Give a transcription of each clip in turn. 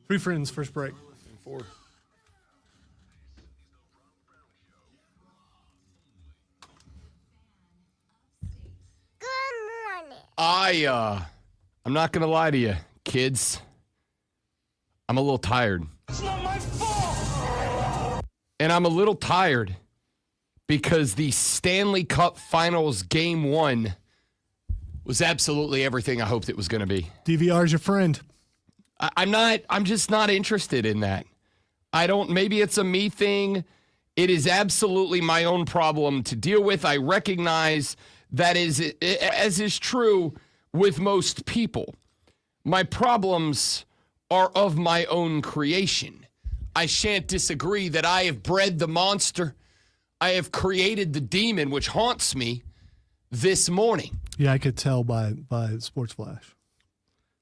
Three friends, first break. 4. Good morning. I'm not going to lie to you, kids. I'm a little tired. It's not my fault. And I'm a little tired because the Stanley Cup Finals Game 1 was absolutely everything I hoped it was going to be. DVR is your friend. I'm just not interested in that. Maybe it's a me thing. It is absolutely my own problem to deal with. I recognize that as is true with most people. My problems are of my own creation. I shan't disagree that I have bred the monster. I have created the demon which haunts me this morning. Yeah, I could tell by Sports Flash.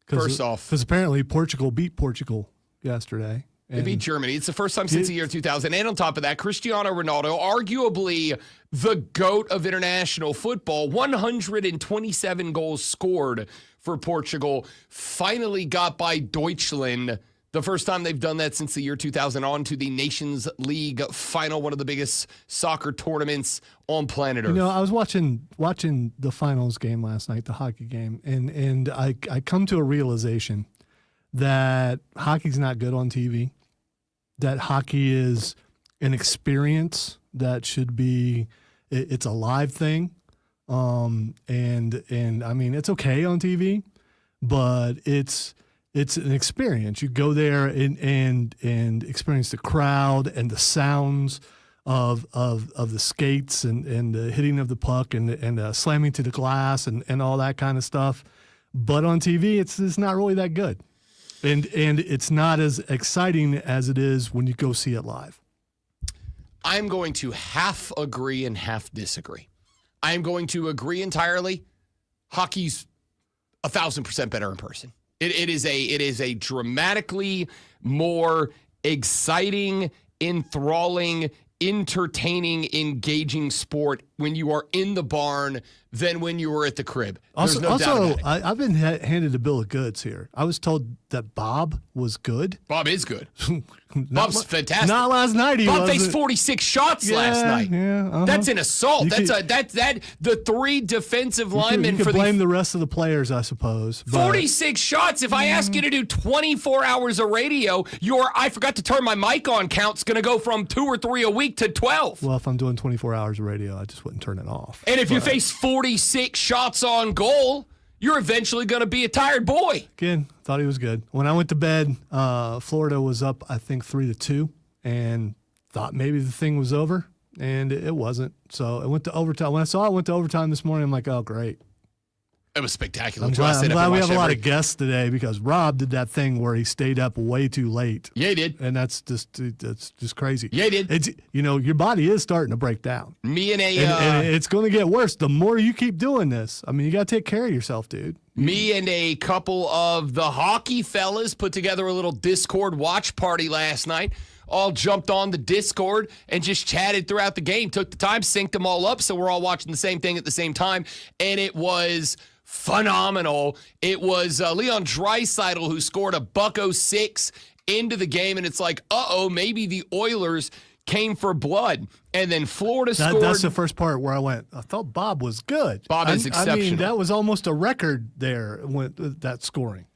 First off, because apparently Portugal beat Portugal yesterday. They beat Germany. It's the first time since the year 2000. And on top of that, Cristiano Ronaldo, arguably the GOAT of international football, 127 goals scored for Portugal, finally got by Deutschland. The first time they've done that since the year 2000, on to the Nations League final, one of the biggest soccer tournaments on planet Earth. You know, I was watching the finals game last night, the hockey game, and I come to a realization that hockey's not good on TV, that hockey is an experience that should be, it's a live thing. And I mean, it's okay on TV, but it's an experience. You go there and experience the crowd and the sounds of the skates and the hitting of the puck and slamming to the glass and all that kind of stuff. But on TV, it's not really that good. And it's not as exciting as it is when you go see it live. I'm going to half agree and half disagree. I'm going to agree entirely. Hockey's 1,000% better in person. It is a dramatically more exciting, enthralling, entertaining, engaging sport when you are in the barn than when you were at the crib. There's no doubt about it. I've been handed a bill of goods here. I was told that Bob was good. Bob is good. Bob's fantastic. Not last night. Bob faced 46 shots last night. Yeah, That's an assault. The three defensive linemen you for could blame the rest of the players, I suppose. 46 shots. If I ask you to do 24 hours of radio, your I forgot to turn my mic on count's going to go from 2 or 3 a week to 12. Well, if I'm doing 24 hours of radio, I just wouldn't turn it off. And if you face 46 shots on goal, you're eventually going to be a tired boy. Again, thought he was good. When I went to bed, Florida was up, I think, 3-2, and thought maybe the thing was over, and it wasn't. So it went to overtime. When I saw it went to overtime this morning, I'm like, oh, great. It was spectacular. I'm glad we have a lot of guests today because Rob did that thing where he stayed up way too late. Yeah, he did. And that's just crazy. Yeah, he did. It's, your body is starting to break down. And it's going to get worse the more you keep doing this. I mean, you got to take care of yourself, dude. Me and a couple of the hockey fellas put together a little Discord watch party last night. All jumped on the Discord and just chatted throughout the game. Took the time, synced them all up, so we're all watching the same thing at the same time. And it was phenomenal. It was Leon Draisaitl who scored a $106 into the game, and it's like, maybe the Oilers came for blood. And then Florida scored. That's the first part where I thought Bob was good. Bob is exceptional. I mean, that was almost a record there with that scoring.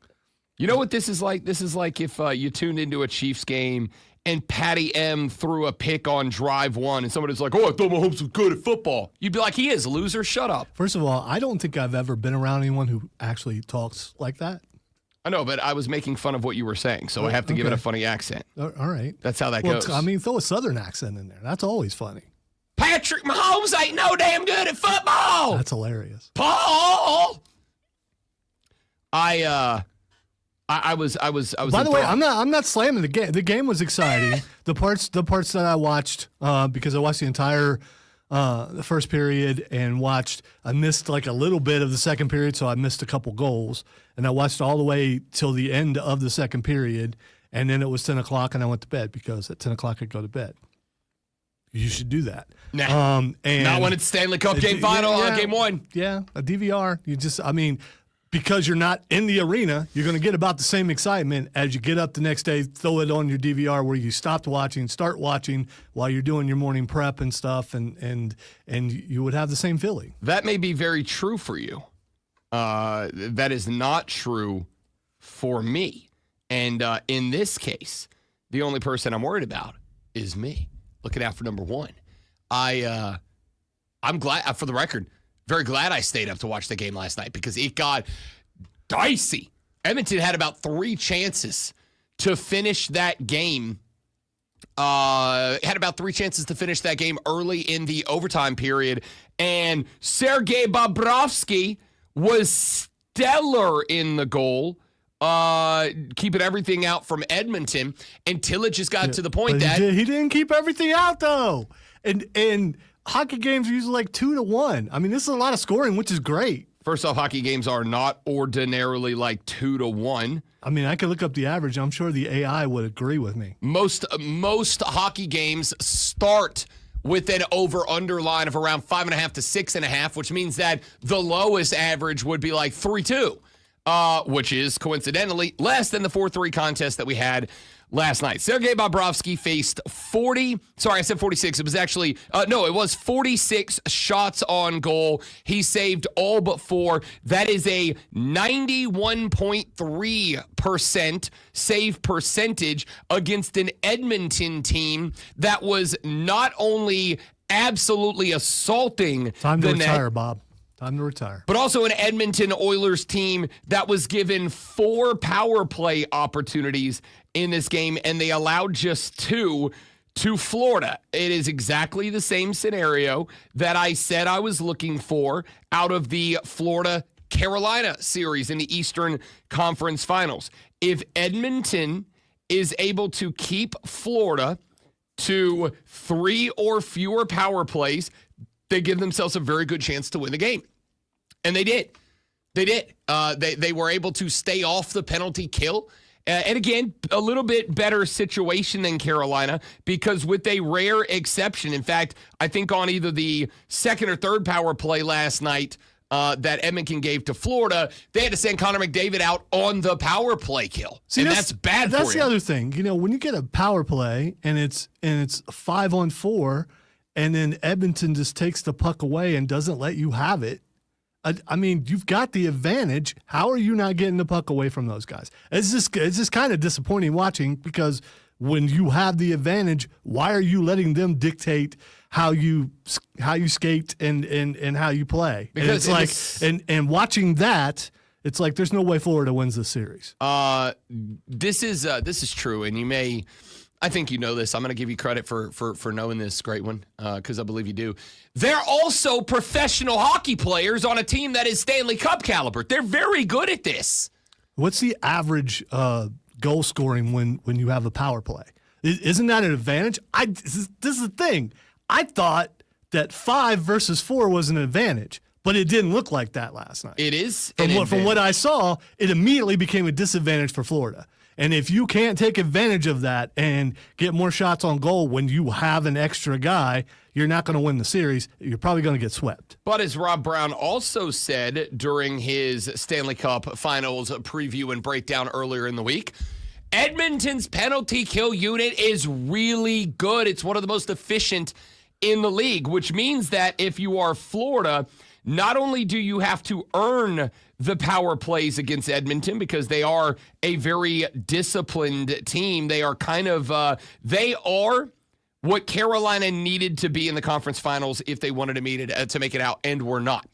You know what this is like? This is like if you tuned into a Chiefs game and Patty M threw a pick on drive one and somebody's like, I thought Mahomes was good at football. You'd be like, he is, loser, shut up. First of all, I don't think I've ever been around anyone who actually talks like that. I know, but I was making fun of what you were saying, so I have to give it a funny accent. All right. That's how that goes. I mean, throw a Southern accent in there. That's always funny. Patrick Mahomes ain't no damn good at football. That's hilarious. Paul! I was. By the way, I'm not slamming the game. The game was exciting. The parts that I watched, because I watched the entire the first period and I missed like a little bit of the second period, so I missed a couple goals. And I watched all the way till the end of the second period, and then it was 10 o'clock, and I went to bed because at 10 o'clock I go to bed. You should do that. Nah, and not when it's Stanley Cup game final, game one. Yeah, a DVR. because you're not in the arena, you're going to get about the same excitement as you get up the next day, throw it on your DVR where you stopped watching, start watching while you're doing your morning prep and stuff, and you would have the same feeling. That may be very true for you. That is not true for me. And in this case, the only person I'm worried about is me. Looking out for number one. I'm glad, for the record, very glad I stayed up to watch the game last night because it got dicey. Edmonton had about 3 chances to finish that game. Had about 3 chances to finish that game early in the overtime period. And Sergei Bobrovsky was stellar in the goal, keeping everything out from Edmonton until it just got to the point that he didn't keep everything out, though. And hockey games are usually like 2-1. I mean, this is a lot of scoring, which is great. First off, hockey games are not ordinarily like 2-1. I mean, I could look up the average. I'm sure the AI would agree with me. Most hockey games start with an over-under line of around 5.5 to 6.5, which means that the lowest average would be like 3-2, which is coincidentally less than the 4-3 contest that we had last night. Sergei Bobrovsky faced 46. It was actually, it was 46 shots on goal. He saved all but 4. That is a 91.3% save percentage against an Edmonton team that was not only absolutely assaulting Time to the retire, net, Bob. Time to retire. but also an Edmonton Oilers team that was given 4 power play opportunities in this game, and they allowed just 2 to Florida. It is exactly the same scenario that I said I was looking for out of the Florida-Carolina series in the Eastern Conference Finals. If Edmonton is able to keep Florida to 3 or fewer power plays, they give themselves a very good chance to win the game. And they did. They did. They were able to stay off the penalty kill. And again, a little bit better situation than Carolina because with a rare exception, in fact, I think on either the second or third power play last night that Edmonton gave to Florida, they had to send Connor McDavid out on the power play kill. See, and that's bad for you. That's the other thing. You know, when you get a power play and it's 5-on-4 and then Edmonton just takes the puck away and doesn't let you have it, I mean, you've got the advantage. How are you not getting the puck away from those guys? It's just kind of disappointing watching because when you have the advantage, why are you letting them dictate how you skate and how you play? Because and it's like and watching that, it's like there's no way Florida wins this series. This is true, and you may. I think you know this. I'm going to give you credit for knowing this, great one, because I believe you do. They're also professional hockey players on a team that is Stanley Cup caliber. They're very good at this. What's the average goal scoring when you have a power play? Isn't that an advantage? This is the thing. I thought that 5 versus 4 was an advantage, but it didn't look like that last night. It is. From what I saw, it immediately became a disadvantage for Florida. And if you can't take advantage of that and get more shots on goal when you have an extra guy, you're not going to win the series. You're probably going to get swept. But as Rob Brown also said during his Stanley Cup Finals preview and breakdown earlier in the week, Edmonton's penalty kill unit is really good. It's one of the most efficient in the league, which means that if you are Florida, not only do you have to earn the power plays against Edmonton because they are a very disciplined team. They are they are what Carolina needed to be in the conference finals if they wanted to make it out, and were not.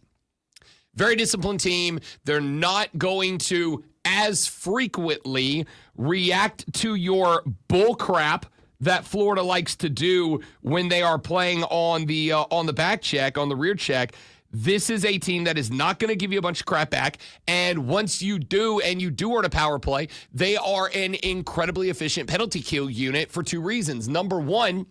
Very disciplined team. They're not going to as frequently react to your bull crap that Florida likes to do when they are playing on the back check, on the rear check. This is a team that is not going to give you a bunch of crap back. And once you do, and you do earn a power play, they are an incredibly efficient penalty kill unit for 2 reasons. Number one,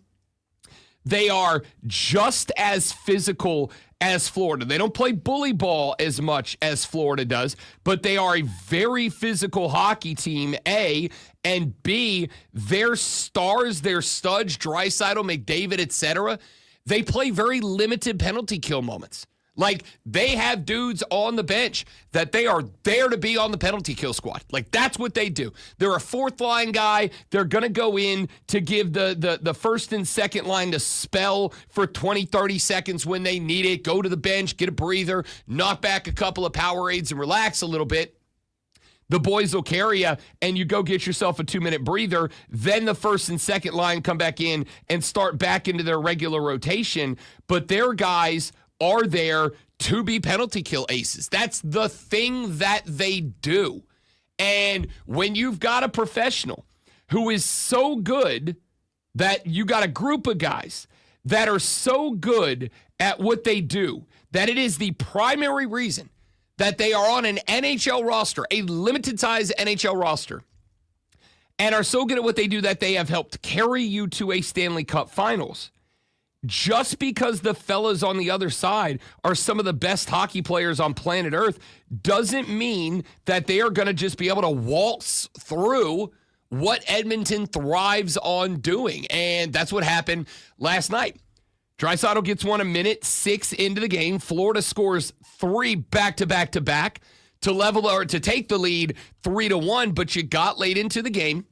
they are just as physical as Florida. They don't play bully ball as much as Florida does, but they are a very physical hockey team, A, and B, their stars, their studs, Draisaitl, McDavid, etc., they play very limited penalty kill moments. Like, they have dudes on the bench that they are there to be on the penalty kill squad. Like, that's what they do. They're a fourth line guy. They're going to go in to give the first and second line to spell for 20, 30 seconds when they need it. Go to the bench, get a breather, knock back a couple of Powerades and relax a little bit. The boys will carry you, and you go get yourself a 2-minute breather. Then the first and second line come back in and start back into their regular rotation. But their guys are there to be penalty kill aces. That's the thing that they do. And when you've got a professional who is so good that you got a group of guys that are so good at what they do, that it is the primary reason that they are on an NHL roster, a limited size NHL roster, and are so good at what they do that they have helped carry you to a Stanley Cup Finals. Just because the fellas on the other side are some of the best hockey players on planet Earth doesn't mean that they are going to just be able to waltz through what Edmonton thrives on doing. And that's what happened last night. Draisaitl gets one a minute 6 into the game. Florida scores 3 back-to-back-to-back to level or to take the lead 3-1, but you got late into the game.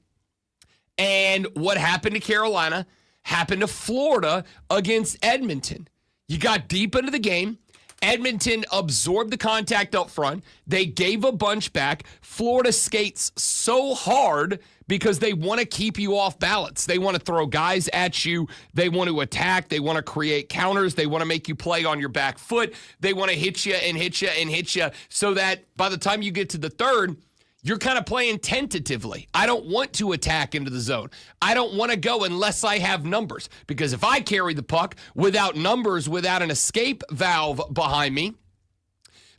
And what happened to Carolina happened to Florida against Edmonton. You got deep into the game. Edmonton absorbed the contact up front. They gave a bunch back. Florida skates so hard because they want to keep you off balance. They want to throw guys at you. They want to attack. They want to create counters. They want to make you play on your back foot. They want to hit you and hit you and hit you so that by the time you get to the third, you're kind of playing tentatively. I don't want to attack into the zone. I don't want to go unless I have numbers. Because if I carry the puck without numbers, without an escape valve behind me,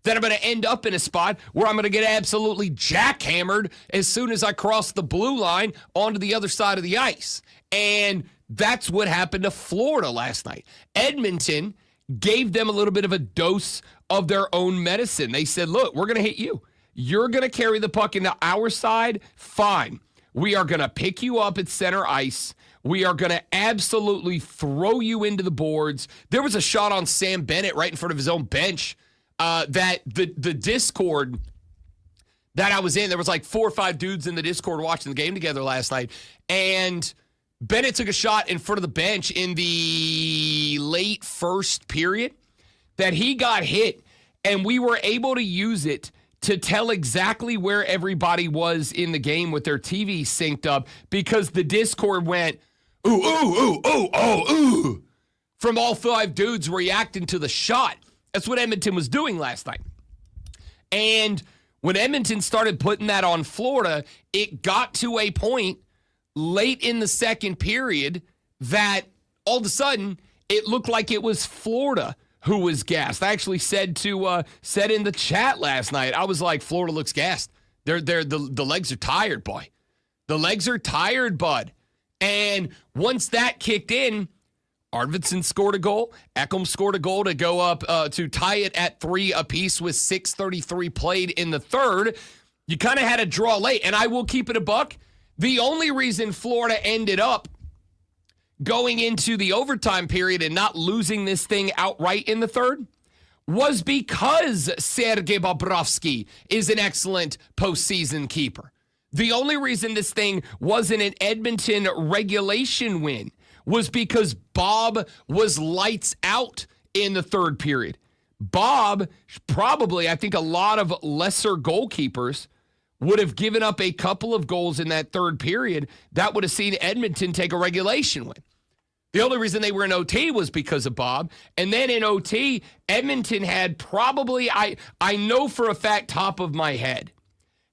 then I'm going to end up in a spot where I'm going to get absolutely jackhammered as soon as I cross the blue line onto the other side of the ice. And that's what happened to Florida last night. Edmonton gave them a little bit of a dose of their own medicine. They said, look, we're going to hit you. You're going to carry the puck into our side? Fine. We are going to pick you up at center ice. We are going to absolutely throw you into the boards. There was a shot on Sam Bennett right in front of his own bench that the Discord that I was in, there was like 4 or 5 dudes in the Discord watching the game together last night. And Bennett took a shot in front of the bench in the late first period that he got hit, and we were able to use it to tell exactly where everybody was in the game with their TV synced up because the Discord went, ooh, ooh, ooh, ooh, oh, ooh, from all 5 dudes reacting to the shot. That's what Edmonton was doing last night. And when Edmonton started putting that on Florida, it got to a point late in the second period that all of a sudden it looked like it was Florida who was gassed. I actually said in the chat last night, I was like, Florida looks gassed. The legs are tired, boy. The legs are tired, bud. And once that kicked in, Arvidsson scored a goal. Ekholm scored a goal to go up to tie it at 3 apiece with 6:33 played in the third. You kind of had to draw late, and I will keep it a buck. The only reason Florida ended up going into the overtime period and not losing this thing outright in the third was because Sergei Bobrovsky is an excellent postseason keeper. The only reason this thing wasn't an Edmonton regulation win was because Bob was lights out in the third period. Bob, probably, I think a lot of lesser goalkeepers would have given up a couple of goals in that third period. That would have seen Edmonton take a regulation win. The only reason they were in OT was because of Bob. And then in OT, Edmonton had probably, I know for a fact, top of my head,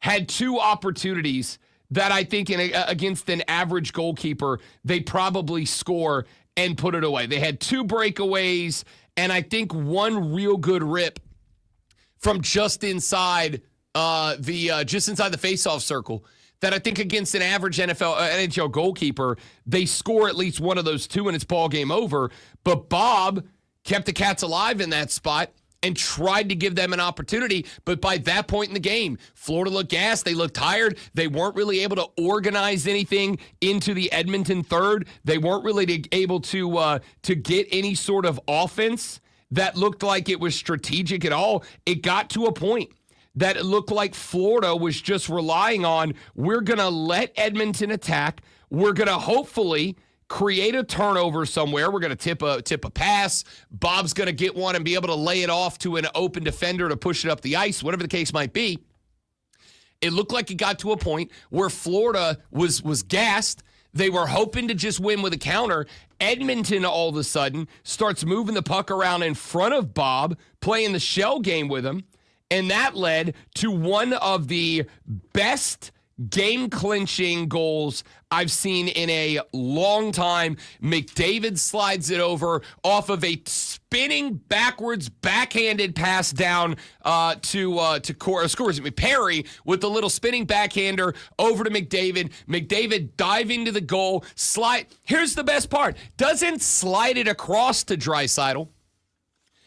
had 2 opportunities that I think against an average goalkeeper, they probably score and put it away. They had 2 breakaways and I think 1 real good rip from just inside the faceoff circle that I think against an average NHL goalkeeper, they score at least one of those 2 and it's ball game over. But Bob kept the Cats alive in that spot and tried to give them an opportunity. But by that point in the game, Florida looked gassed. They looked tired. They weren't really able to organize anything into the Edmonton third. They weren't really able to get any sort of offense. that looked like it was strategic at all. It got to a point that it looked like Florida was just relying on, we're going to let Edmonton attack. We're going to hopefully create a turnover somewhere. We're going to tip a pass. Bob's going to get one and be able to lay it off to an open defender to push it up the ice, whatever the case might be. It looked like it got to a point where Florida was gassed. They were hoping to just win with a counter. Edmonton all of a sudden starts moving the puck around in front of Bob, playing the shell game with him. And that led to one of the best game-clinching goals I've seen in a long time. McDavid slides it over off of a spinning backwards backhanded pass down to Perry with the little spinning backhander over to McDavid. McDavid diving to the goal. Here's the best part. Doesn't slide it across to Draisaitl.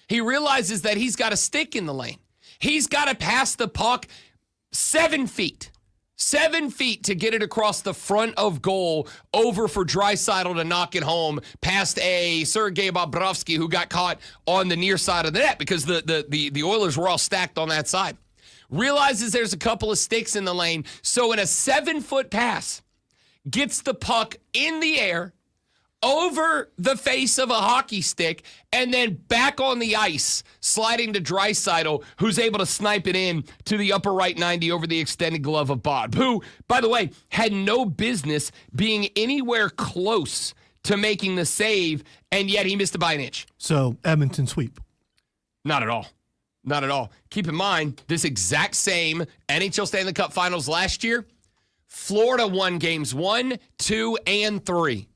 He realizes that he's got a stick in the lane. He's got to pass the puck 7 feet. 7 feet to get it across the front of goal over for Draisaitl to knock it home past a Sergei Bobrovsky who got caught on the near side of the net because the Oilers were all stacked on that side. Realizes there's a couple of sticks in the lane, so in a 7-foot pass, gets the puck in the air, over the face of a hockey stick, and then back on the ice, sliding to Draisaitl, who's able to snipe it in to the upper right 90 over the extended glove of Bob, who, by the way, had no business being anywhere close to making the save, and yet he missed it by an inch. So, Edmonton sweep. Not at all. Not at all. Keep in mind, this exact same NHL Stanley Cup Finals last year, Florida won games 1, 2, and 3.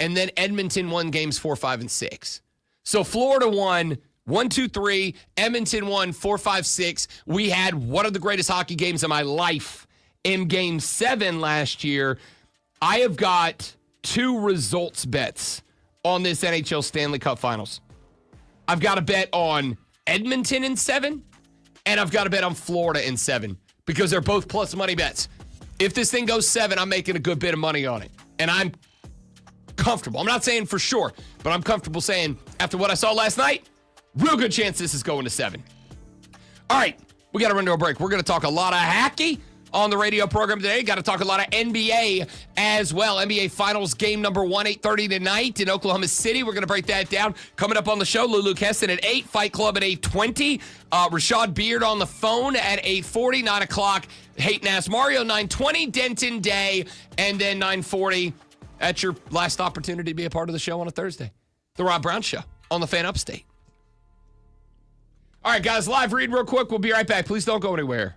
And then Edmonton won games 4, 5, and 6. So Florida won 1, 2, 3. Edmonton won 4, 5, 6. We had one of the greatest hockey games of my life in Game 7 last year. I have got 2 results bets on this NHL Stanley Cup Finals. I've got a bet on Edmonton in 7, and I've got a bet on Florida in 7 because they're both plus money bets. If this thing goes 7, I'm making a good bit of money on it. And I'm comfortable. I'm not saying for sure, but I'm comfortable saying after what I saw last night, real good chance this is going to 7. All right, we got to run to a break. We're going to talk a lot of hockey on the radio program today. Got to talk a lot of NBA as well. NBA Finals game number 1, 8:30 tonight in Oklahoma City. We're going to break that down. Coming up on the show, Lulu Kesin at 8, Fight Club at 8:20, Rashad Beard on the phone at 8:40, 9 o'clock, Hate Nass Mario, 9:20, Denton Day, and then 9:40. That's your last opportunity to be a part of the show on a Thursday. The Rob Brown Show on the Fan Upstate. All right, guys, live read real quick. We'll be right back. Please don't go anywhere.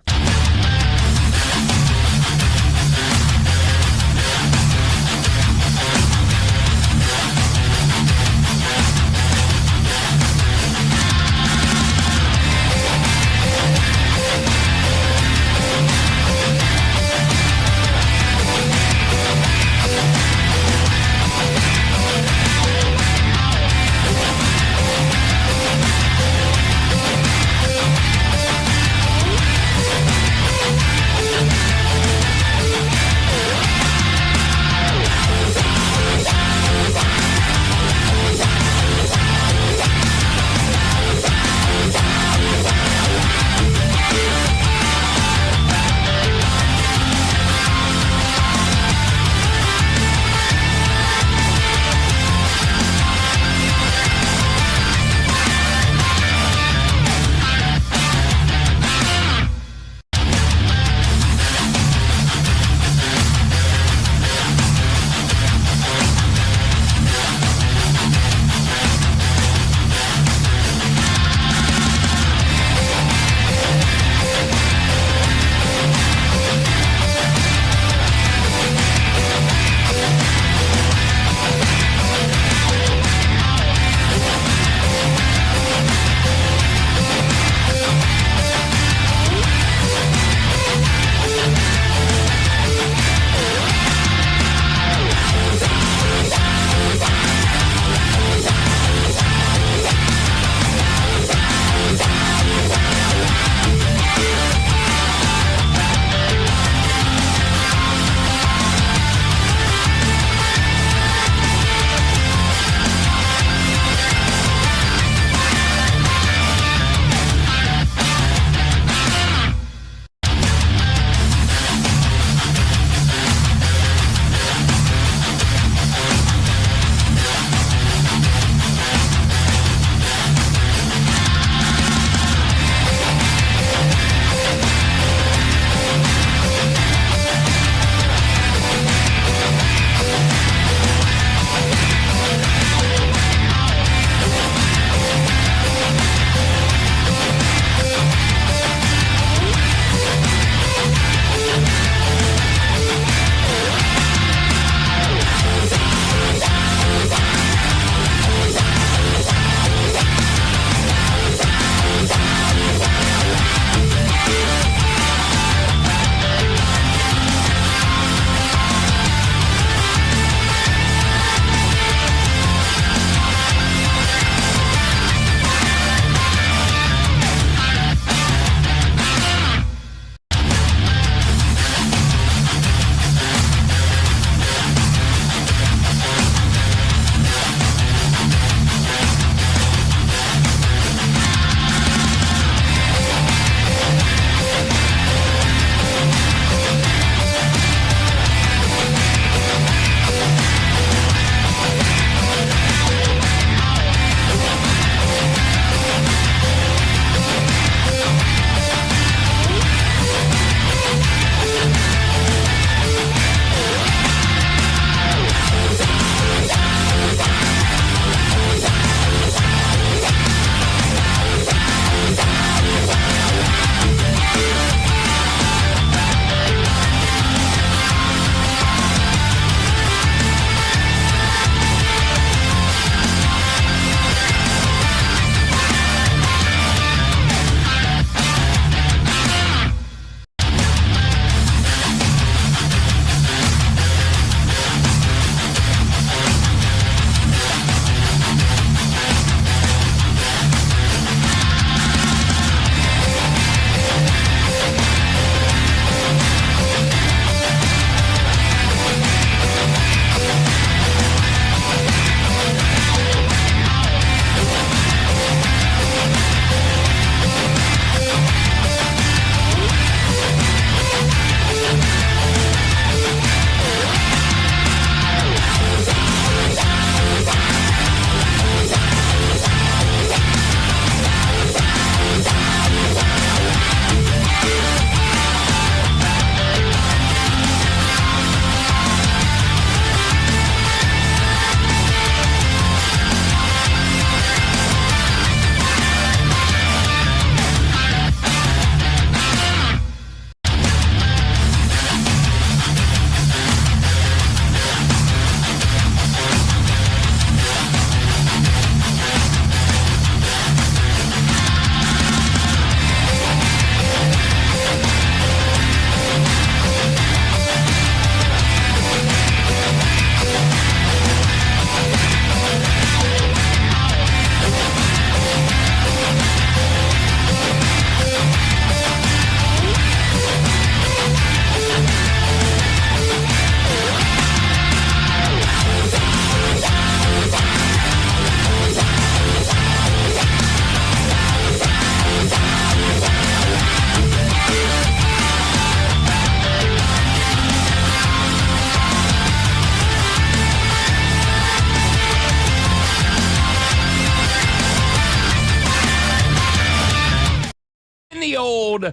called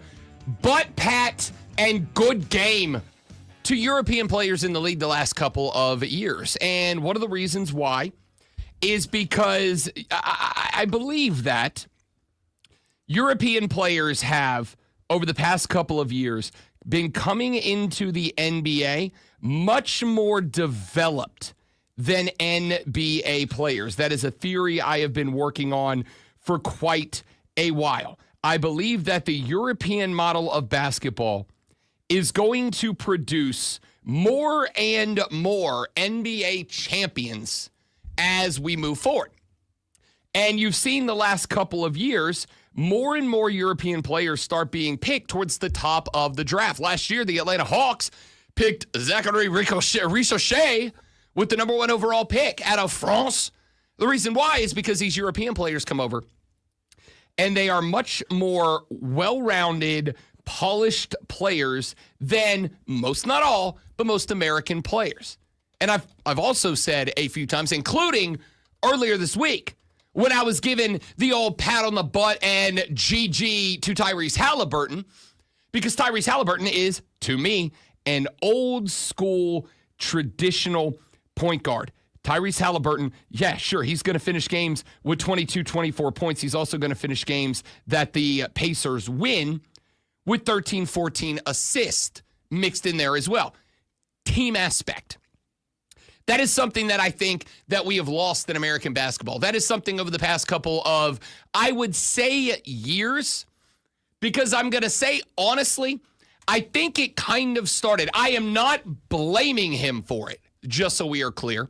butt pat and good game to European players in the league the last couple of years. And one of the reasons why is because I believe that European players have, over the past couple of years, been coming into the NBA much more developed than NBA players. That is a theory I have been working on for quite a while. I believe that the European model of basketball is going to produce more and more NBA champions as we move forward. And you've seen the last couple of years, more and more European players start being picked towards the top of the draft. Last year, the Atlanta Hawks picked Zachary Ricochet with the number 1 overall pick out of France. The reason why is because these European players come over and they are much more well-rounded, polished players than most, not all, but most American players. And I've also said a few times, including earlier this week, when I was given the old pat on the butt and GG to Tyrese Halliburton, because Tyrese Halliburton is, to me, an old school traditional point guard. Tyrese Halliburton, yeah, sure, he's going to finish games with 22, 24 points. He's also going to finish games that the Pacers win with 13, 14 assists mixed in there as well. Team aspect. That is something that I think that we have lost in American basketball. That is something over the past couple of, I would say, years, because I'm going to say, honestly, I think it kind of started. I am not blaming him for it, just so we are clear.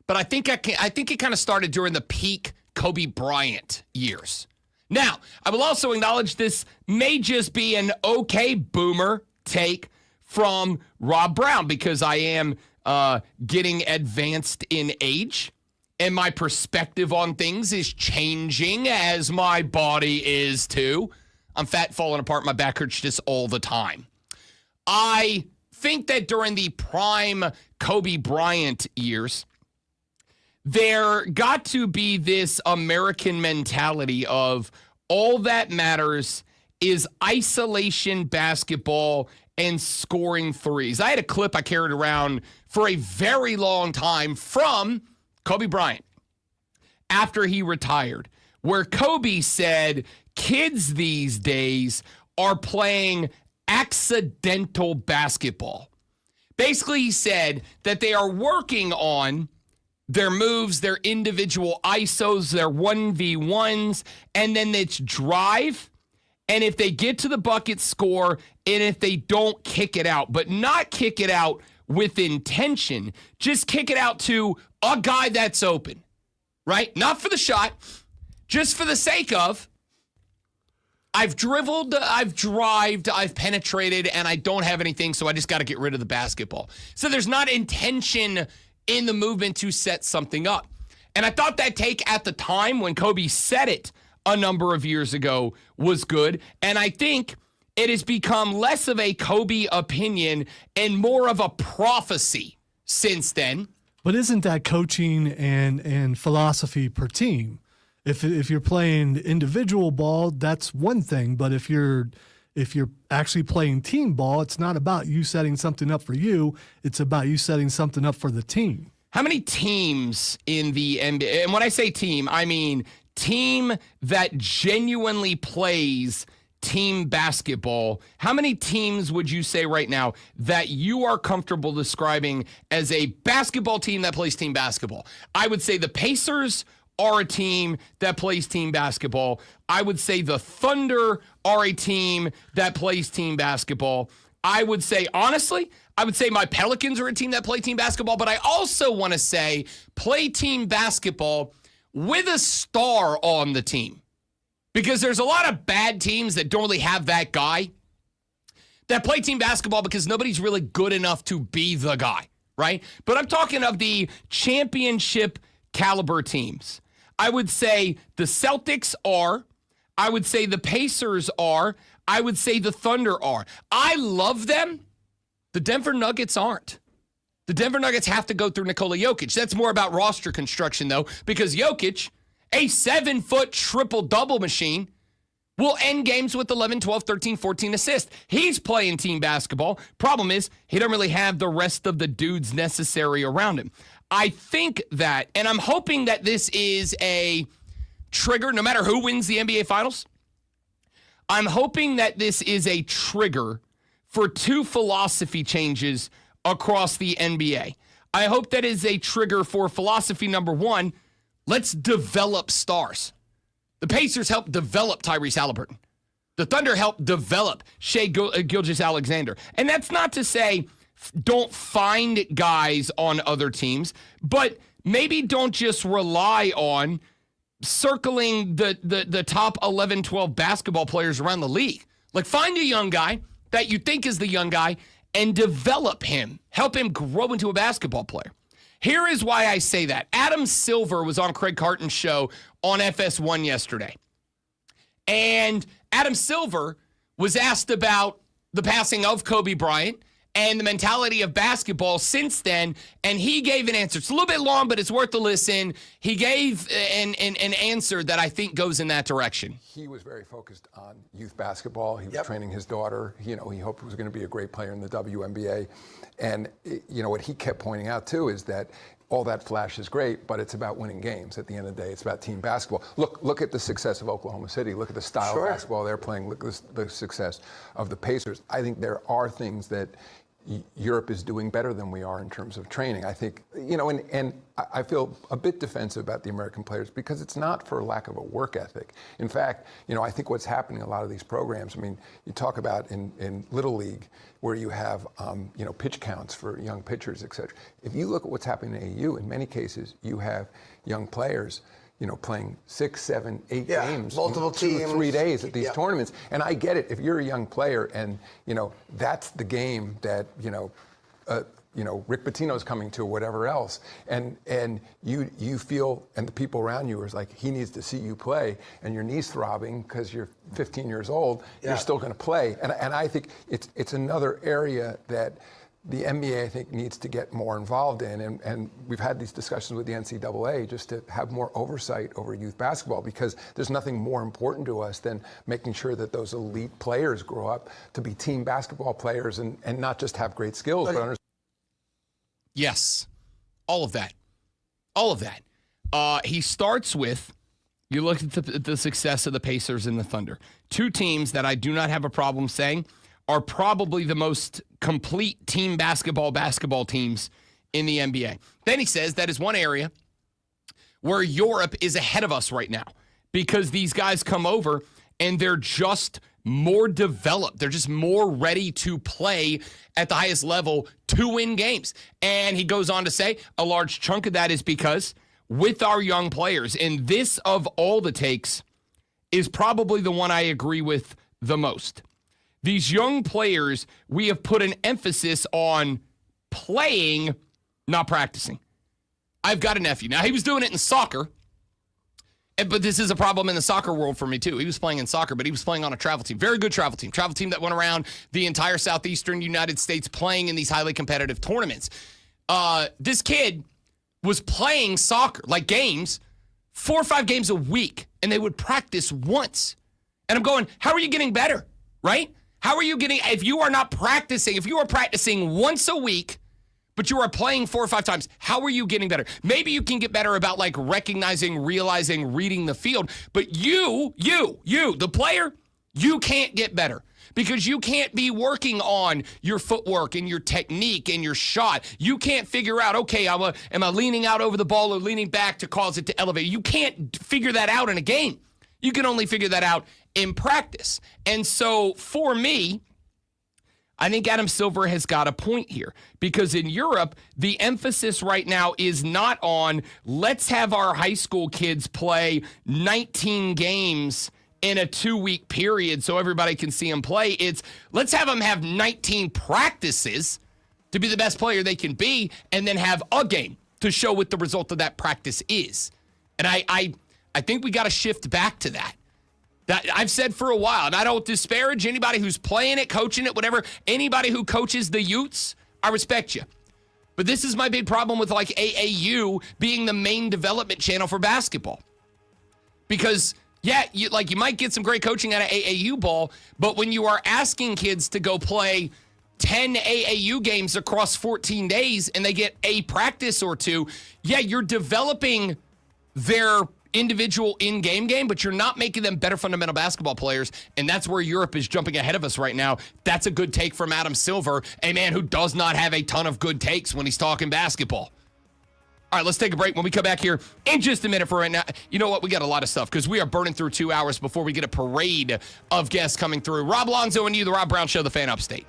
But I think it kind of started during the peak Kobe Bryant years. Now, I will also acknowledge this may just be an okay boomer take from Rob Brown, because I am getting advanced in age, and my perspective on things is changing as my body is too. I'm fat, falling apart, my back hurts just all the time. I think that during the prime Kobe Bryant years, there got to be this American mentality of all that matters is isolation basketball and scoring threes. I had a clip I carried around for a very long time from Kobe Bryant after he retired, where Kobe said kids these days are playing accidental basketball. Basically, he said that they are working on their moves, their individual ISOs, their 1v1s, and then it's drive. And if they get to the bucket, score, and if they don't, kick it out. But not kick it out with intention. Just kick it out to a guy that's open, right? Not for the shot, just for the sake of, I've dribbled, I've drived, I've penetrated, and I don't have anything, so I just got to get rid of the basketball. So there's not intention in the movement to set something up. And I thought that take at the time when Kobe said it a number of years ago was good. And I think it has become less of a Kobe opinion and more of a prophecy since then. But isn't that coaching and philosophy per team? If you're playing individual ball, that's one thing. But if you're actually playing team ball, it's not about you setting something up for you. It's about you setting something up for the team. How many teams in the NBA, and when I say team, I mean team that genuinely plays team basketball, how many teams would you say right now that you are comfortable describing as a basketball team that plays team basketball? I would say the Pacers are a team that plays team basketball. I would say the Thunder are a team that plays team basketball. I would say, honestly, I would say my Pelicans are a team that play team basketball, but I also want to say play team basketball with a star on the team. Because there's a lot of bad teams that don't really have that guy that play team basketball because nobody's really good enough to be the guy, right? But I'm talking of the championship caliber teams. I would say the Celtics are. I would say the Pacers are. I would say the Thunder are. I love them. The Denver Nuggets aren't. The Denver Nuggets have to go through Nikola Jokic. That's more about roster construction, though, because Jokic, a 7-foot triple-double machine, will end games with 11, 12, 13, 14 assists. He's playing team basketball. Problem is, he don't really have the rest of the dudes necessary around him. I think that, and I'm hoping that this is a trigger, no matter who wins the NBA Finals, I'm hoping that this is a trigger for two philosophy changes across the NBA. I hope that is a trigger for philosophy number one. Let's develop stars. The Pacers helped develop Tyrese Halliburton. The Thunder helped develop Shai Gilgeous-Alexander. And that's not to say don't find guys on other teams, but maybe don't just rely on circling the top 11, 12 basketball players around the league. Like, find a young guy that you think is the young guy and develop him. Help him grow into a basketball player. Here is why I say that. Adam Silver was on Craig Carton's show on FS1 yesterday. And Adam Silver was asked about the passing of Kobe Bryant and the mentality of basketball since then, and he gave an answer. It's a little bit long, but it's worth a listen. He gave an answer that I think goes in that direction. He was very focused on youth basketball. He was training his daughter. He hoped he was going to be a great player in the WNBA. And, what he kept pointing out, too, is that all that flash is great, but it's about winning games. At the end of the day, it's about team basketball. Look at the success of Oklahoma City. Look at the style of basketball they're playing. Look at the success of the Pacers. I think there are things that Europe is doing better than we are in terms of training. I think, and I feel a bit defensive about the American players because it's not for lack of a work ethic. In fact, I think what's happening in a lot of these programs, you talk about in Little League where you have, pitch counts for young pitchers, et cetera. If you look at what's happening in AU, in many cases, you have young players playing 6, 7, 8 games, multiple teams, 2 or 3 days at these tournaments. And I get it. If you're a young player and, that's the game that, Rick Pitino's coming to or whatever else. And you feel, and the people around you are like, he needs to see you play and your knee's throbbing because you're 15 years old, you're still going to play. And I think it's another area that the NBA, I think, needs to get more involved in. And we've had these discussions with the NCAA just to have more oversight over youth basketball because there's nothing more important to us than making sure that those elite players grow up to be team basketball players and not just have great skills, but understand. Yes, all of that. All of that. He starts with, you look at the success of the Pacers and the Thunder. Two teams that I do not have a problem saying are probably the most complete team basketball teams in the NBA. Then he says that is one area where Europe is ahead of us right now because these guys come over and they're just more developed. They're just more ready to play at the highest level to win games. And he goes on to say a large chunk of that is because with our young players, and this of all the takes is probably the one I agree with the most. These young players, we have put an emphasis on playing, not practicing. I've got a nephew. Now, he was doing it in soccer, but this is a problem in the soccer world for me, too. He was playing in soccer, but he was playing on a travel team. Very good travel team that went around the entire southeastern United States playing in these highly competitive tournaments. This kid was playing soccer, like games, 4 or 5 games a week, and they would practice once. And I'm going, how are you getting better, right? How are you getting, if you are not practicing, if you are practicing once a week, but you are playing 4 or 5 times, how are you getting better? Maybe you can get better about like recognizing, realizing, reading the field, but you, the player, you can't get better because you can't be working on your footwork and your technique and your shot. You can't figure out, okay, am I leaning out over the ball or leaning back to cause it to elevate? You can't figure that out in a game. You can only figure that out in practice. And so for me, I think Adam Silver has got a point here because in Europe, the emphasis right now is not on let's have our high school kids play 19 games in a 2-week period so everybody can see them play. It's let's have them have 19 practices to be the best player they can be and then have a game to show what the result of that practice is. And I think we got to shift back to that. That I've said for a while, and I don't disparage anybody who's playing it, coaching it, whatever. Anybody who coaches the Utes, I respect you. But this is my big problem with like AAU being the main development channel for basketball. Because Yeah, you might get some great coaching out of AAU ball, but when you are asking kids to go play 10 AAU games across 14 days and they get a practice or two, yeah, you're developing their individual in-game game, but you're not making them better fundamental basketball players, and that's where Europe is jumping ahead of us right now. That's a good take from Adam Silver, a man who does not have a ton of good takes when he's talking basketball. All right, let's take a break. When we come back here in just a minute for right now, you know what? We got a lot of stuff because we are burning through 2 hours before we get a parade of guests coming through. Rob Lonzo and you, The Rob Brown Show, the Fan Upstate.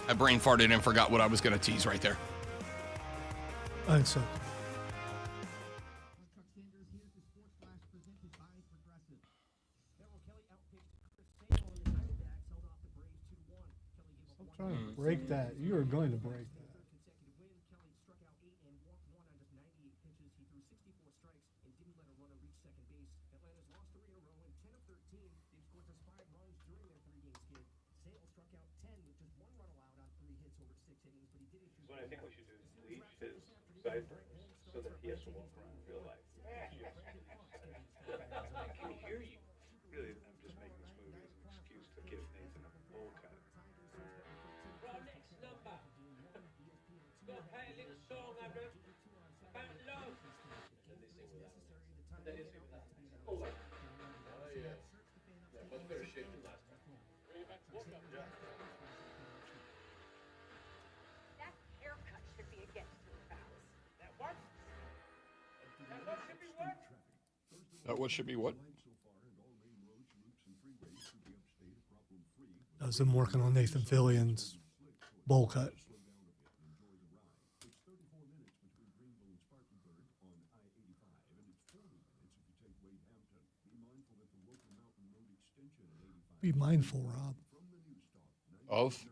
I brain farted and forgot what I was going to tease right there. I think so. I'm trying to break that. You are going to break that. What I think we should do is bleach his sideburns so that he has to walk around in real life. I can hear you. Really, I'm just making this movie as an excuse to give Nathan a bowl cut. For our next number, we'll play a little song I wrote about love. Oh, yeah. Much better shape than last time. That haircut should be against your vows. That what? That what should be what? That what should be what? That was him working on Nathan Fillion's bowl cut. Be mindful, Rob. Of?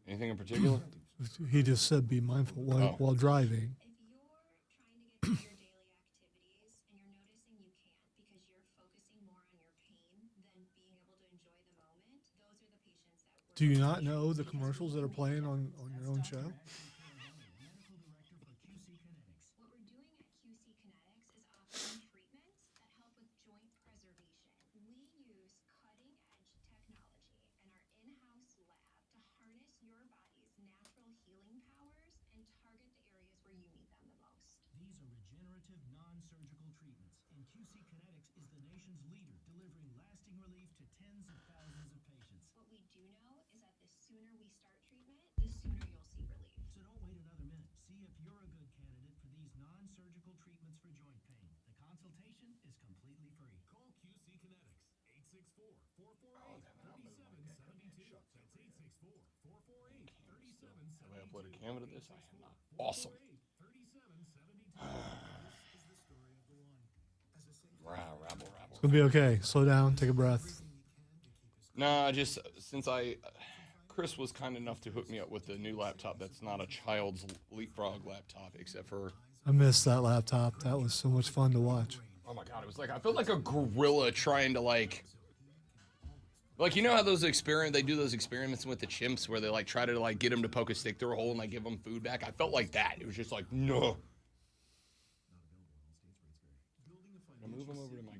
Anything in particular? He just said be mindful while driving. If you're trying to get through your daily activities and you're noticing you can't because you're focusing more on your pain than being able to enjoy the moment, those are the patients that we're... Do you not know the commercials that are playing on your own show? What we're doing at QC Kinetics is offering treatments that help with joint preservation. We use cutting-edge technology in our in-house lab to harness your body's natural healing powers and target the areas where you need them the most. These are regenerative, non-surgical treatments, and QC Kinetics is the nation's leader, delivering lasting relief to tens of thousands of patients. What we do know is that the sooner we start treatment, the sooner you'll see relief. So don't wait another minute. See if you're a good candidate for these non-surgical treatments for joint pain. The consultation is completely free. Call QC Kinetics, 864-448-3772. That's 864-448-3772. Have I uploaded camera to this? I am not. Awesome. 3772. This is the story of the one. As a safe Rabble. It's going to be okay. Slow down. Take a breath. Nah, just since Chris was kind enough to hook me up with the new laptop that's not a child's leapfrog laptop, except for, I missed that laptop. That was so much fun to watch. oh my God, it was like, I felt like a gorilla trying to like, you know how they do those experiments with the chimps where they like try to like get them to poke a stick through a hole and like give them food back? I felt like that. It was just like, no. Can I move them over to my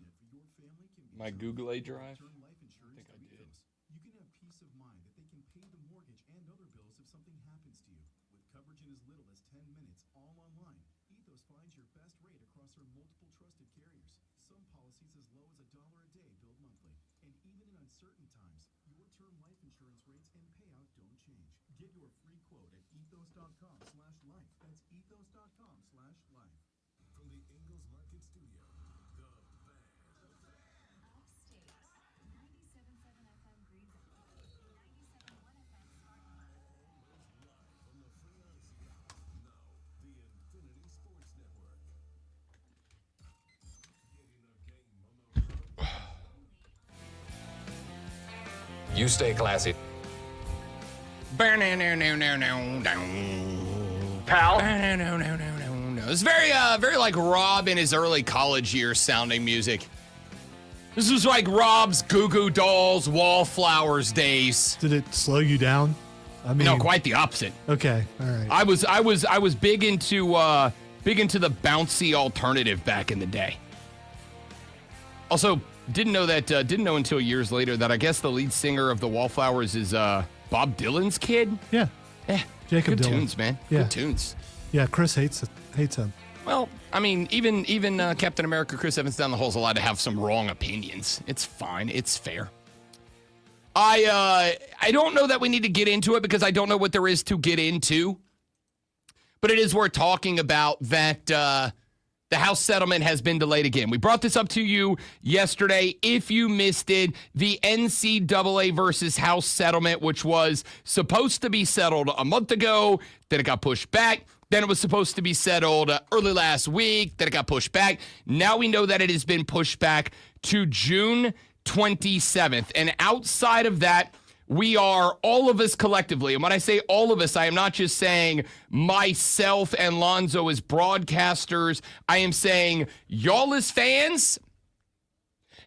Google A drive? I think I did. You can have peace of mind that they can pay the mortgage and other bills if something happens to you. With coverage in as little as 10 minutes, all online, Ethos finds your best rate across our multiple trusted carriers. Some policies as low as $1 a day billed monthly. And even in uncertain times, your term life insurance rates and payout don't change. Get your free quote at ethos.com/life. That's ethos.com/life. From the Ingalls Market Studio, the Upstate, 97.7 FM Greenville, 97.1 FM Spartanburg. from the Freelance Yacht. Now, the Infinity Sports Network. Getting the game on the You stay classy. Pal. It's very like Rob in his early college years sounding music. This was like Rob's Goo Goo Dolls, Wallflowers days. Did it slow you down? I mean, No, quite the opposite. Okay, all right. I was big into the bouncy alternative back in the day. Also, didn't know until years later that I guess the lead singer of the Wallflowers is Bob Dylan's kid. Yeah. Jacob Good Dylan. tunes, man. Yeah. Good tunes. Yeah, Chris hates him. Well, I mean, even Captain America, Chris Evans down the hall is allowed to have some wrong opinions. It's fine. It's fair. I don't know that we need to get into it because I don't know what there is to get into. But it is worth talking about that the House settlement has been delayed again. We brought this up to you yesterday. If you missed it, the NCAA versus House settlement, which was supposed to be settled a month ago, then it got pushed back. Then it was supposed to be settled early last week. Then it got pushed back. Now we know that it has been pushed back to June 27th. And outside of that, we are, all of us collectively, and when I say all of us, I am not just saying myself and Lonzo as broadcasters. I am saying y'all as fans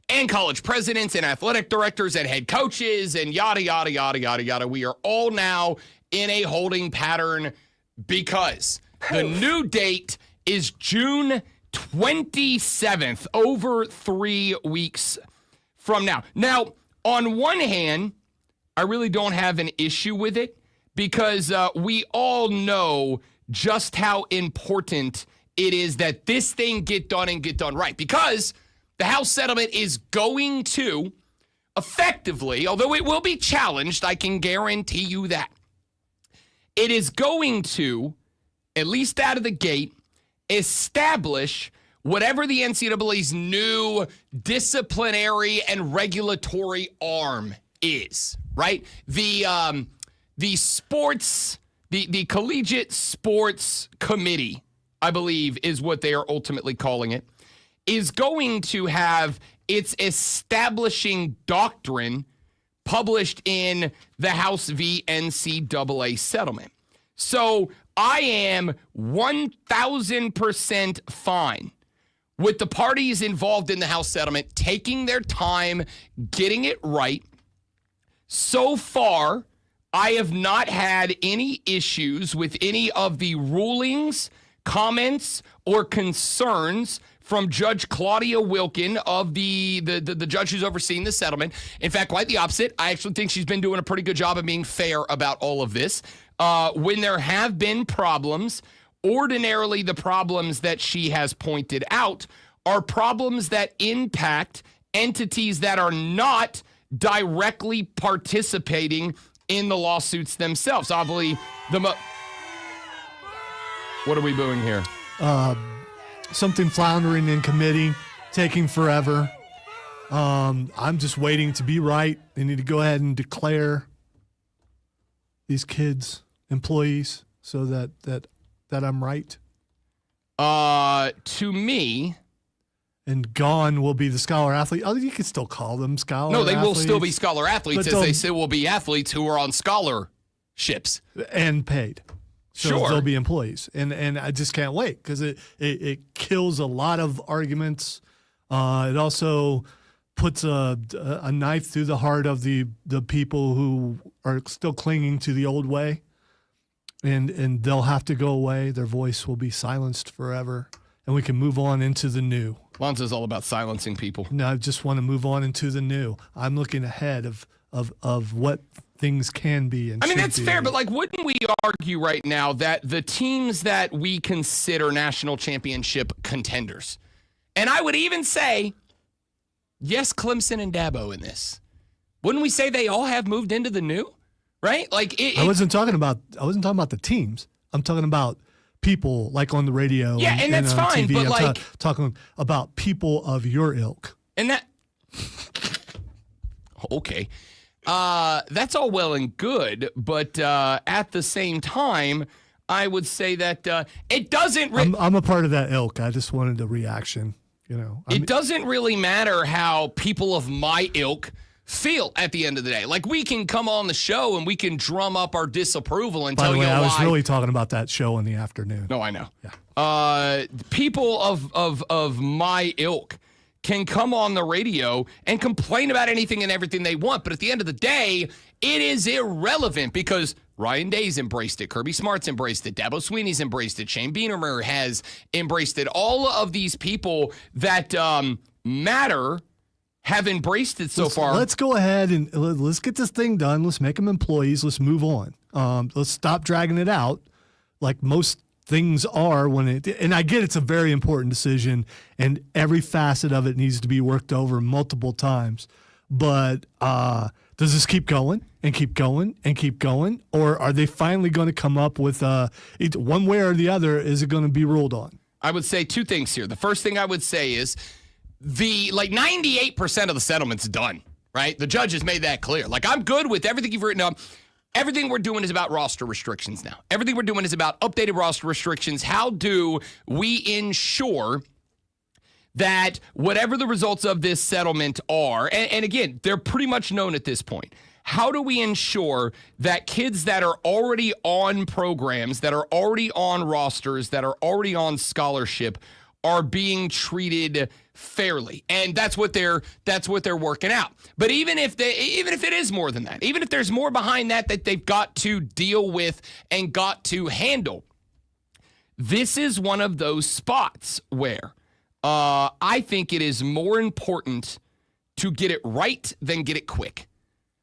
and college presidents and athletic directors and head coaches and yada, yada, yada, yada, yada. We are all now in a holding pattern because the new date is June 27th, over 3 weeks from now. Now, on one hand, I really don't have an issue with it because we all know just how important it is that this thing get done and get done right. Because the House settlement is going to effectively, although it will be challenged, I can guarantee you that, it is going to, at least out of the gate, establish whatever the NCAA's new disciplinary and regulatory arm is, right? The sports, the Collegiate Sports Committee, I believe is what they are ultimately calling it, is going to have its establishing doctrine published in the House v. NCAA settlement. So I am 1,000% fine with the parties involved in the House settlement taking their time, getting it right. So far, I have not had any issues with any of the rulings, comments, or concerns from Judge Claudia Wilkin of the judge who's overseeing the settlement. In fact, quite the opposite. I actually think she's been doing a pretty good job of being fair about all of this. When there have been problems, ordinarily the problems that she has pointed out are problems that impact entities that are not directly participating in the lawsuits themselves. Obviously, what are we booing here? Something floundering in committee, taking forever. I'm just waiting to be right. They need to go ahead and declare these kids employees so that I'm right. To me, and gone will be the scholar athlete. Oh, you can still call them scholar No, they athletes, will still be scholar athletes, but as they still will be athletes who are on scholarships. and paid. So Sure. they'll be employees. And I just can't wait because it kills a lot of arguments. It also puts a knife through the heart of the people who are still clinging to the old way. And they'll have to go away. Their voice will be silenced forever. And we can move on into the new. Lonzo's all about silencing people. No, I just want to move on into the new. I'm looking ahead of what things can be. And I mean, should that's be. fair, but like, wouldn't we argue right now that the teams that we consider national championship contenders, and I would even say, yes, Clemson and Dabo in this, wouldn't we say they all have moved into the new? Right? Like I wasn't talking about the teams. I'm talking about people like on the radio. Yeah, and that's on fine, TV. but I'm like talking about people of your ilk. And that okay. That's all well and good, but at the same time, I would say that it doesn't I'm a part of that ilk. I just wanted a reaction, It doesn't really matter how people of my ilk feel at the end of the day. Like, we can come on the show and we can drum up our disapproval and By tell the way, you why. I was really talking about that show in the afternoon. No, I know. Yeah. People of my ilk can come on the radio and complain about anything and everything they want, but at the end of the day, it is irrelevant because Ryan Day's embraced it, Kirby Smart's embraced it, Dabo Sweeney's embraced it, Shane Bienermer has embraced it. All of these people that matter have embraced it so far. Let's go ahead and let's get this thing done. Let's make them employees. Let's move on. Let's stop dragging it out like most things are and I get it's a very important decision and every facet of it needs to be worked over multiple times. But does this keep going and keep going and keep going? Or are they finally going to come up with one way or the other? Is it going to be ruled on? I would say two things here. The first thing I would say is 98% of the settlement's done, right? The judge has made that clear. Like, I'm good with everything you've written up. Everything we're doing is about roster restrictions now. Everything we're doing is about updated roster restrictions. How do we ensure that whatever the results of this settlement are, and again, they're pretty much known at this point, how do we ensure that kids that are already on programs, that are already on rosters, that are already on scholarship are being treated fairly? And that's what they're working out. But even if it is more than that, even if there's more behind that they've got to deal with and got to handle, this is one of those spots where I think it is more important to get it right than get it quick.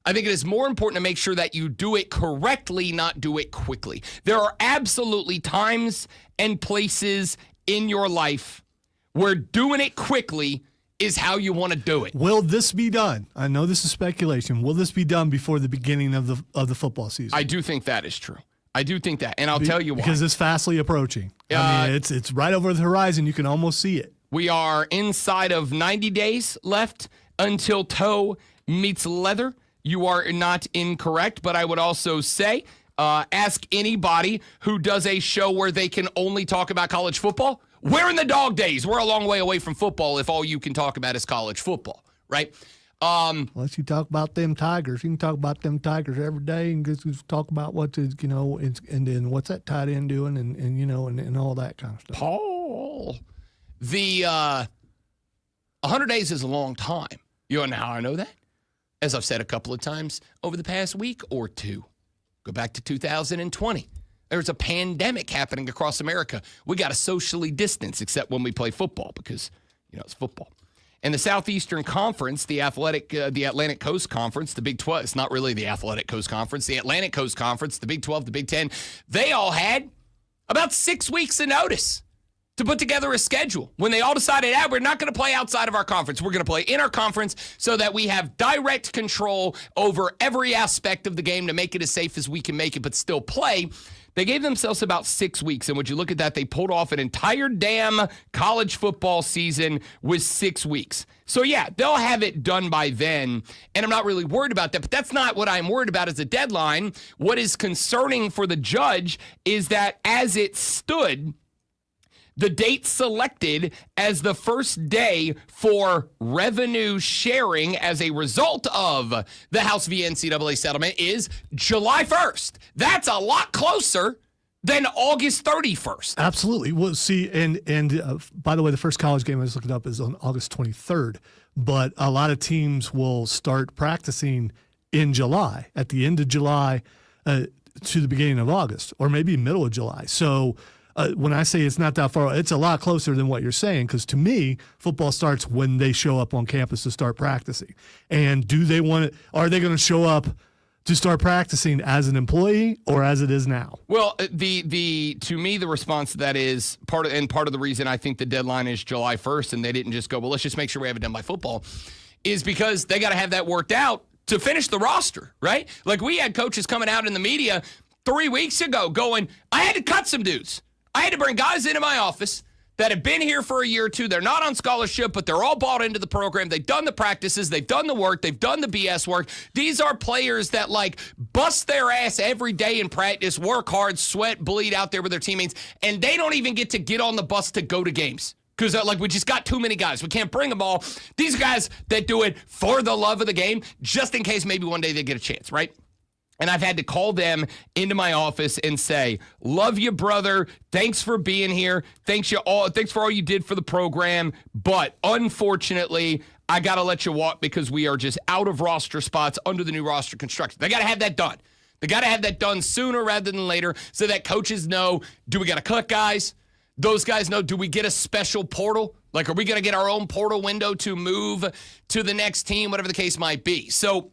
I think it is more important to make sure that you do it correctly, not do it quickly. There are absolutely times and places in your life where doing it quickly is how you want to do it. Will this be done? I know this is speculation. Will this be done before the beginning of the football season? I do think that is true. I do think that, and I'll tell you why. Because it's fastly approaching. I mean, it's right over the horizon. You can almost see it. We are inside of 90 days left until toe meets leather. You are not incorrect, but I would also say, ask anybody who does a show where they can only talk about college football. We're in the dog days. We're a long way away from football if all you can talk about is college football, right? Unless you talk about them Tigers. You can talk about them Tigers every day and just talk about what is, and then what's that tight end doing and all that kind of stuff. Paul. The 100 days is a long time. You know how I know that? As I've said a couple of times over the past week or two. Go back to 2020. There's a pandemic happening across America. We got to socially distance, except when we play football because, it's football. And the Southeastern Conference, the Atlantic Coast Conference, the Big 12, it's not really the Athletic Coast Conference, the Atlantic Coast Conference, the Big 12, the Big 10, they all had about 6 weeks of notice to put together a schedule when they all decided, we're not going to play outside of our conference. We're going to play in our conference so that we have direct control over every aspect of the game to make it as safe as we can make it, but still play. They gave themselves about 6 weeks, and when you look at that, they pulled off an entire damn college football season with 6 weeks. So, yeah, they'll have it done by then, and I'm not really worried about that, but that's not what I'm worried about as a deadline. What is concerning for the judge is that as it stood, the date selected as the first day for revenue sharing as a result of the House v. NCAA settlement is July 1st. That's a lot closer than August 31st. Absolutely. Well, see, and by the way, the first college game I was looking up is on August 23rd, but a lot of teams will start practicing in July, at the end of July to the beginning of August, or maybe middle of July. So when I say it's not that far, it's a lot closer than what you're saying, because to me, football starts when they show up on campus to start practicing. And are they going to show up to start practicing as an employee or as it is now? Well, to me, the response to that is part of the reason I think the deadline is July 1st and they didn't just go, well, let's just make sure we have it done by football, is because they got to have that worked out to finish the roster, right? Like, we had coaches coming out in the media 3 weeks ago going, I had to cut some dudes. I had to bring guys into my office that have been here for a year or two. They're not on scholarship, but they're all bought into the program. They've done the practices. They've done the work. They've done the BS work. These are players that, bust their ass every day in practice, work hard, sweat, bleed out there with their teammates, and they don't even get to get on the bus to go to games because, we just got too many guys. We can't bring them all. These guys that do it for the love of the game, just in case maybe one day they get a chance, right? And I've had to call them into my office and say, love you, brother. Thanks for being here. Thanks for all you did for the program. But unfortunately, I got to let you walk because we are just out of roster spots under the new roster construction. They got to have that done. They got to have that done sooner rather than later so that coaches know, do we got to cut guys? Those guys know, do we get a special portal Like, are we going to get our own portal window to move to the next team, whatever the case might be? So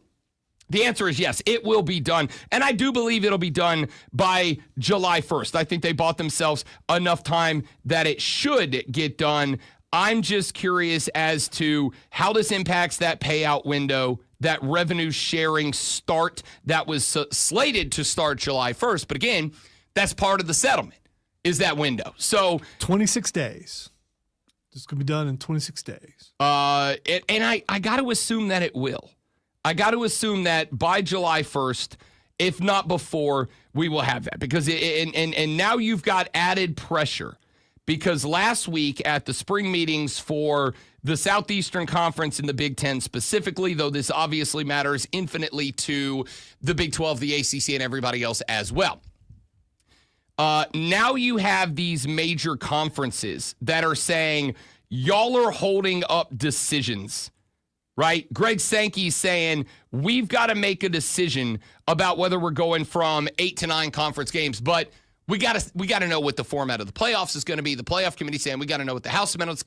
the answer is yes, it will be done. And I do believe it'll be done by July 1st. I think they bought themselves enough time that it should get done. I'm just curious as to how this impacts that payout window, that revenue sharing start that was slated to start July 1st. But again, that's part of the settlement, is that window. So 26 days. This could be done in 26 days. I got to assume that it will. I got to assume that by July 1st, if not before, we will have that. Because and now you've got added pressure. Because last week at the spring meetings for the Southeastern Conference and the Big Ten specifically, though this obviously matters infinitely to the Big 12, the ACC, and everybody else as well. Now you have these major conferences that are saying, y'all are holding up decisions, right? Greg Sankey's saying, we've got to make a decision about whether we're going from 8 to 9 conference games, but we got to know what the format of the playoffs is going to be. The playoff committee saying we got to know what the House settlement's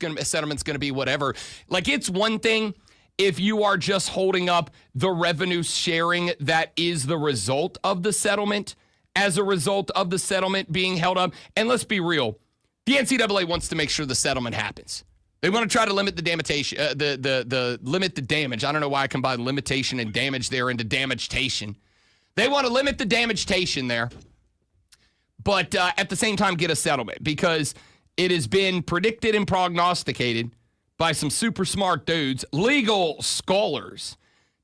going to be, whatever. Like, it's one thing if you are just holding up the revenue sharing that is the result of the settlement, as a result of the settlement being held up. And let's be real, the NCAA wants to make sure the settlement happens. They want to try to limit the limit the damage. I don't know why I combine limitation and damage there into damagetation. They want to limit the damagetation there, but at the same time get a settlement, because it has been predicted and prognosticated by some super smart dudes, legal scholars,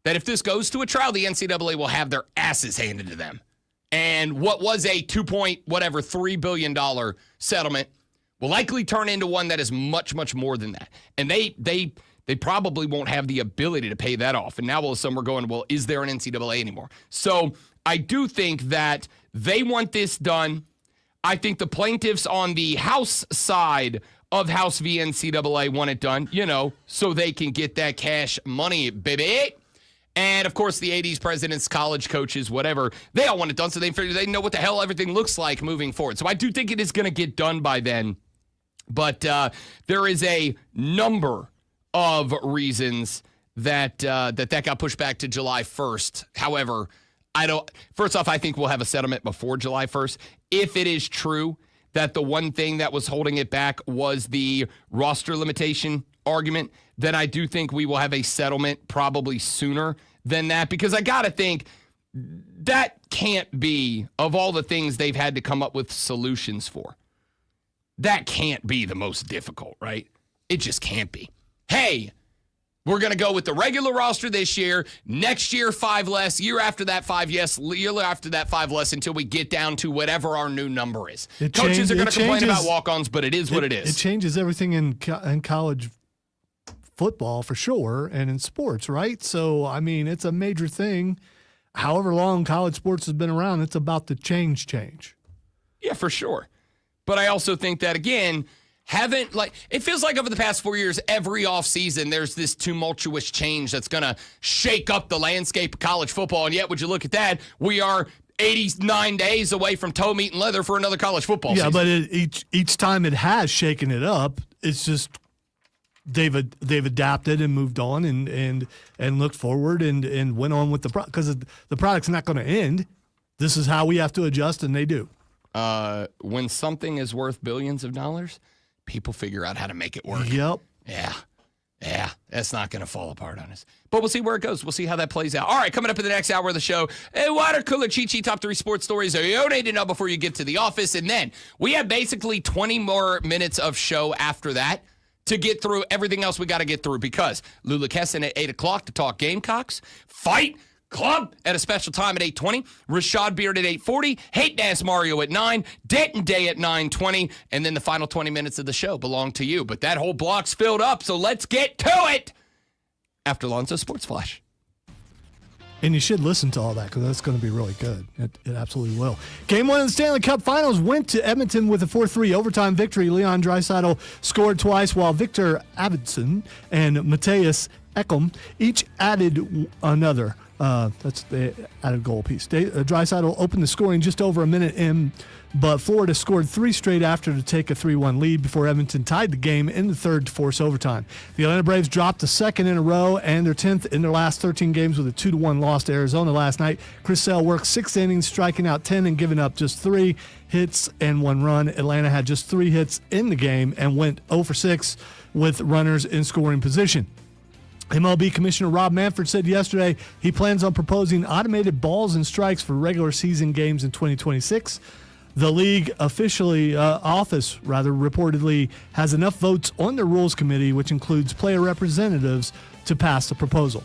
that if this goes to a trial, the NCAA will have their asses handed to them. And what was a $3 billion settlement will likely turn into one that is much, much more than that. And they probably won't have the ability to pay that off. And now all of a sudden we're going, well, is there an NCAA anymore? So I do think that they want this done. I think the plaintiffs on the House side of House v. NCAA want it done, so they can get that cash money, baby. And, of course, the 80s presidents, college coaches, whatever, they all want it done so they figure they know what the hell everything looks like moving forward. So I do think it is going to get done by then. But there is a number of reasons that that got pushed back to July 1st. However, first off, I think we'll have a settlement before July 1st. If it is true that the one thing that was holding it back was the roster limitation argument, then I do think we will have a settlement probably sooner than that, because I got to think that can't be, of all the things they've had to come up with solutions for, that can't be the most difficult, right? It just can't be. Hey, we're going to go with the regular roster this year. Next year, 5 less. Year after that, 5 yes. Year after that, 5 less, until we get down to whatever our new number is. Coaches are going to complain about walk-ons, but it is what it is. It changes everything in college football for sure, and in sports, right? So, I mean, it's a major thing. However long college sports has been around, it's about to change. Yeah, for sure. But I also think that, again, it feels like over the past 4 years, every offseason, there's this tumultuous change that's going to shake up the landscape of college football. And yet, would you look at that, we are 89 days away from toe, meat, and leather for another college football season. Yeah, but each time it has shaken it up, it's just they've adapted and moved on and looked forward and went on with the product, because the product's not going to end. This is how we have to adjust, and they do. When something is worth billions of dollars, people figure out how to make it work. Yep. Yeah, that's not going to fall apart on us. But we'll see where it goes. We'll see how that plays out. All right, coming up in the next hour of the show, a water cooler Chi-Chi top 3 sports stories you need to know before you get to the office. And then we have basically 20 more minutes of show after that to get through everything else we got to get through, because Lulu Kesin at 8 o'clock to talk Gamecocks. Fight Club at a special time at 8:20. Rashad Beard at 8:40. Hate Dance Mario at 9. Denton Day at 9:20. And then the final 20 minutes of the show belong to you. But that whole block's filled up, so let's get to it after Lonzo Sports Flash. And you should listen to all that, because that's going to be really good. It absolutely will. Game 1 of the Stanley Cup Finals went to Edmonton with a 4-3 overtime victory. Leon Draisaitl scored twice, while Victor Abedson and Matthias Ekholm each added another. That's the added goal piece. Draisaitl opened the scoring just over a minute in, but Florida scored 3 straight after to take a 3-1 lead before Edmonton tied the game in the third to force overtime. The Atlanta Braves dropped the second in a row and their 10th in their last 13 games with a 2-1 loss to Arizona last night. Chris Sale worked 6 innings, striking out 10 and giving up just 3 hits and 1 run. Atlanta had just 3 hits in the game and went 0 for 6 with runners in scoring position. MLB Commissioner Rob Manfred said yesterday he plans on proposing automated balls and strikes for regular season games in 2026. The league office reportedly has enough votes on the rules committee, which includes player representatives, to pass the proposal.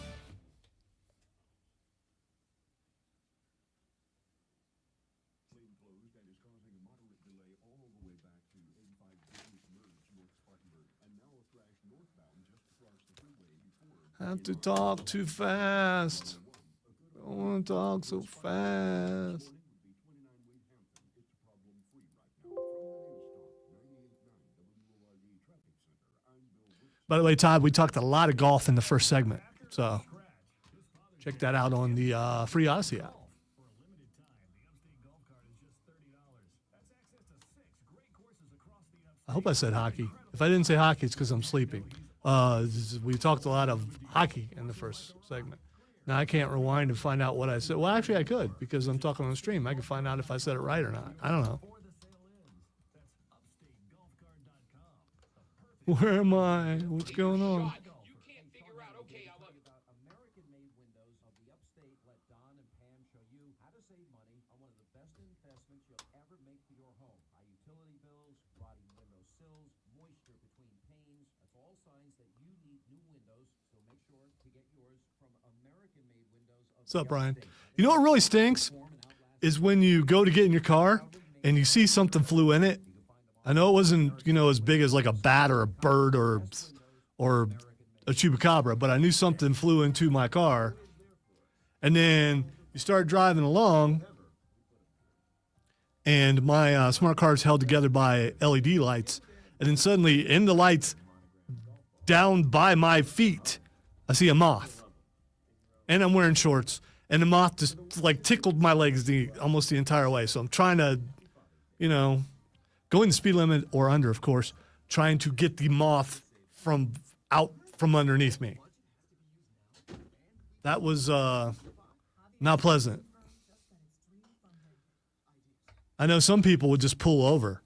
I have to talk too fast. I don't want to talk so fast. By the way, Todd, we talked a lot of golf in the first segment, so check that out on the free Odyssey app. I hope I said hockey. If I didn't say hockey, it's because I'm sleeping. We talked a lot of hockey in the first segment. Now, I can't rewind and find out what I said. Well, actually, I could because I'm talking on the stream. I can find out if I said it right or not. I don't know. Where am I? What's going on? You can't figure out, okay, I love American-made windows of the upstate let Don and Pam show you how to save money on one of the best investments you'll ever make for your home. High utility bills, rotting window sills, moisture between panes. That's all signs that you need new windows, so make sure to get yours from American-made windows of What's up, Brian? You know what really stinks is when you go to get in your car and you see something flew in it. I know it wasn't, as big as like a bat or a bird or a chupacabra, but I knew something flew into my car. And then you start driving along, and my smart car is held together by LED lights. And then suddenly, in the lights, down by my feet, I see a moth. And I'm wearing shorts. And the moth just tickled my legs almost the entire way. So I'm trying to, going the speed limit or under, of course, trying to get the moth from underneath me. That was not pleasant. I know some people would just pull over.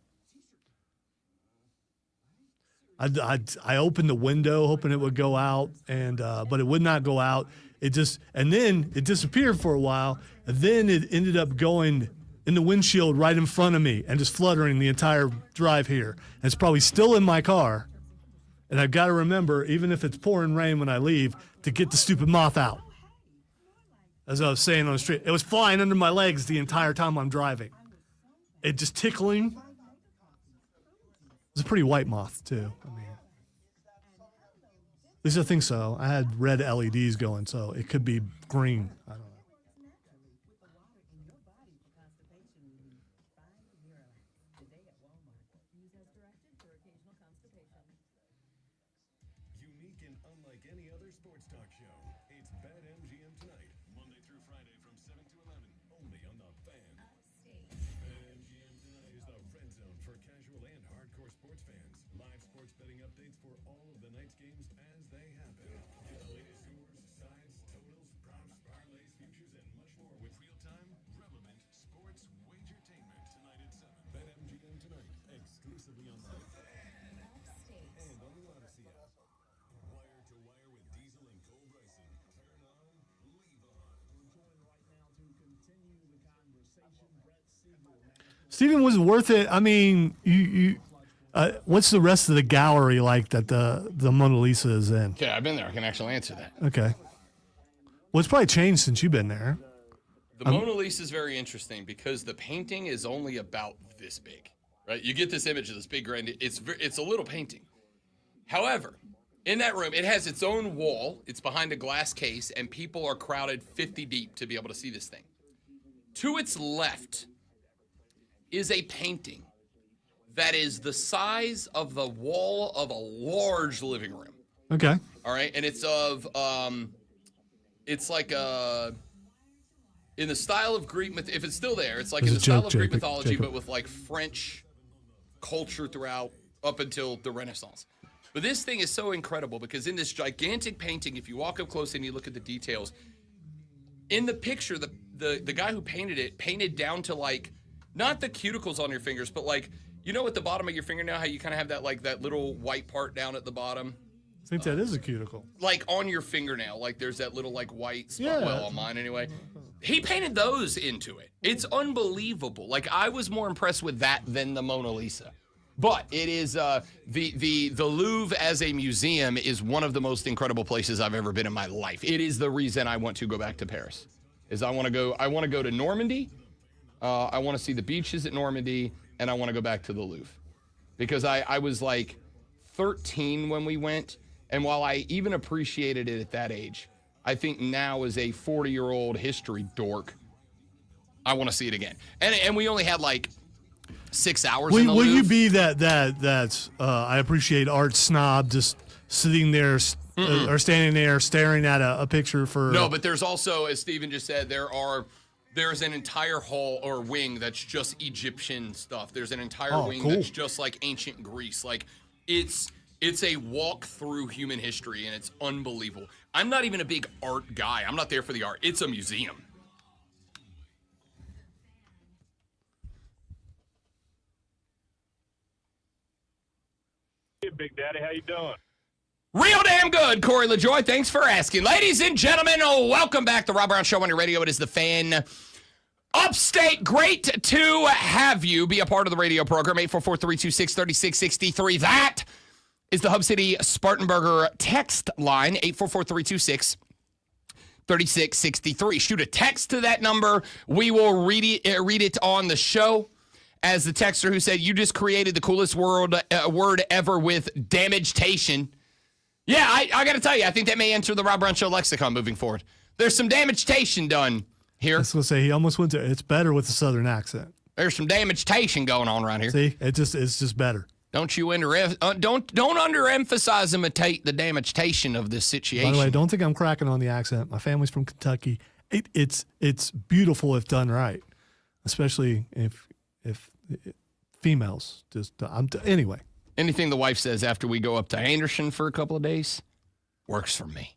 I opened the window hoping it would go out, but it would not go out. And then it disappeared for a while, and then it ended up going in the windshield right in front of me and just fluttering the entire drive here. And it's probably still in my car. And I've got to remember, even if it's pouring rain when I leave, to get the stupid moth out. As I was saying on the street, it was flying under my legs the entire time I'm driving. It just tickling. It's a pretty white moth, too. At least I think so. I had red LEDs going, so it could be green. I don't know. Unique and unlike any other sports talk show, it's BetMGM Tonight, Monday through Friday from 7 to 11, only on the Fan. BetMGM Tonight is the red zone for casual and hardcore sports fans. Live sports betting updates for all of the night's games as they happen. Get the latest scores, sides, totals, props, parlays, futures, and much more with real-time, relevant sports wagertainment tonight at 7. BetMGM Tonight, exclusively on the Fan and on the Odyssey app. Wire to wire with Diesel and Cole Bryson. Turn on, leave on. We're joined right now to continue the conversation. Brett Siegel. Steven, was it worth it? I mean, what's the rest of the gallery like that the Mona Lisa is in? Okay, I've been there. I can actually answer that. Okay. Well, it's probably changed since you've been there. The Mona Lisa is very interesting because the painting is only about this big, right? You get this image of this big grand. It's a little painting. However, in that room, it has its own wall. It's behind a glass case, and people are crowded 50 deep to be able to see this thing. To its left is a painting that is the size of the wall of a large living room. Okay. All right, and it's of it's like in the style of Greek if it's still there, it's like in the style of Greek mythology, but with like French culture throughout up until the Renaissance. But this thing is so incredible because in this gigantic painting, if you walk up close and you look at the details, in the picture, the guy who painted it painted down to like not the cuticles on your fingers, but like you know at the bottom of your fingernail how you kind of have that like that little white part down at the bottom. I think that is a cuticle. Like on your fingernail, like there's that little like white spot. Yeah. Well, on mine anyway. He painted those into it. It's unbelievable. Like I was more impressed with that than the Mona Lisa. But it is the Louvre as a museum is one of the most incredible places I've ever been in my life. It is the reason I want to go back to Paris. Is I want to go to Normandy. I want to see the beaches at Normandy, and I want to go back to the Louvre because I was like 13 when we went. And while I even appreciated it at that age, I think now as a 40-year-old history dork, I want to see it again. And we only had like 6 hours in the Louvre. Will you be that I appreciate art snob just sitting there or standing there staring at a picture for... No, but there's also, as Steven just said, there's an entire hall or wing that's just Egyptian stuff. There's an entire wing that's just like ancient Greece. Like it's a walk through human history, and it's unbelievable. I'm not even a big art guy. I'm not there for the art. It's a museum. Hey, Big Daddy, how you doing? Real damn good, Corey LaJoy. Thanks for asking. Ladies and gentlemen, welcome back to the Rob Brown Show on your radio. It is the Fan. Upstate, great to have you be a part of the radio program. 844-326-3663. That is the Hub City Spartanburger text line, 844-326-3663. Shoot a text to that number. We will read it on the show. As the texter who said, you just created the coolest word ever with damagetation. Yeah, I got to tell you, I think that may enter the Rob Brown Show lexicon moving forward. There's some damagetation done here. I was going to say, he almost went to, it's better with a southern accent. There's some damagetation going on around here. See, it's just better. Don't underemphasize imitate the damagetation of this situation. By the way, don't think I'm cracking on the accent. My family's from Kentucky. It's beautiful if done right, especially if females just anyway. Anything the wife says after we go up to Anderson for a couple of days works for me.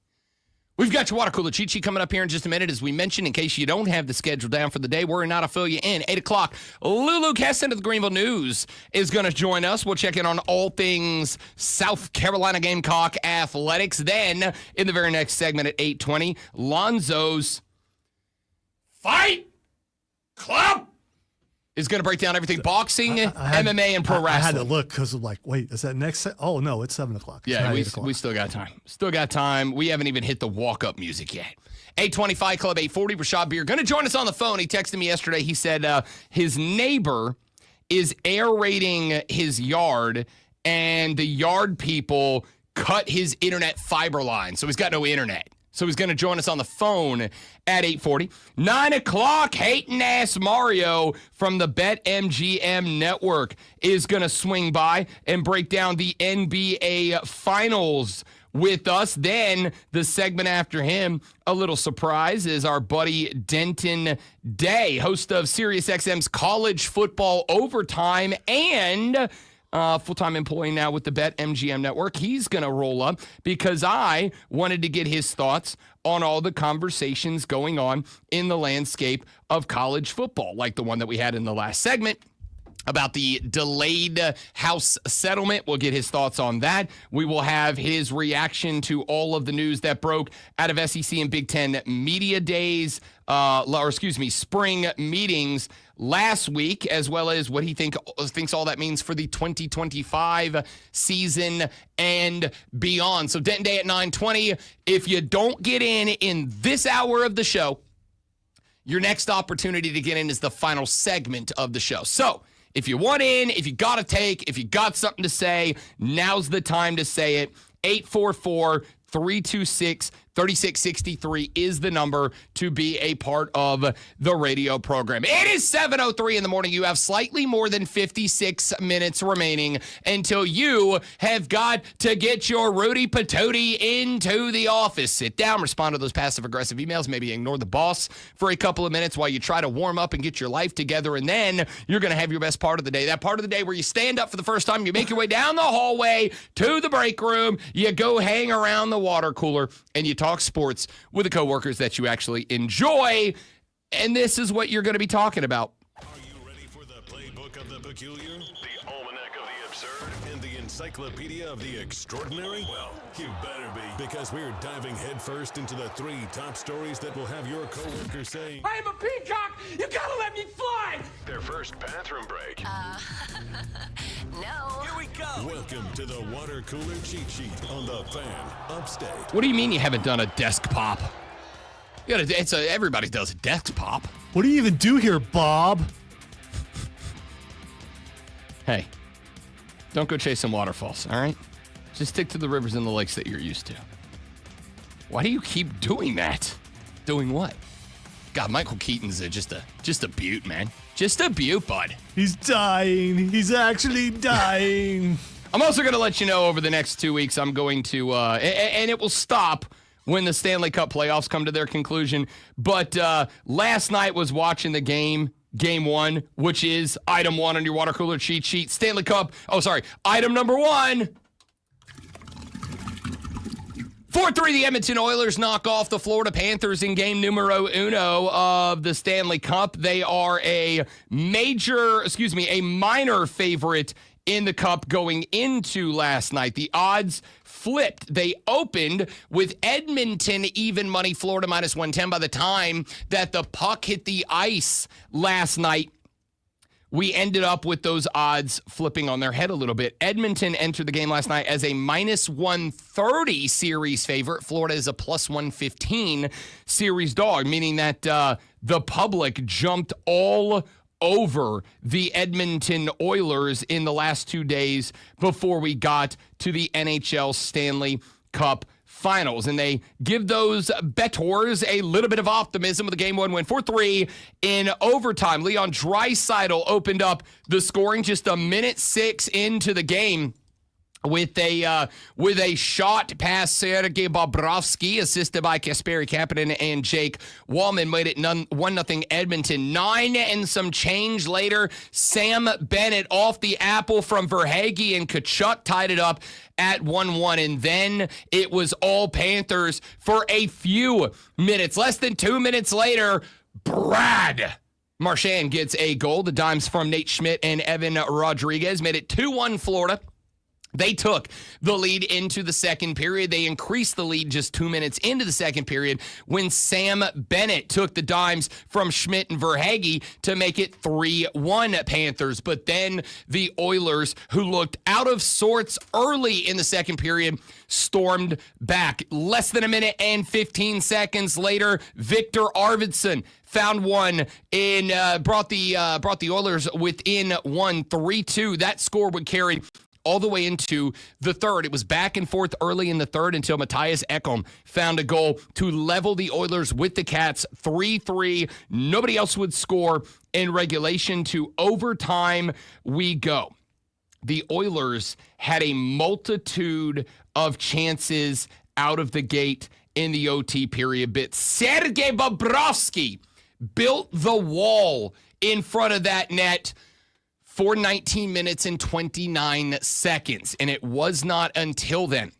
We've got your water cooler cheat sheet coming up here in just a minute. As we mentioned, in case you don't have the schedule down for the day, worry not, I'll fill you in. 8 o'clock, Lulu Kesin of the Greenville News is going to join us. We'll check in on all things South Carolina Gamecock athletics. Then, in the very next segment at 8:20, Lonzo's Fight Club is going to break down everything boxing, MMA, and pro wrestling. I had to look because of like, wait, is that next? Oh, no, it's 7 o'clock. Yeah, we still got time. Still got time. We haven't even hit the walk-up music yet. 825 Club 840, Rashad Beard. Going to join us on the phone. He texted me yesterday. He said his neighbor is aerating his yard, and the yard people cut his internet fiber line, so he's got no internet. So he's going to join us on the phone at 8:40. 9 o'clock, hating-ass Mario from the BetMGM Network is going to swing by and break down the NBA Finals with us. Then the segment after him, a little surprise, is our buddy Denton Day, host of SiriusXM's College Football Overtime and full-time employee now with the BetMGM Network. He's going to roll up because I wanted to get his thoughts on all the conversations going on in the landscape of college football, like the one that we had in the last segment about the delayed House settlement. We'll get his thoughts on that. We will have his reaction to all of the news that broke out of SEC and Big Ten media days, spring meetings last week, as well as what he thinks all that means for the 2025 season and beyond. So Denton Day at 9:20. If you don't get in this hour of the show, your next opportunity to get in is the final segment of the show. So if you want in, if you got a take, if you got something to say, now's the time to say it. 844-326-3663. 3663 is the number to be a part of the radio program. It is 7:03 in the morning. You have slightly more than 56 minutes remaining until you have got to get your Rudy Patootie into the office. Sit down, respond to those passive-aggressive emails, maybe ignore the boss for a couple of minutes while you try to warm up and get your life together, and then you're going to have your best part of the day. That part of the day where you stand up for the first time, you make your way down the hallway to the break room, you go hang around the water cooler, and you talk sports with the coworkers that you actually enjoy. And this is what you're going to be talking about. Are you ready for the playbook of the peculiar, the almanac of the absurd, and the encyclopedia of the extraordinary? Well, you better be, because we're diving headfirst into the 3 top stories that will have your coworkers saying, I am a peacock! You gotta let me fly! their first bathroom break. No. Here we go! Welcome to the water cooler cheat sheet on the Fan Upstate. What do you mean you haven't done a desk pop? You gotta, everybody does a desk pop. What do you even do here, Bob? Hey, don't go chasing waterfalls, all right? Just stick to the rivers and the lakes that you're used to. Why do you keep doing that? Doing what? God, Michael Keaton's just a beaut, man. Just a beaut, bud. He's dying. He's actually dying. I'm also going to let you know over the next 2 weeks, I'm going to, and it will stop when the Stanley Cup playoffs come to their conclusion. But last night was watching the game 1, which is item 1 on your water cooler cheat sheet. Stanley Cup, item number 1. 4-3, the Edmonton Oilers knock off the Florida Panthers in game numero uno of the Stanley Cup. They are a minor favorite in the Cup going into last night. The odds flipped. They opened with Edmonton even money, Florida minus 110. By the time that the puck hit the ice last night, we ended up with those odds flipping on their head a little bit. Edmonton entered the game last night as a minus 130 series favorite. Florida is a plus 115 series dog, meaning that the public jumped all over the Edmonton Oilers in the last 2 days before we got to the NHL Stanley Cup Finals. And they give those bettors a little bit of optimism with a game 1 win 4-3 in overtime. Leon Draisaitl opened up the scoring just a minute 6 into the game with a shot past Sergei Bobrovsky, assisted by Kasperi Kapanen and Jake Wallman, made it 1-0 Edmonton. 9 and some change later, Sam Bennett off the apple from Verhaeghe and Tkachuk tied it up at 1-1, and then it was all Panthers for a few minutes. Less than 2 minutes later, Brad Marchand gets a goal. The dimes from Nate Schmidt and Evan Rodriguez made it 2-1 Florida. They took the lead into the second period. They increased the lead just 2 minutes into the second period when Sam Bennett took the dimes from Schmidt and Verhaeghe to make it 3-1 Panthers. But then the Oilers, who looked out of sorts early in the second period, stormed back. Less than a minute and 15 seconds later, Victor Arvidsson found one and brought the Oilers within 3-2. That score would carry all the way into the third. It was back and forth early in the third until Matthias Ekholm found a goal to level the Oilers with the Cats 3-3. Nobody else would score in regulation. To overtime we go. The Oilers had a multitude of chances out of the gate in the OT period, but Sergei Bobrovsky built the wall in front of that net for 19 minutes and 29 seconds. And it was not until then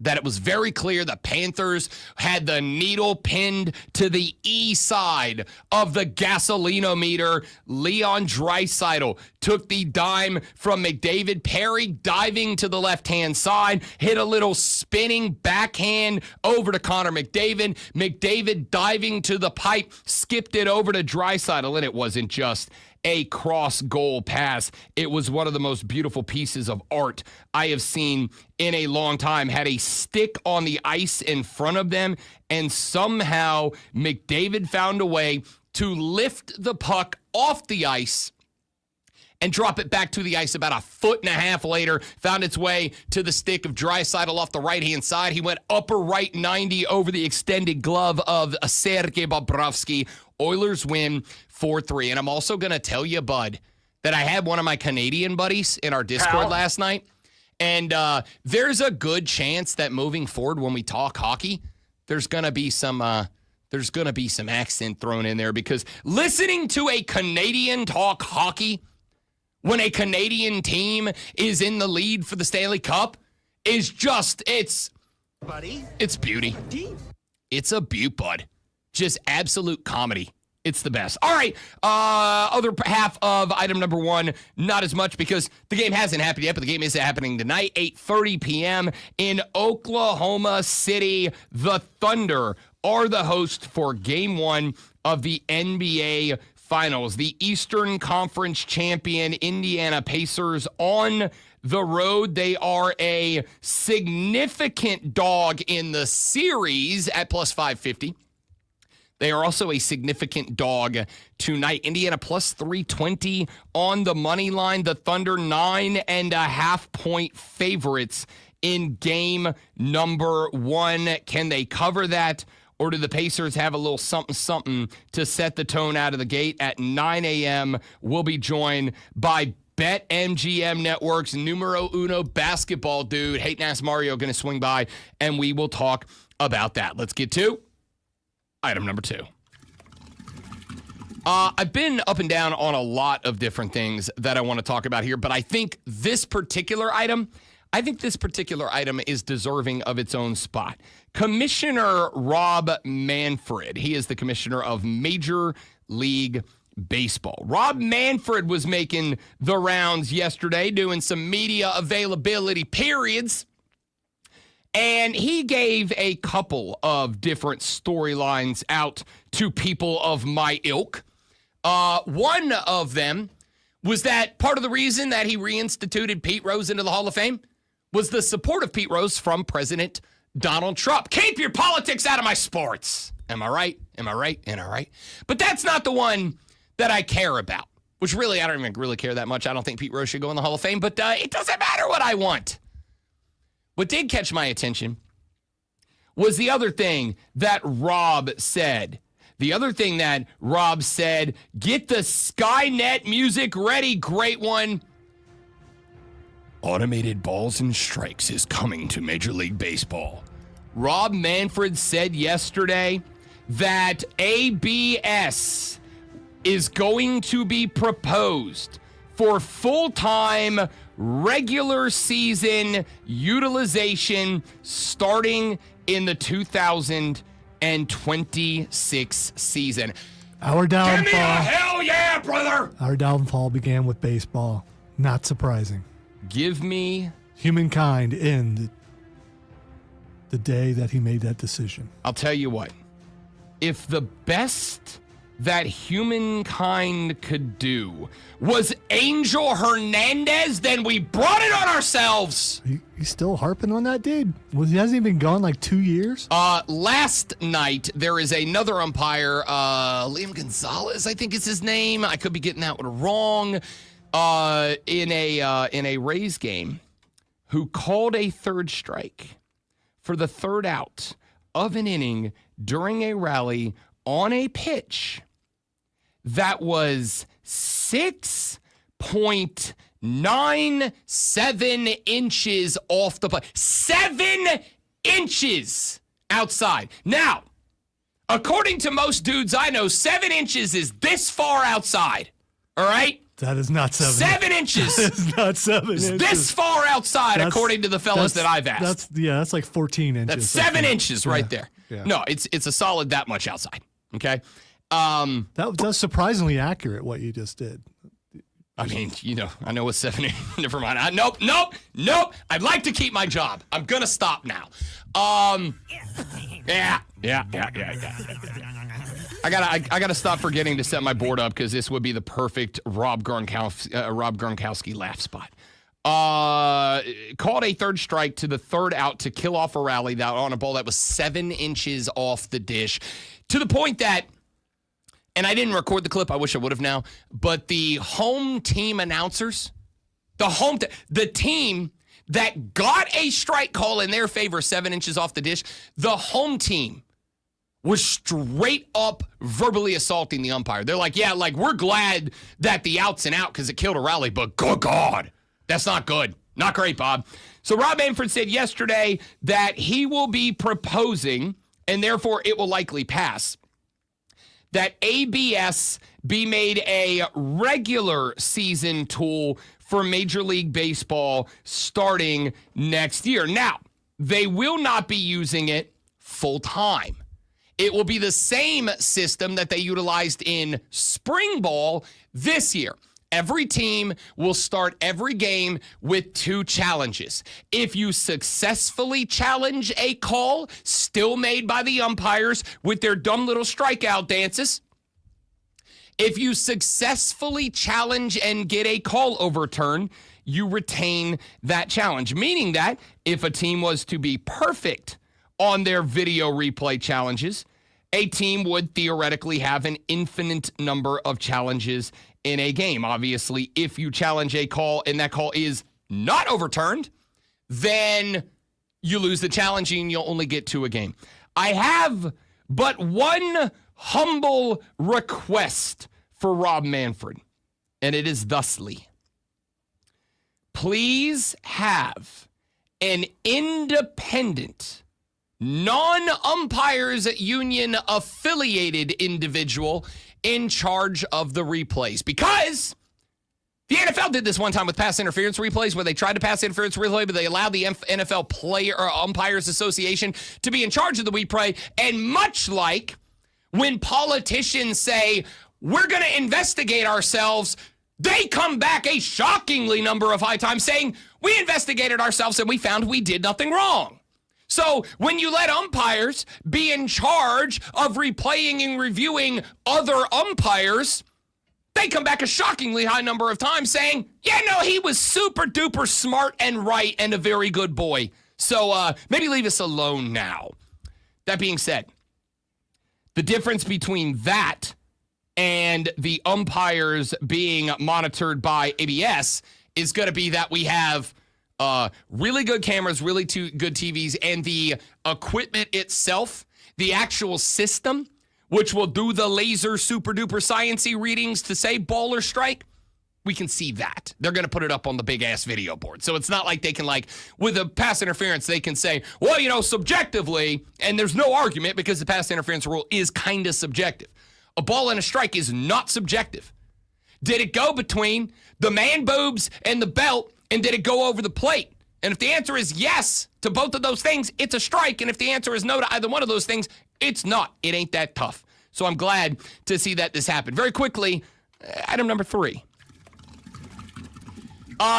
that it was very clear the Panthers had the needle pinned to the E side of the gasolinometer. Leon Draisaitl took the dime from McDavid. Perry diving to the left-hand side, hit a little spinning backhand over to Connor McDavid. McDavid diving to the pipe, skipped it over to Draisaitl, and it wasn't just a cross-goal pass. It was one of the most beautiful pieces of art I have seen in a long time. Had a stick on the ice in front of them, and somehow McDavid found a way to lift the puck off the ice and drop it back to the ice about a foot and a half later. Found its way to the stick of Draisaitl off the right-hand side. He went upper right 90 over the extended glove of Sergei Bobrovsky. Oilers win 4-3. And I'm also going to tell you, bud, that I had one of my Canadian buddies in our Discord last night. And there's a good chance that moving forward when we talk hockey, there's going to be some accent thrown in there, because listening to a Canadian talk hockey when a Canadian team is in the lead for the Stanley Cup is just, it's beauty. It's a beaut, bud. Just absolute comedy. It's the best. All right, other half of item number one, not as much because the game hasn't happened yet, but the game is happening tonight, 8:30 p.m. in Oklahoma City. The Thunder are the host for Game 1 of the NBA Finals. The Eastern Conference champion Indiana Pacers on the road. They are a significant dog in the series at plus 550. They are also a significant dog tonight. Indiana plus 320 on the money line. The Thunder 9.5-point favorites in game number 1. Can they cover that? Or do the Pacers have a little something to set the tone out of the gate at 9 a.m.? We'll be joined by BetMGM Network's numero uno basketball dude, Hayden Ass Mario, going to swing by, and we will talk about that. Let's get to item number 2. I've been up and down on a lot of different things that I want to talk about here, but I think this particular item is deserving of its own spot. Commissioner Rob Manfred, he is the commissioner of Major League Baseball. Rob Manfred was making the rounds yesterday, doing some media availability periods. And he gave a couple of different storylines out to people of my ilk. One of them was that part of the reason that he reinstituted Pete Rose into the Hall of Fame was the support of Pete Rose from President Donald Trump. Keep your politics out of my sports. Am I right? Am I right? Am I right? But that's not the one that I care about, which really, I don't even really care that much. I don't think Pete Rose should go in the Hall of Fame, but it doesn't matter what I want. What did catch my attention was the other thing that Rob said. The other thing that Rob said, get the Skynet music ready, great one. Automated balls and strikes is coming to Major League Baseball. Rob Manfred said yesterday that ABS is going to be proposed for full-time regular season utilization starting in the 2026 season. Our downfall. Give me a hell yeah, brother! Our downfall began with baseball. Not surprising. Give me... Humankind ended the day that he made that decision. I'll tell you what. If the best that humankind could do was Angel Hernandez, then we brought it on ourselves. He's still harping on that dude? He hasn't even gone like 2 years? Last night, there is another umpire, Liam Gonzalez, I think is his name. I could be getting that one wrong. In a Rays game, who called a third strike for the third out of an inning during a rally on a pitch that was 6.97 inches off the plate. 7 inches outside. Now, according to most dudes I know, 7 inches is this far outside. All right? That is not 7. 7 inches. That is not 7 inches. This far outside, according to the fellas that I've asked. That's like 14 inches. That's 7 inches right there. Yeah. No, it's a solid that much outside. Okay. That's surprisingly accurate what you just did. I mean, I know what 7 inches. Never mind. Nope. I'd like to keep my job. I'm gonna stop now. Yeah. I gotta stop forgetting to set my board up because this would be the perfect Rob Gronkowski laugh spot. Called a third strike to the third out to kill off a rally that on a ball that was 7 inches off the dish, to the point that and I didn't record the clip. I wish I would have now. But the home team announcers, the team that got a strike call in their favor 7 inches off the dish, the home team was straight up verbally assaulting the umpire. They're like, yeah, like, we're glad that the out's an out because it killed a rally, but good God, that's not good. Not great, Bob. So Rob Manfred said yesterday that he will be proposing, and therefore it will likely pass, that ABS be made a regular season tool for Major League Baseball starting next year. Now, they will not be using it full time. It will be the same system that they utilized in spring ball this year. Every team will start every game with 2 challenges. If you successfully challenge a call still made by the umpires with their dumb little strikeout dances, if you successfully challenge and get a call overturned, you retain that challenge, meaning that if a team was to be perfect on their video replay challenges, a team would theoretically have an infinite number of challenges in a game. Obviously, if you challenge a call and that call is not overturned, then you lose the challenge and you'll only get 2 a game. I have but one humble request for Rob Manfred, and it is thusly. Please have an independent, non-umpires union affiliated individual in charge of the replays, because the NFL did this one time with pass interference replays where they tried to pass interference replay, but they allowed the NFL Player or Umpires Association to be in charge of the replay. And much like when politicians say, we're going to investigate ourselves, they come back a shockingly number of high times saying, we investigated ourselves and we found we did nothing wrong. So when you let umpires be in charge of replaying and reviewing other umpires, they come back a shockingly high number of times saying, yeah, no, he was super duper smart and right and a very good boy. So maybe leave us alone now. That being said, the difference between that and the umpires being monitored by ABS is going to be that we have really good cameras, really good TVs, and the equipment itself, the actual system, which will do the laser super duper sciencey readings to say ball or strike, we can see that. They're going to put it up on the big ass video board. So it's not like they can, like, with a pass interference, they can say, well, you know, subjectively, and there's no argument because the pass interference rule is kind of subjective. A ball and a strike is not subjective. Did it go between the man boobs and the belt, and did it go over the plate? And if the answer is yes to both of those things, it's a strike. And if the answer is no to either one of those things, it's not. It ain't that tough. So I'm glad to see that this happened. Very quickly, item number 3.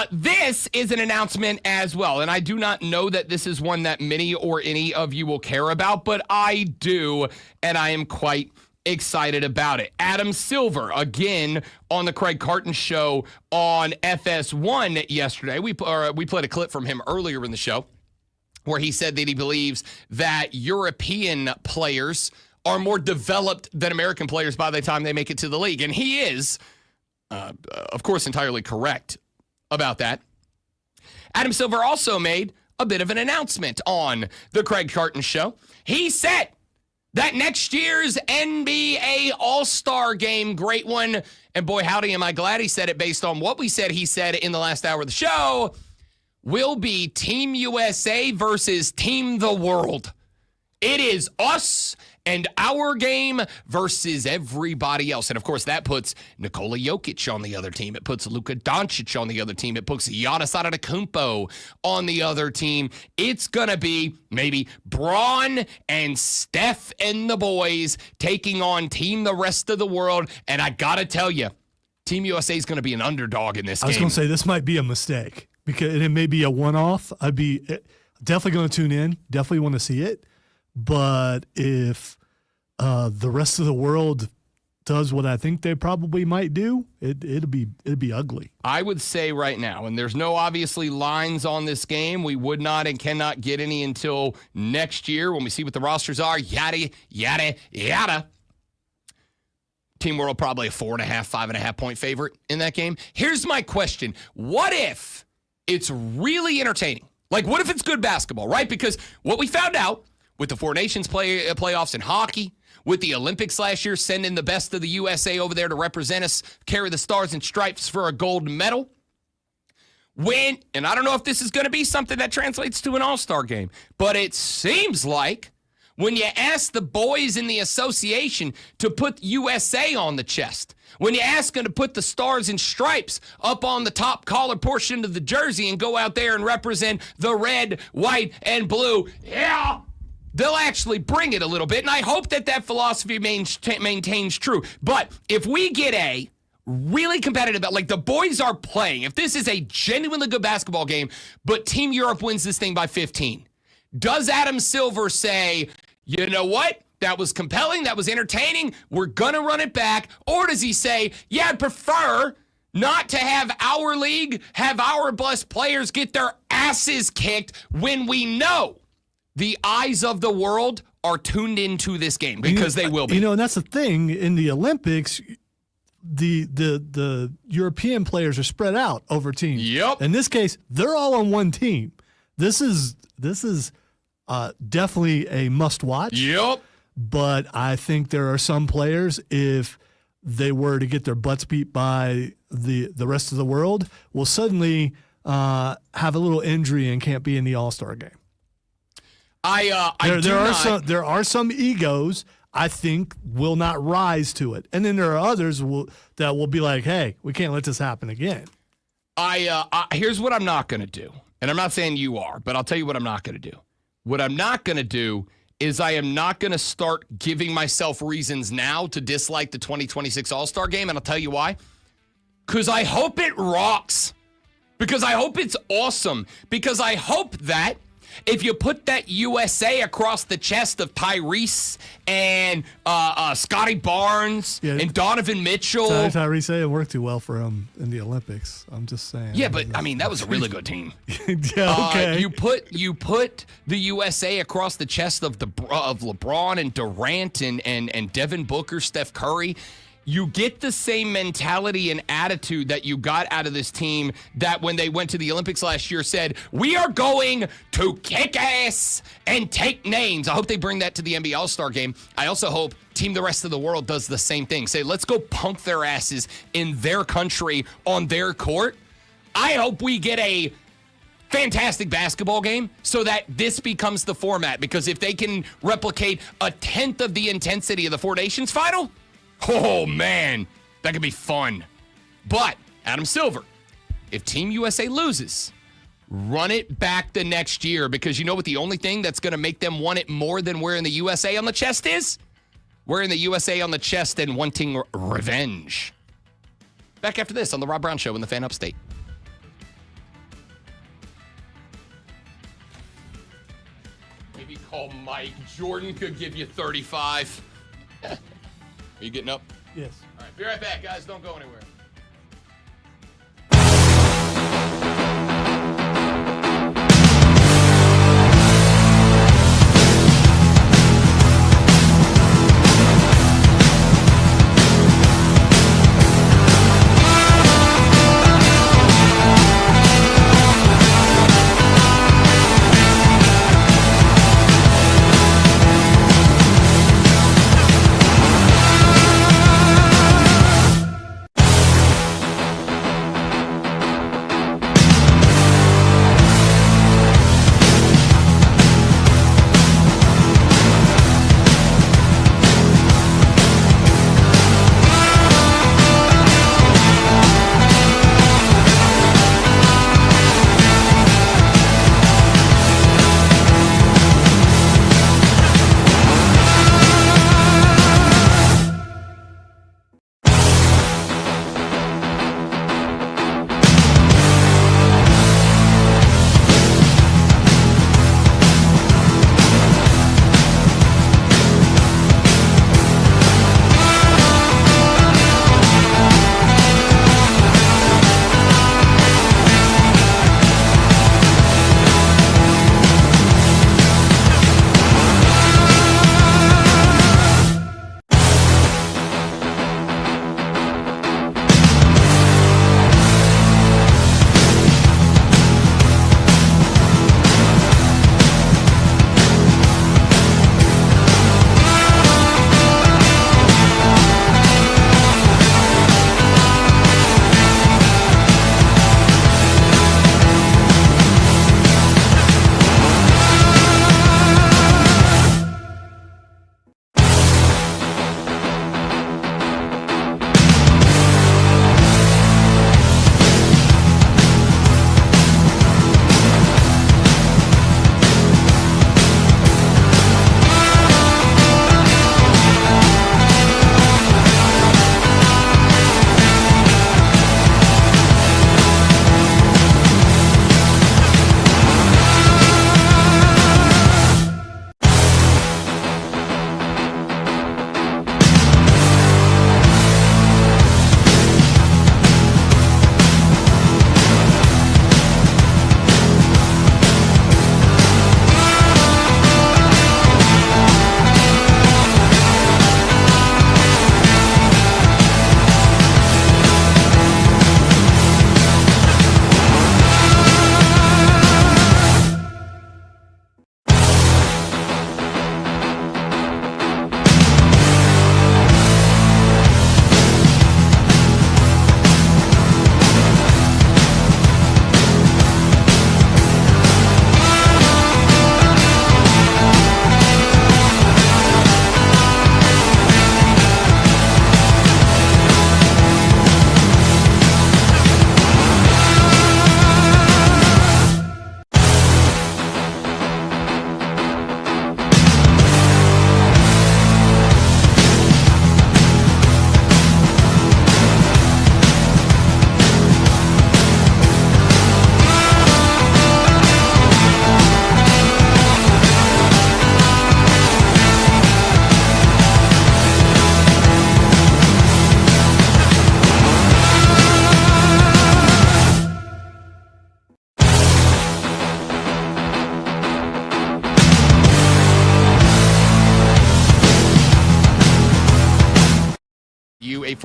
This is an announcement as well, and I do not know that this is one that many or any of you will care about, but I do, and I am quite excited about it. Adam Silver, again, on the Craig Carton show on FS1 yesterday. We played a clip from him earlier in the show where he said that he believes that European players are more developed than American players by the time they make it to the league. And he is, of course, entirely correct about that. Adam Silver also made a bit of an announcement on the Craig Carton show. He said that next year's NBA All-Star game, great one, and boy, howdy, am I glad he said it based on what we said he said in the last hour of the show, will be Team USA versus Team the World. It is us and our game versus everybody else. And, of course, that puts Nikola Jokic on the other team. It puts Luka Doncic on the other team. It puts Giannis Antetokounmpo on the other team. It's going to be maybe Braun and Steph and the boys taking on Team the rest of the world. And I got to tell you, Team USA is going to be an underdog in this game. I was going to say this might be a mistake because it may be a one-off. I'd be definitely going to tune in, definitely want to see it. But if the rest of the world does what I think they probably might do, it'd be ugly. I would say right now, and there's no obviously lines on this game. We would not and cannot get any until next year when we see what the rosters are. Yada, yada, yada. Team World probably a 4.5, 5.5 point favorite in that game. Here's my question. What if it's really entertaining? Like, what if it's good basketball, right? Because what we found out with the Four Nations playoffs in hockey, with the Olympics last year, sending the best of the USA over there to represent us, carry the stars and stripes for a gold medal. And I don't know if this is going to be something that translates to an all-star game, but it seems like when you ask the boys in the association to put USA on the chest, when you ask them to put the stars and stripes up on the top collar portion of the jersey and go out there and represent the red, white, and blue, yeah, they'll actually bring it a little bit. And I hope that philosophy maintains true. But if we get a really competitive, like the boys are playing, if this is a genuinely good basketball game, but Team Europe wins this thing by 15, does Adam Silver say, you know what? That was compelling. That was entertaining. We're going to run it back. Or does he say, yeah, I'd prefer not to have our league, have our best players get their asses kicked when we know the eyes of the world are tuned into this game, because they will be. And that's the thing. In the Olympics, the European players are spread out over teams. Yep. In this case, they're all on one team. This is definitely a must-watch. Yep. But I think there are some players, if they were to get their butts beat by the rest of the world, will suddenly have a little injury and can't be in the All-Star game. There are some egos I think will not rise to it, and then there are others that will be like, "Hey, we can't let this happen again." Here's what I'm not going to do, and I'm not saying you are, but I'll tell you what I'm not going to do. What I'm not going to do is I am not going to start giving myself reasons now to dislike the 2026 All-Star Game, and I'll tell you why. Because I hope it rocks. Because I hope it's awesome. Because I hope that if you put that USA across the chest of Tyrese and Scotty Barnes and Donovan Mitchell. Tyrese, it worked too well for him in the Olympics. I'm just saying. Yeah, but I mean, that was a really good team. Yeah, okay. You put the USA across the chest of LeBron and Durant and Devin Booker, Steph Curry. You get the same mentality and attitude that you got out of this team that when they went to the Olympics last year said, we are going to kick ass and take names. I hope they bring that to the NBA All-Star Game. I also hope Team the Rest of the World does the same thing. Say, let's go punk their asses in their country on their court. I hope we get a fantastic basketball game so that this becomes the format, because if they can replicate a tenth of the intensity of the Four Nations final, oh, man, that could be fun. But, Adam Silver, if Team USA loses, run it back the next year, because you know what the only thing that's going to make them want it more than wearing the USA on the chest is? Wearing the USA on the chest and wanting revenge. Back after this on The Rob Brown Show in the Fan Upstate. Maybe call Mike. Jordan could give you 35. Are you getting up? Yes. All right, be right back, guys. Don't go anywhere.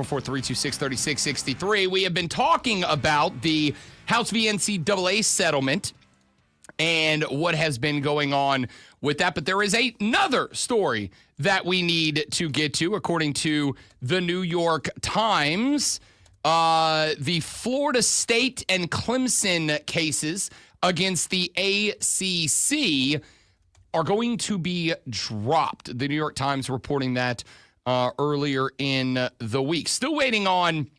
844-326-3663. We have been talking about the House v. NCAA settlement and what has been going on with that. But there is another story that we need to get to, according to the New York Times. The Florida State and Clemson cases against the ACC are going to be dropped. The New York Times reporting that earlier in the week. Still waiting on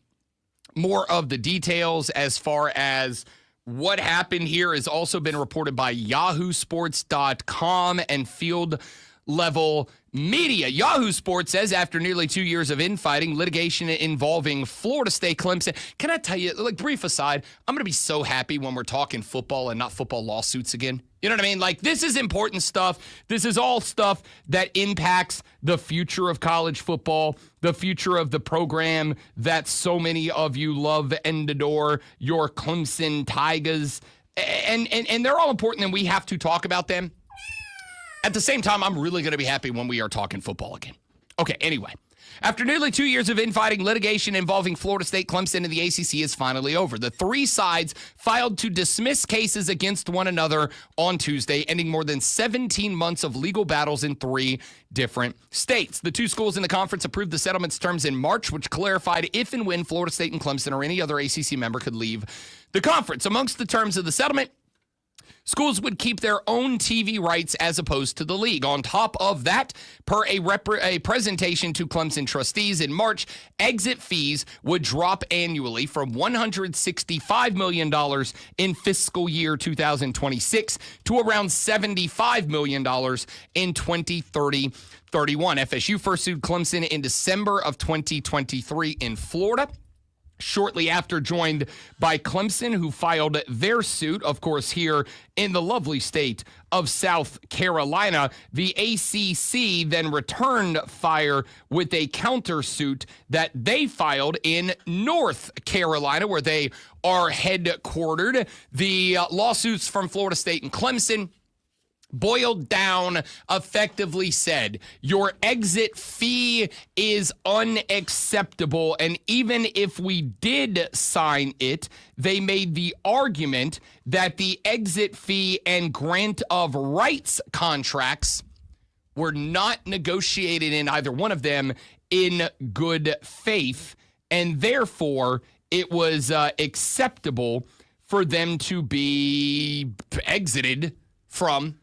more of the details as far as what happened here. Has also been reported by yahoosports.com and Field Level Media. Yahoo Sports says after nearly 2 years of infighting, litigation involving Florida State Clemson. Can I tell you, like, brief aside, I'm going to be so happy when we're talking football and not football lawsuits again. You know what I mean? Like, this is important stuff. This is all stuff that impacts the future of college football, the future of the program that so many of you love and adore, your Clemson Tigers. And they're all important, and we have to talk about them. At the same time, I'm really going to be happy when we are talking football again. Okay, anyway. After nearly 2 years of infighting, litigation involving Florida State, Clemson, and the ACC is finally over. The three sides filed to dismiss cases against one another on Tuesday, ending more than 17 months of legal battles in 3 different states. The 2 schools in the conference approved the settlement's terms in March, which clarified if and when Florida State and Clemson or any other ACC member could leave the conference. Amongst the terms of the settlement, schools would keep their own TV rights as opposed to the league. On top of that, per a presentation to Clemson trustees in March, exit fees would drop annually from $165 million in fiscal year 2026 to around $75 million in 2030-31. FSU first sued Clemson in December of 2023 in Florida. Shortly after, joined by Clemson, who filed their suit, of course, here in the lovely state of South Carolina. The ACC then returned fire with a countersuit that they filed in North Carolina, where they are headquartered. The lawsuits from Florida State and Clemson boiled down, effectively said, your exit fee is unacceptable. And even if we did sign it, they made the argument that the exit fee and grant of rights contracts were not negotiated in either one of them in good faith. And therefore, it was acceptable for them to be exited from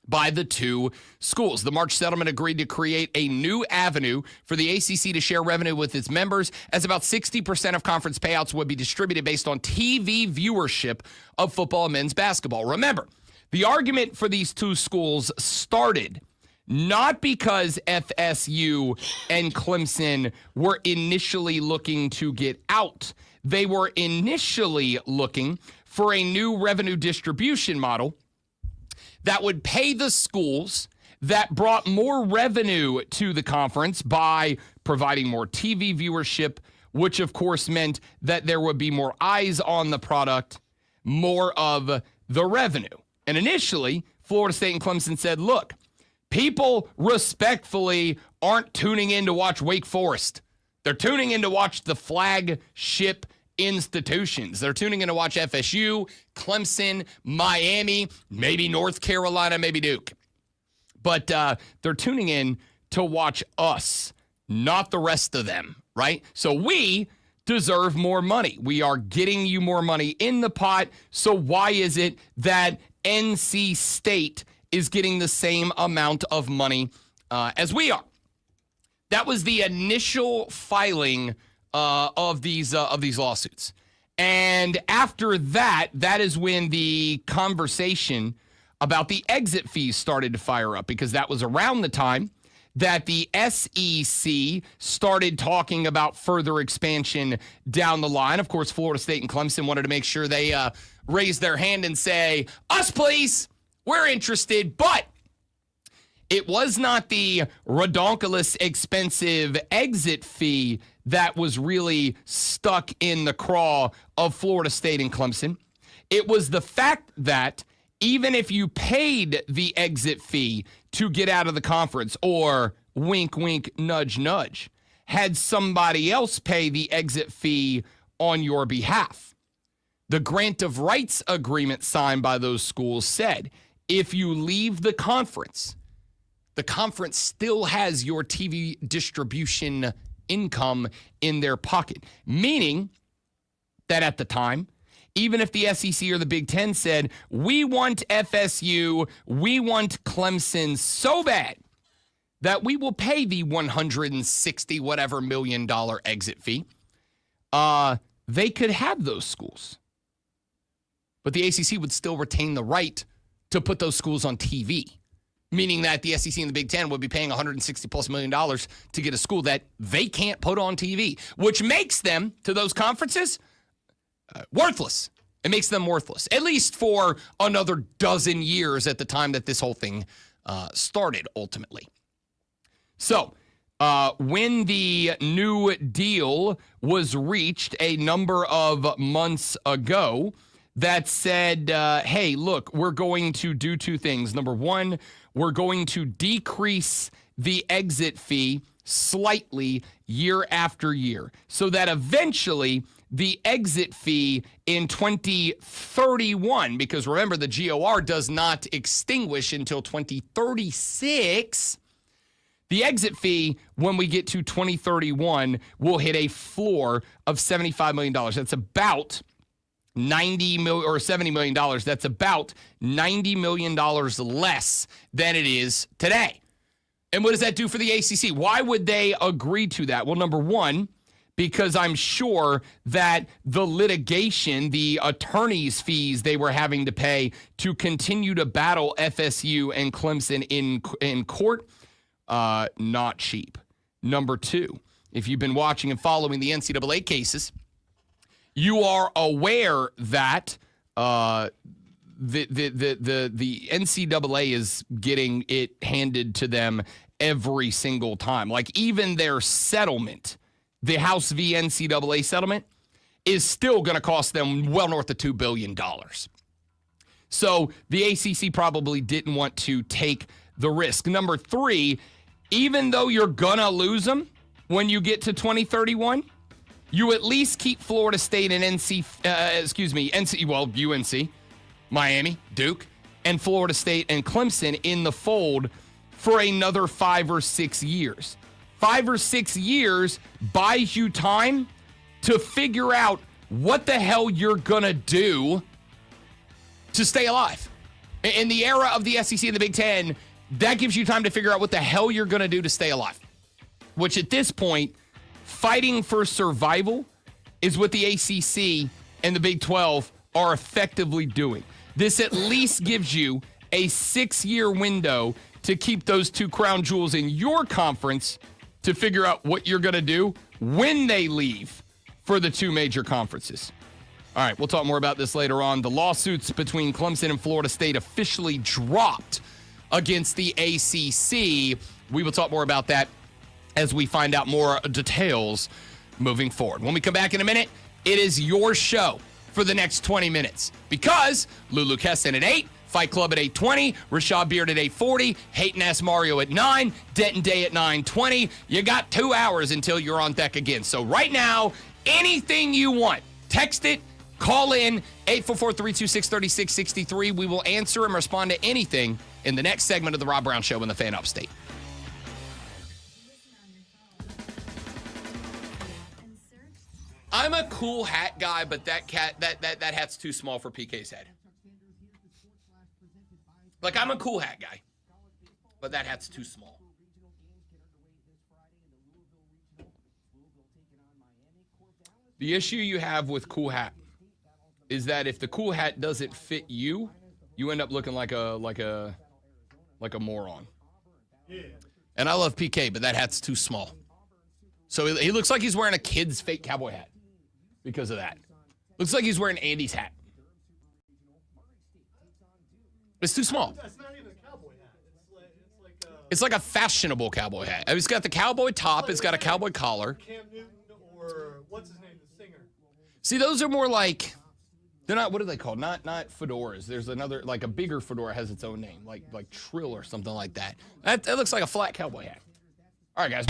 by the 2 schools. The March settlement agreed to create a new avenue for the ACC to share revenue with its members, as about 60% of conference payouts would be distributed based on TV viewership of football and men's basketball. Remember, the argument for these 2 schools started not because FSU and Clemson were initially looking to get out. They were initially looking for a new revenue distribution model that would pay the schools that brought more revenue to the conference by providing more TV viewership, which of course meant that there would be more eyes on the product, more of the revenue. And initially, Florida State and Clemson said, look, people respectfully aren't tuning in to watch Wake Forest. They're tuning in to watch the flagship institutions. They're tuning in to watch FSU, Clemson, Miami, maybe North Carolina, maybe Duke. But they're tuning in to watch us, not the rest of them, right? So we deserve more money. We are getting you more money in the pot. So why is it that NC State is getting the same amount of money as we are? That was the initial filing of these lawsuits. And after that, that is when the conversation about the exit fees started to fire up, because that was around the time that the SEC started talking about further expansion down the line. Of course, Florida State and Clemson wanted to make sure they raised their hand and say, us please, we're interested. But it was not the redonkulous expensive exit fee that was really stuck in the craw of Florida State and Clemson. It was the fact that even if you paid the exit fee to get out of the conference, or wink, wink, nudge, nudge, had somebody else pay the exit fee on your behalf. The grant of rights agreement signed by those schools said, if you leave the conference still has your TV distribution income in their pocket, meaning that at the time, even if the SEC or the Big Ten said, we want FSU, we want Clemson so bad that we will pay the $160 whatever million exit fee, they could have those schools. But the ACC would still retain the right to put those schools on TV, meaning that the SEC and the Big Ten would be paying $160+ million to get a school that they can't put on TV, which makes them, to those conferences, worthless. It makes them worthless, at least for another dozen years at the time that this whole thing started, ultimately. So, when the new deal was reached a number of months ago, that said, hey, look, we're going to do two things. Number one, we're going to decrease the exit fee slightly year after year so that eventually the exit fee in 2031, because remember, the GOR does not extinguish until 2036. The exit fee, when we get to 2031, will hit a floor of $75 million. That's about $90 million or $70 million. That's about $90 million less than it is today. And what does that do for the ACC? Why would they agree to that? Well, number one, because I'm sure that the litigation, the attorney's fees they were having to pay to continue to battle FSU and Clemson in court, not cheap. Number two, if you've been watching and following the NCAA cases, you are aware that the NCAA is getting it handed to them every single time. Like even their settlement, the House v. NCAA settlement, is still going to cost them well north of $2 billion. So the ACC probably didn't want to take the risk. Number three, even though you're going to lose them when you get to 2031, you at least keep Florida State and UNC, Miami, Duke, and Florida State and Clemson in the fold for another 5 or 6 years. 5 or 6 years buys you time to figure out what the hell you're going to do to stay alive. In the era of the SEC and the Big Ten, that gives you time to figure out what the hell you're going to do to stay alive, which at this point, fighting for survival is what the ACC and the Big 12 are effectively doing. This at least gives you a 6-year window to keep those two crown jewels in your conference to figure out what you're going to do when they leave for the two major conferences. All right, we'll talk more about this later on. The lawsuits between Clemson and Florida State officially dropped against the ACC. We will talk more about that as we find out more details moving forward. When we come back in a minute, it is your show for the next 20 minutes because Lulu Kesin at 8, Fight Club at 8:20, Rashad Beard at 8:40, Hayton Ask Mario at 9, Denton Day at 9:20. You got 2 hours until you're on deck again. So right now, anything you want, text it, call in, 844-326-3663. We will answer and respond to anything in the next segment of the Rob Brown Show in the Fan Upstate. I'm a cool hat guy, but that hat's too small for PK's head. Like, I'm a cool hat guy, but that hat's too small. The issue you have with cool hat is that if the cool hat doesn't fit you, you end up looking like a moron. And I love PK, but that hat's too small. So he looks like he's wearing a kid's fake cowboy hat because of that. Looks like he's wearing Andy's hat. It's too small. It's not even a cowboy hat. It's like a fashionable cowboy hat. It's got the cowboy top. It's got a cowboy collar. Cam Newton or what's his name, the singer. See, those are more like, they're not, what are they called? Not fedoras. There's another, like a bigger fedora has its own name, like Trill or something like that. That looks like a flat cowboy hat. All right, guys.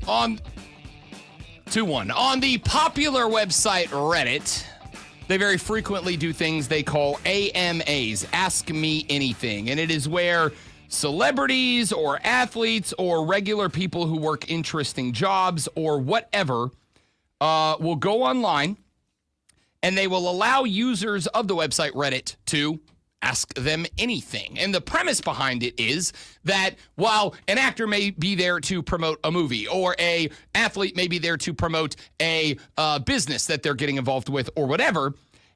On 2-1. On the popular website Reddit, they very frequently do things they call AMAs, Ask Me Anything. And it is where celebrities or athletes or regular people who work interesting jobs or whatever will go online and they will allow users of the website Reddit to ask them anything. And the premise behind it is that while an actor may be there to promote a movie or a athlete may be there to promote a business that they're getting involved with or whatever,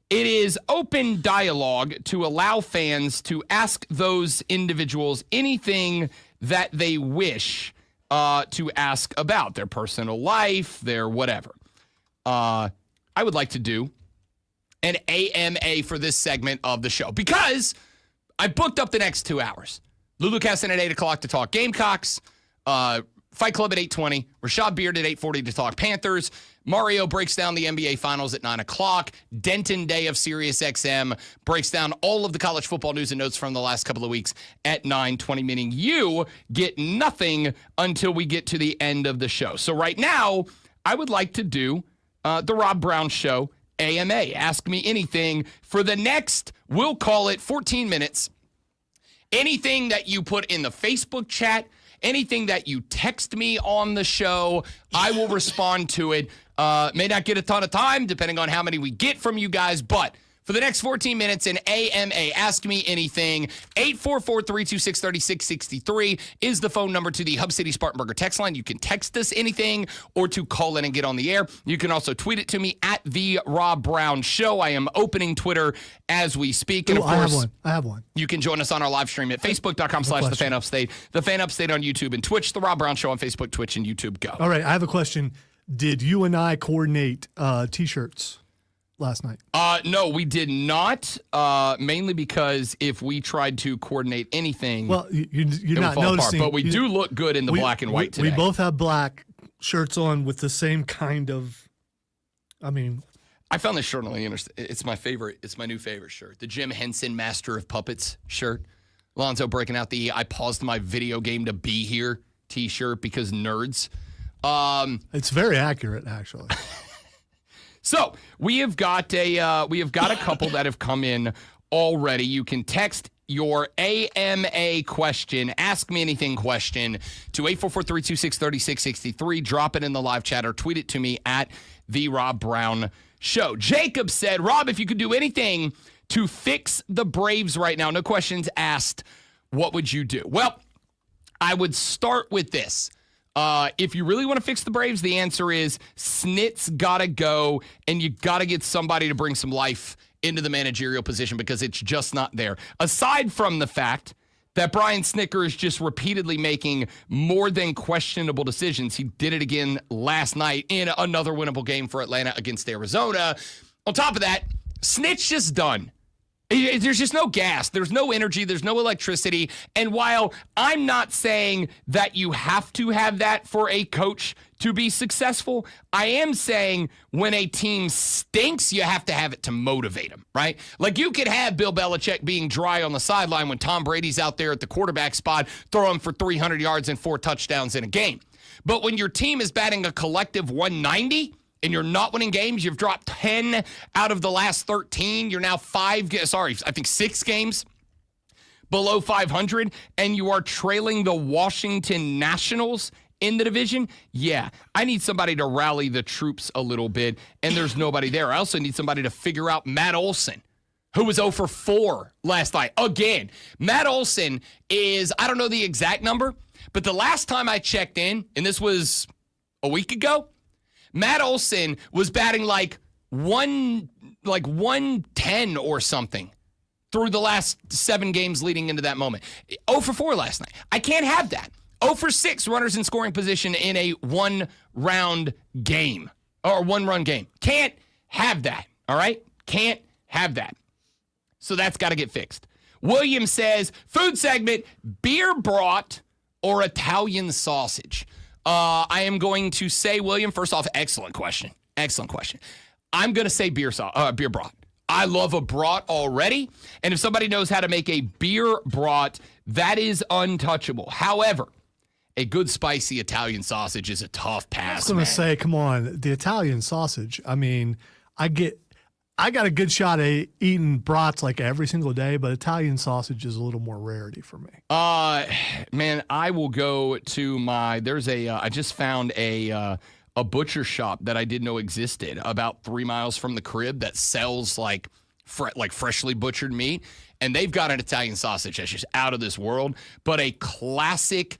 it is open dialogue to allow fans to ask those individuals anything that they wish to ask about their personal life, their whatever. I would like to do an AMA for this segment of the show because I booked up the next 2 hours. Lulu Kesin at 8 o'clock to talk Gamecocks, Fight Club at 8:20, Rashad Beard at 8:40 to talk Panthers. Mario breaks down the NBA Finals at 9 o'clock. Denton Day of Sirius XM breaks down all of the college football news and notes from the last couple of weeks at 9:20, meaning you get nothing until we get to the end of the show. So right now, I would like to do the Rob Brown Show AMA, Ask Me Anything, for the next, we'll call it 14 minutes. Anything that you put in the Facebook chat, anything that you text me on the show, I will respond to it. May not get a ton of time, depending on how many we get from you guys, but for the next 14 minutes in AMA, Ask Me Anything, 844-326-3663 is the phone number to the Hub City Spartanburger text line. You can text us anything or to call in and get on the air. You can also tweet it to me at The Rob Brown Show. I am opening Twitter as we speak. And of course, I have one. You can join us on our live stream at facebook.com/TheFanUpstate, The Fan Upstate on YouTube and Twitch, The Rob Brown Show on Facebook, Twitch, and YouTube. Go. All right, I have a question. Did you and I coordinate T-shirts last night? No, we did not, mainly because if we tried to coordinate anything, well, you're not noticing. But we do look good in the black and white today. We both have black shirts on with the same kind of, I found this shirt on the internet. It's my favorite. It's my new favorite shirt. The Jim Henson Master of Puppets shirt. Lonzo breaking out the I paused my video game to be here t-shirt because nerds. It's very accurate, actually. So we have got a couple that have come in already. You can text your AMA question, Ask Me Anything question, to 844-326-3663. Drop it in the live chat or tweet it to me at The Rob Brown Show. Jacob said, Rob, if you could do anything to fix the Braves right now, no questions asked, what would you do? Well, I would start with this. If you really want to fix the Braves, the answer is Snit's got to go, and you got to get somebody to bring some life into the managerial position because it's just not there. Aside from the fact that Brian Snitker is just repeatedly making more than questionable decisions. He did it again last night in another winnable game for Atlanta against Arizona. On top of that, Snit's just done. There's just no gas. There's no energy. There's no electricity. And while I'm not saying that you have to have that for a coach to be successful, I am saying when a team stinks, you have to have it to motivate them, right? Like you could have Bill Belichick being dry on the sideline when Tom Brady's out there at the quarterback spot throwing for 300 yards and 4 touchdowns in a game. But when your team is batting a collective 190, and you're not winning games, you've dropped 10 out of the last 13. You're now 6 games below 500, and you are trailing the Washington Nationals in the division. Yeah, I need somebody to rally the troops a little bit, and there's nobody there. I also need somebody to figure out Matt Olson, who was 0 for 4 last night. Again, Matt Olson is, I don't know the exact number, but the last time I checked in, and this was a week ago, Matt Olson was batting like 110 or something through the last 7 games leading into that moment. 0 for 4 last night. I can't have that. 0 for 6 runners in scoring position in a 1-round game or 1-run game. Can't have that. All right? Can't have that. So that's got to get fixed. William says, food segment, beer brought or Italian sausage? I am going to say, William, first off, excellent question. Excellent question. I'm going to say beer broth. I love a brat already. And if somebody knows how to make a beer brat, that is untouchable. However, a good spicy Italian sausage is a tough pass. I was going to say, come on, the Italian sausage. I mean, I got a good shot at eating brats like every single day, but Italian sausage is a little more rarity for me. Man, I will go to I just found a butcher shop that I didn't know existed about 3 miles from the crib that sells like freshly butchered meat. And they've got an Italian sausage that's just out of this world, but a classic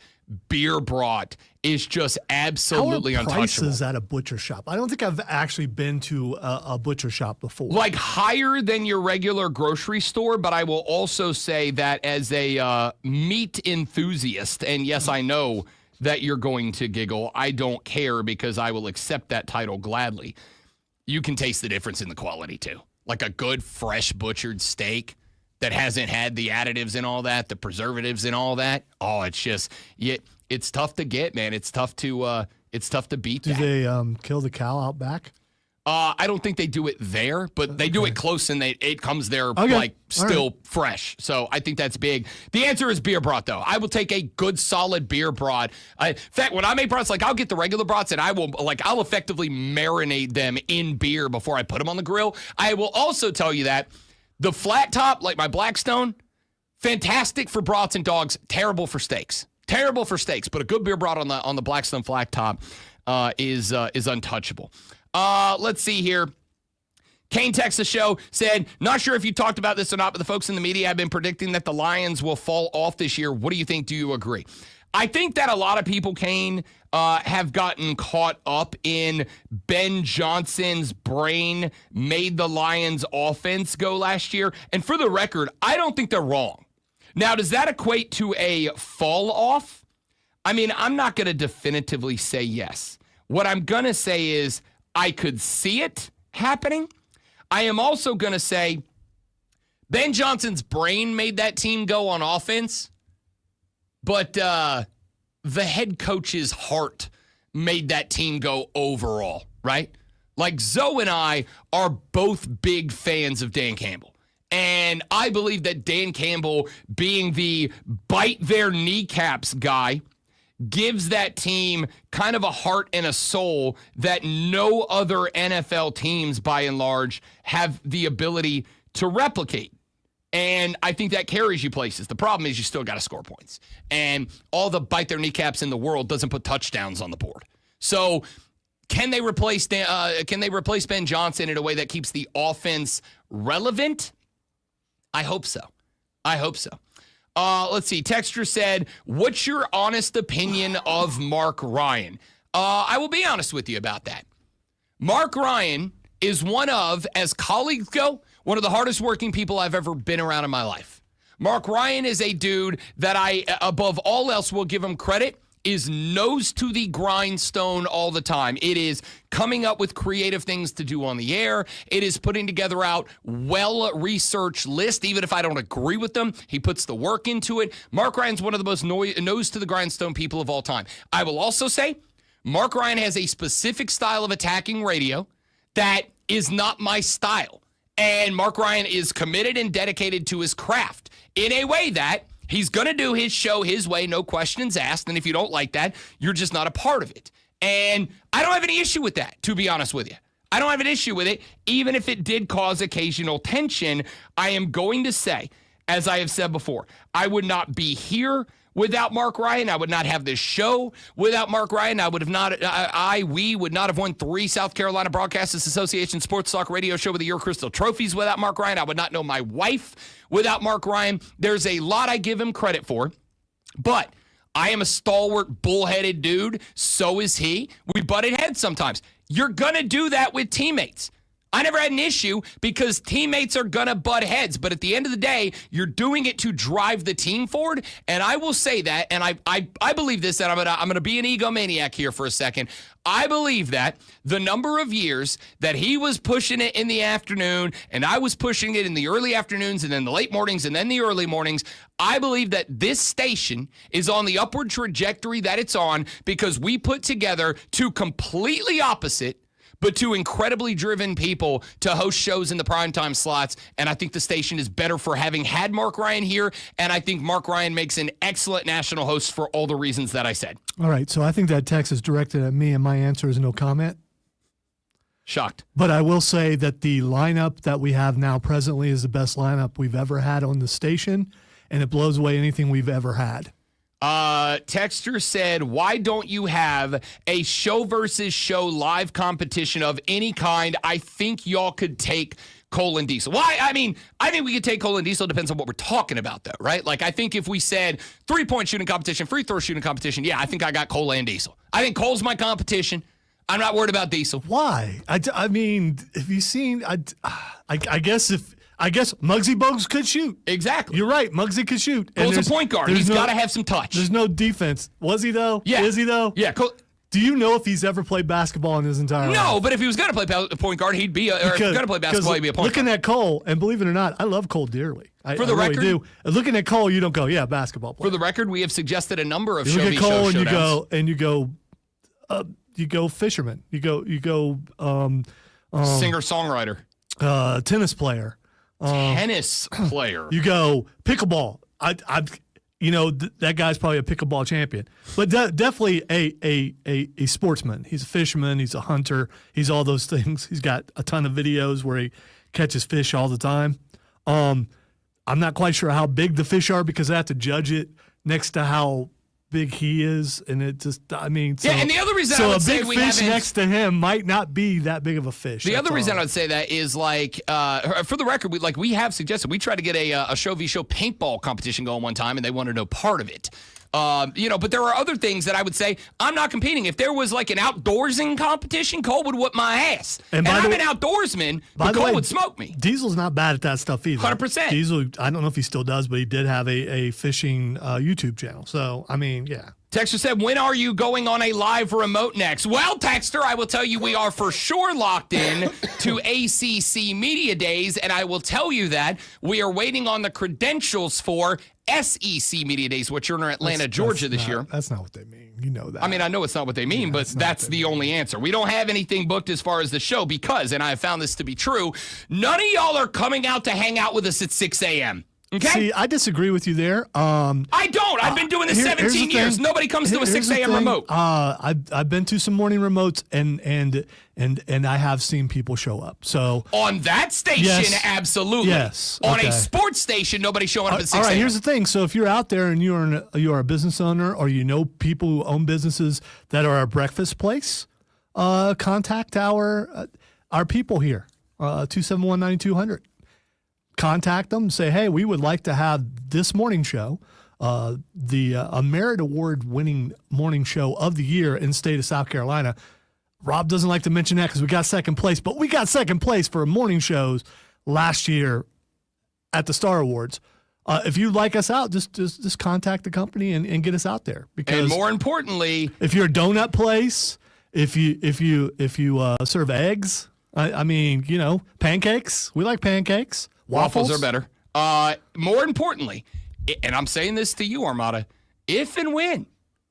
beer brat is just absolutely untouchable. How are prices untouchable. at a butcher shop? I don't think I've actually been to a butcher shop before. Like higher than your regular grocery store, but I will also say that as a meat enthusiast, and yes, I know that you're going to giggle, I don't care because I will accept that title gladly. You can taste the difference in the quality too. Like a good fresh butchered steak that hasn't had the additives and all that, the preservatives and all that. Oh, it's just it's tough to get, man. It's tough to beat that. Do they kill the cow out back? I don't think they do it there, but they do it close and it comes there still fresh. So I think that's big. The answer is beer brat, though. I will take a good solid beer brat. In fact, when I make brats, I'll get the regular brats and I'll effectively marinate them in beer before I put them on the grill. I will also tell you that the flat top, like my Blackstone, fantastic for brats and dogs, terrible for steaks. Terrible for steaks, but a good beer brat on the Blackstone flat top is untouchable. Let's see here. Kane texts the show, said, not sure if you talked about this or not, but the folks in the media have been predicting that the Lions will fall off this year. What do you think? Do you agree? I think that a lot of people, Kane, have gotten caught up in Ben Johnson's brain made the Lions offense go last year. And for the record, I don't think they're wrong. Now, does that equate to a fall off? I mean, I'm not going to definitively say yes. What I'm going to say is I could see it happening. I am also going to say Ben Johnson's brain made that team go on offense, but the head coach's heart made that team go overall, right? Like Zoe and I are both big fans of Dan Campbell. And I believe that Dan Campbell, being the bite their kneecaps guy, gives that team kind of a heart and a soul that no other NFL teams, by and large, have the ability to replicate. And I think that carries you places. The problem is you still got to score points. And all the bite their kneecaps in the world doesn't put touchdowns on the board. So can they replace Ben Johnson in a way that keeps the offense relevant? I hope so. Let's see. Texture said, what's your honest opinion of Mark Ryan? I will be honest with you about that. Mark Ryan is one of, as colleagues go, one of the hardest working people I've ever been around in my life. Mark Ryan is a dude that I, above all else, will give him credit, is nose to the grindstone all the time. It is coming up with creative things to do on the air. It is putting together out well-researched lists. Even if I don't agree with them, he puts the work into it. Mark Ryan's one of the most nose to the grindstone people of all time. I will also say Mark Ryan has a specific style of attacking radio that is not my style. And Mark Ryan is committed and dedicated to his craft in a way that he's going to do his show his way, no questions asked. And if you don't like that, you're just not a part of it. And I don't have any issue with that, to be honest with you. I don't have an issue with it, even if it did cause occasional tension. I am going to say, as I have said before, I would not be here without Mark Ryan. I would not have this show without Mark Ryan. We would not have won 3 South Carolina Broadcasters Association Sports Talk Radio Show with the Euro Crystal Trophies without Mark Ryan. I would not know my wife without Mark Ryan. There's a lot I give him credit for, but I am a stalwart, bullheaded dude. So is he. We butted heads sometimes. You're going to do that with teammates. I never had an issue because teammates are going to butt heads. But at the end of the day, you're doing it to drive the team forward. And I will say that, and I believe this, and I'm gonna be an egomaniac here for a second. I believe that the number of years that he was pushing it in the afternoon and I was pushing it in the early afternoons and then the late mornings and then the early mornings, I believe that this station is on the upward trajectory that it's on because we put together 2 completely opposite but two incredibly driven people to host shows in the primetime slots. And I think the station is better for having had Mark Ryan here. And I think Mark Ryan makes an excellent national host for all the reasons that I said. All right, so I think that text is directed at me, and my answer is no comment. Shocked. But I will say that the lineup that we have now presently is the best lineup we've ever had on the station, and it blows away anything we've ever had. Texter said, why don't you have a show versus show live competition of any kind? I think y'all could take Cole and Diesel. Why? I mean, I think we could take Cole and Diesel. Depends on what we're talking about, though, right? Like, I think if we said 3-point shooting competition, free throw shooting competition, yeah, I think I got Cole and Diesel. I think Cole's my competition. I'm not worried about Diesel. Why? I mean, have you seen? I guess Muggsy Bogues could shoot. Exactly. You're right. Muggsy could shoot. Cole's a point guard. He's got to have some touch. There's no defense. Was he though? Yeah. Is he though? Yeah. Cole. Do you know if he's ever played basketball in his entire life? No, but if he was going to play point guard, he'd be. Or if he was going to play basketball, he'd be a point guard. Looking at Cole, and believe it or not, I love Cole dearly. For the record, really do. Looking at Cole, you don't go, yeah, basketball player. For the record, we have suggested a number of you look at Cole and showdowns. you go fisherman. You go singer-songwriter. Tennis player. Tennis player. You go pickleball. That guy's probably a pickleball champion, but definitely a sportsman. He's a fisherman. He's a hunter. He's all those things. He's got a ton of videos where he catches fish all the time. I'm not quite sure how big the fish are because I have to judge it next to how big he is, and it just, I mean, so, yeah. And the other reason I would say we fish next to him might not be that big of a fish. The other reason I would say that is like, for the record, we have suggested we tried to get a show v show paintball competition going one time, and they wanted no part of it. But there are other things that I would say I'm not competing. If there was like an outdoorsing competition, Cole would whoop my ass. And I'm an outdoorsman, but Cole would smoke me. Diesel's not bad at that stuff either. 100%. Diesel, I don't know if he still does, but he did have a fishing YouTube channel. So, I mean, yeah. Texter said, when are you going on a live remote next? Well, Texter, I will tell you we are for sure locked in to ACC Media Days, and I will tell you that we are waiting on the credentials for SEC Media Days, which are in Atlanta, Georgia this year. That's not what they mean. You know that. I mean, I know it's not what they mean, but that's the only answer. We don't have anything booked as far as the show because, and I have found this to be true, none of y'all are coming out to hang out with us at 6 a.m. Okay? See, I disagree with you there. I don't. I've been doing this 17 years. Nobody comes to a 6 a.m. remote. I've been to some morning remotes, and I have seen people show up. So on that station, yes, absolutely. Yes. On a sports station, nobody's showing up at 6 a.m. All right, here's the thing. So if you're out there and you are a business owner, or you know people who own businesses that are a breakfast place, contact our people here, 271-9200. Contact them, say, hey, we would like to have this morning show, a Merit Award winning morning show of the year in the state of South Carolina. Rob doesn't like to mention that because we got second place, but we got second place for morning shows last year at the Star Awards. If you'd like us out, just contact the company and get us out there. Because and more importantly, if you're a donut place, if you serve eggs, I mean, pancakes. We like pancakes. Waffles are better. More importantly, and I'm saying this to you, Armada, if and when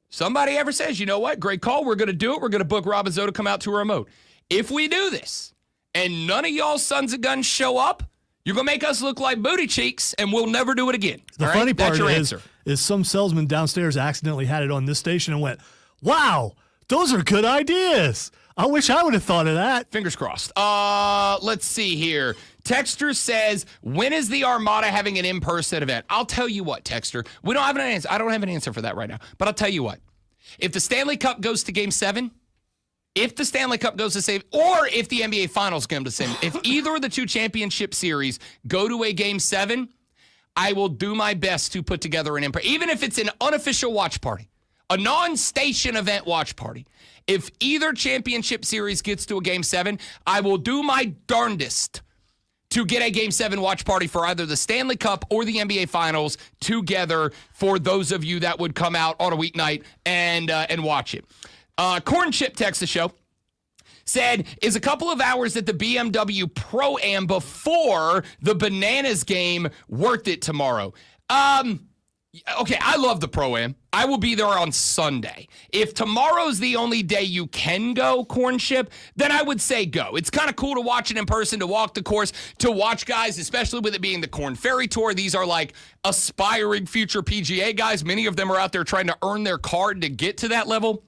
somebody ever says, you know what, great call, we're going to do it, we're going to book Rob and Zoe to come out to a remote. If we do this and none of y'all sons of guns show up, you're going to make us look like booty cheeks and we'll never do it again. The funny part is some salesman downstairs accidentally had it on this station and went, wow, those are good ideas. I wish I would have thought of that. Fingers crossed. Let's see here. Texter says, when is the Armada having an in-person event? I'll tell you what, Texter. We don't have an answer. I don't have an answer for that right now. But I'll tell you what. If the Stanley Cup goes to Game 7, if the Stanley Cup goes to save, or if the NBA Finals come to save, if either of the two championship series go to a Game 7, I will do my best to put together an in-person, even if it's an unofficial watch party, a non-station event watch party. If either championship series gets to a Game 7, I will do my darndest to get a Game 7 watch party for either the Stanley Cup or the NBA Finals together for those of you that would come out on a weeknight and watch it. Corn Chip texts the show. Said, is a couple of hours at the BMW Pro-Am before the Bananas game worth it tomorrow? Okay, I love the Pro-Am. I will be there on Sunday. If tomorrow's the only day you can go, Corn Ship, then I would say go. It's kind of cool to watch it in person, to walk the course, to watch guys, especially with it being the Corn Ferry Tour. These are like aspiring future PGA guys. Many of them are out there trying to earn their card to get to that level.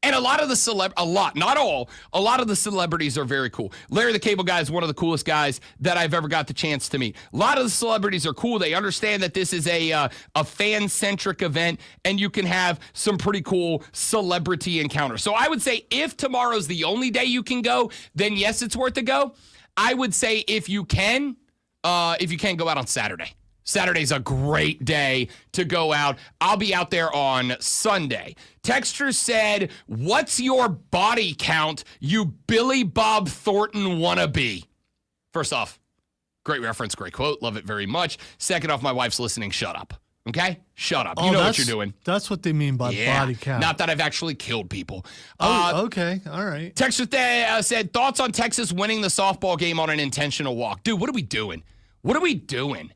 And a lot of the celebrities are very cool. Larry the Cable Guy is one of the coolest guys that I've ever got the chance to meet. A lot of the celebrities are cool. They understand that this is a fan-centric event, and you can have some pretty cool celebrity encounters. So I would say if tomorrow's the only day you can go, then yes, it's worth a go. I would say if you can go out on Saturday. Saturday's a great day to go out. I'll be out there on Sunday. Texter said, what's your body count, you Billy Bob Thornton wannabe? First off, great reference, great quote. Love it very much. Second off, my wife's listening. Shut up. Okay? Shut up. You know what you're doing. That's what they mean by body count. Not that I've actually killed people. Okay. All right. Texter said, thoughts on Texas winning the softball game on an intentional walk. Dude, what are we doing? What are we doing?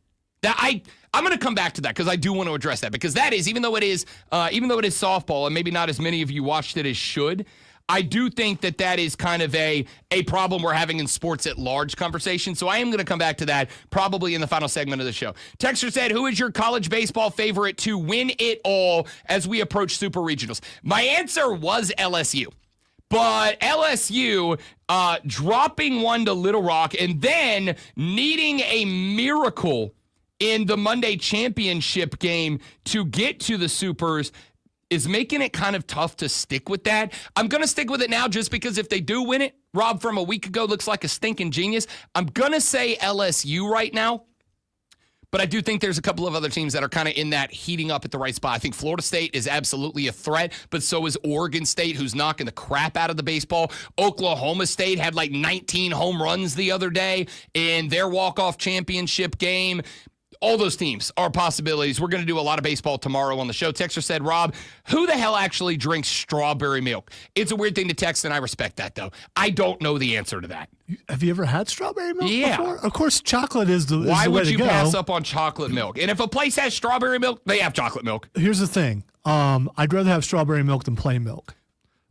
I'm going to come back to that because I do want to address that, because that is, even though it is softball and maybe not as many of you watched it as should, I do think that is kind of a problem we're having in sports at large conversation. So I am going to come back to that probably in the final segment of the show. Texter said, who is your college baseball favorite to win it all as we approach super regionals? My answer was LSU. But LSU dropping one to Little Rock and then needing a miracle in the Monday championship game to get to the Supers is making it kind of tough to stick with that. I'm going to stick with it now just because if they do win it, Rob from a week ago looks like a stinking genius. I'm going to say LSU right now. But I do think there's a couple of other teams that are kind of in that heating up at the right spot. I think Florida State is absolutely a threat, but so is Oregon State, who's knocking the crap out of the baseball. Oklahoma State had like 19 home runs the other day in their walk-off championship game. All those teams are possibilities. We're going to do a lot of baseball tomorrow on the show. Texter said, Rob, who the hell actually drinks strawberry milk? It's a weird thing to text, and I respect that, though. I don't know the answer to that. Have you ever had strawberry milk before? Of course, chocolate is the way to go. Why would you pass up on chocolate milk? And if a place has strawberry milk, they have chocolate milk. Here's the thing. I'd rather have strawberry milk than plain milk.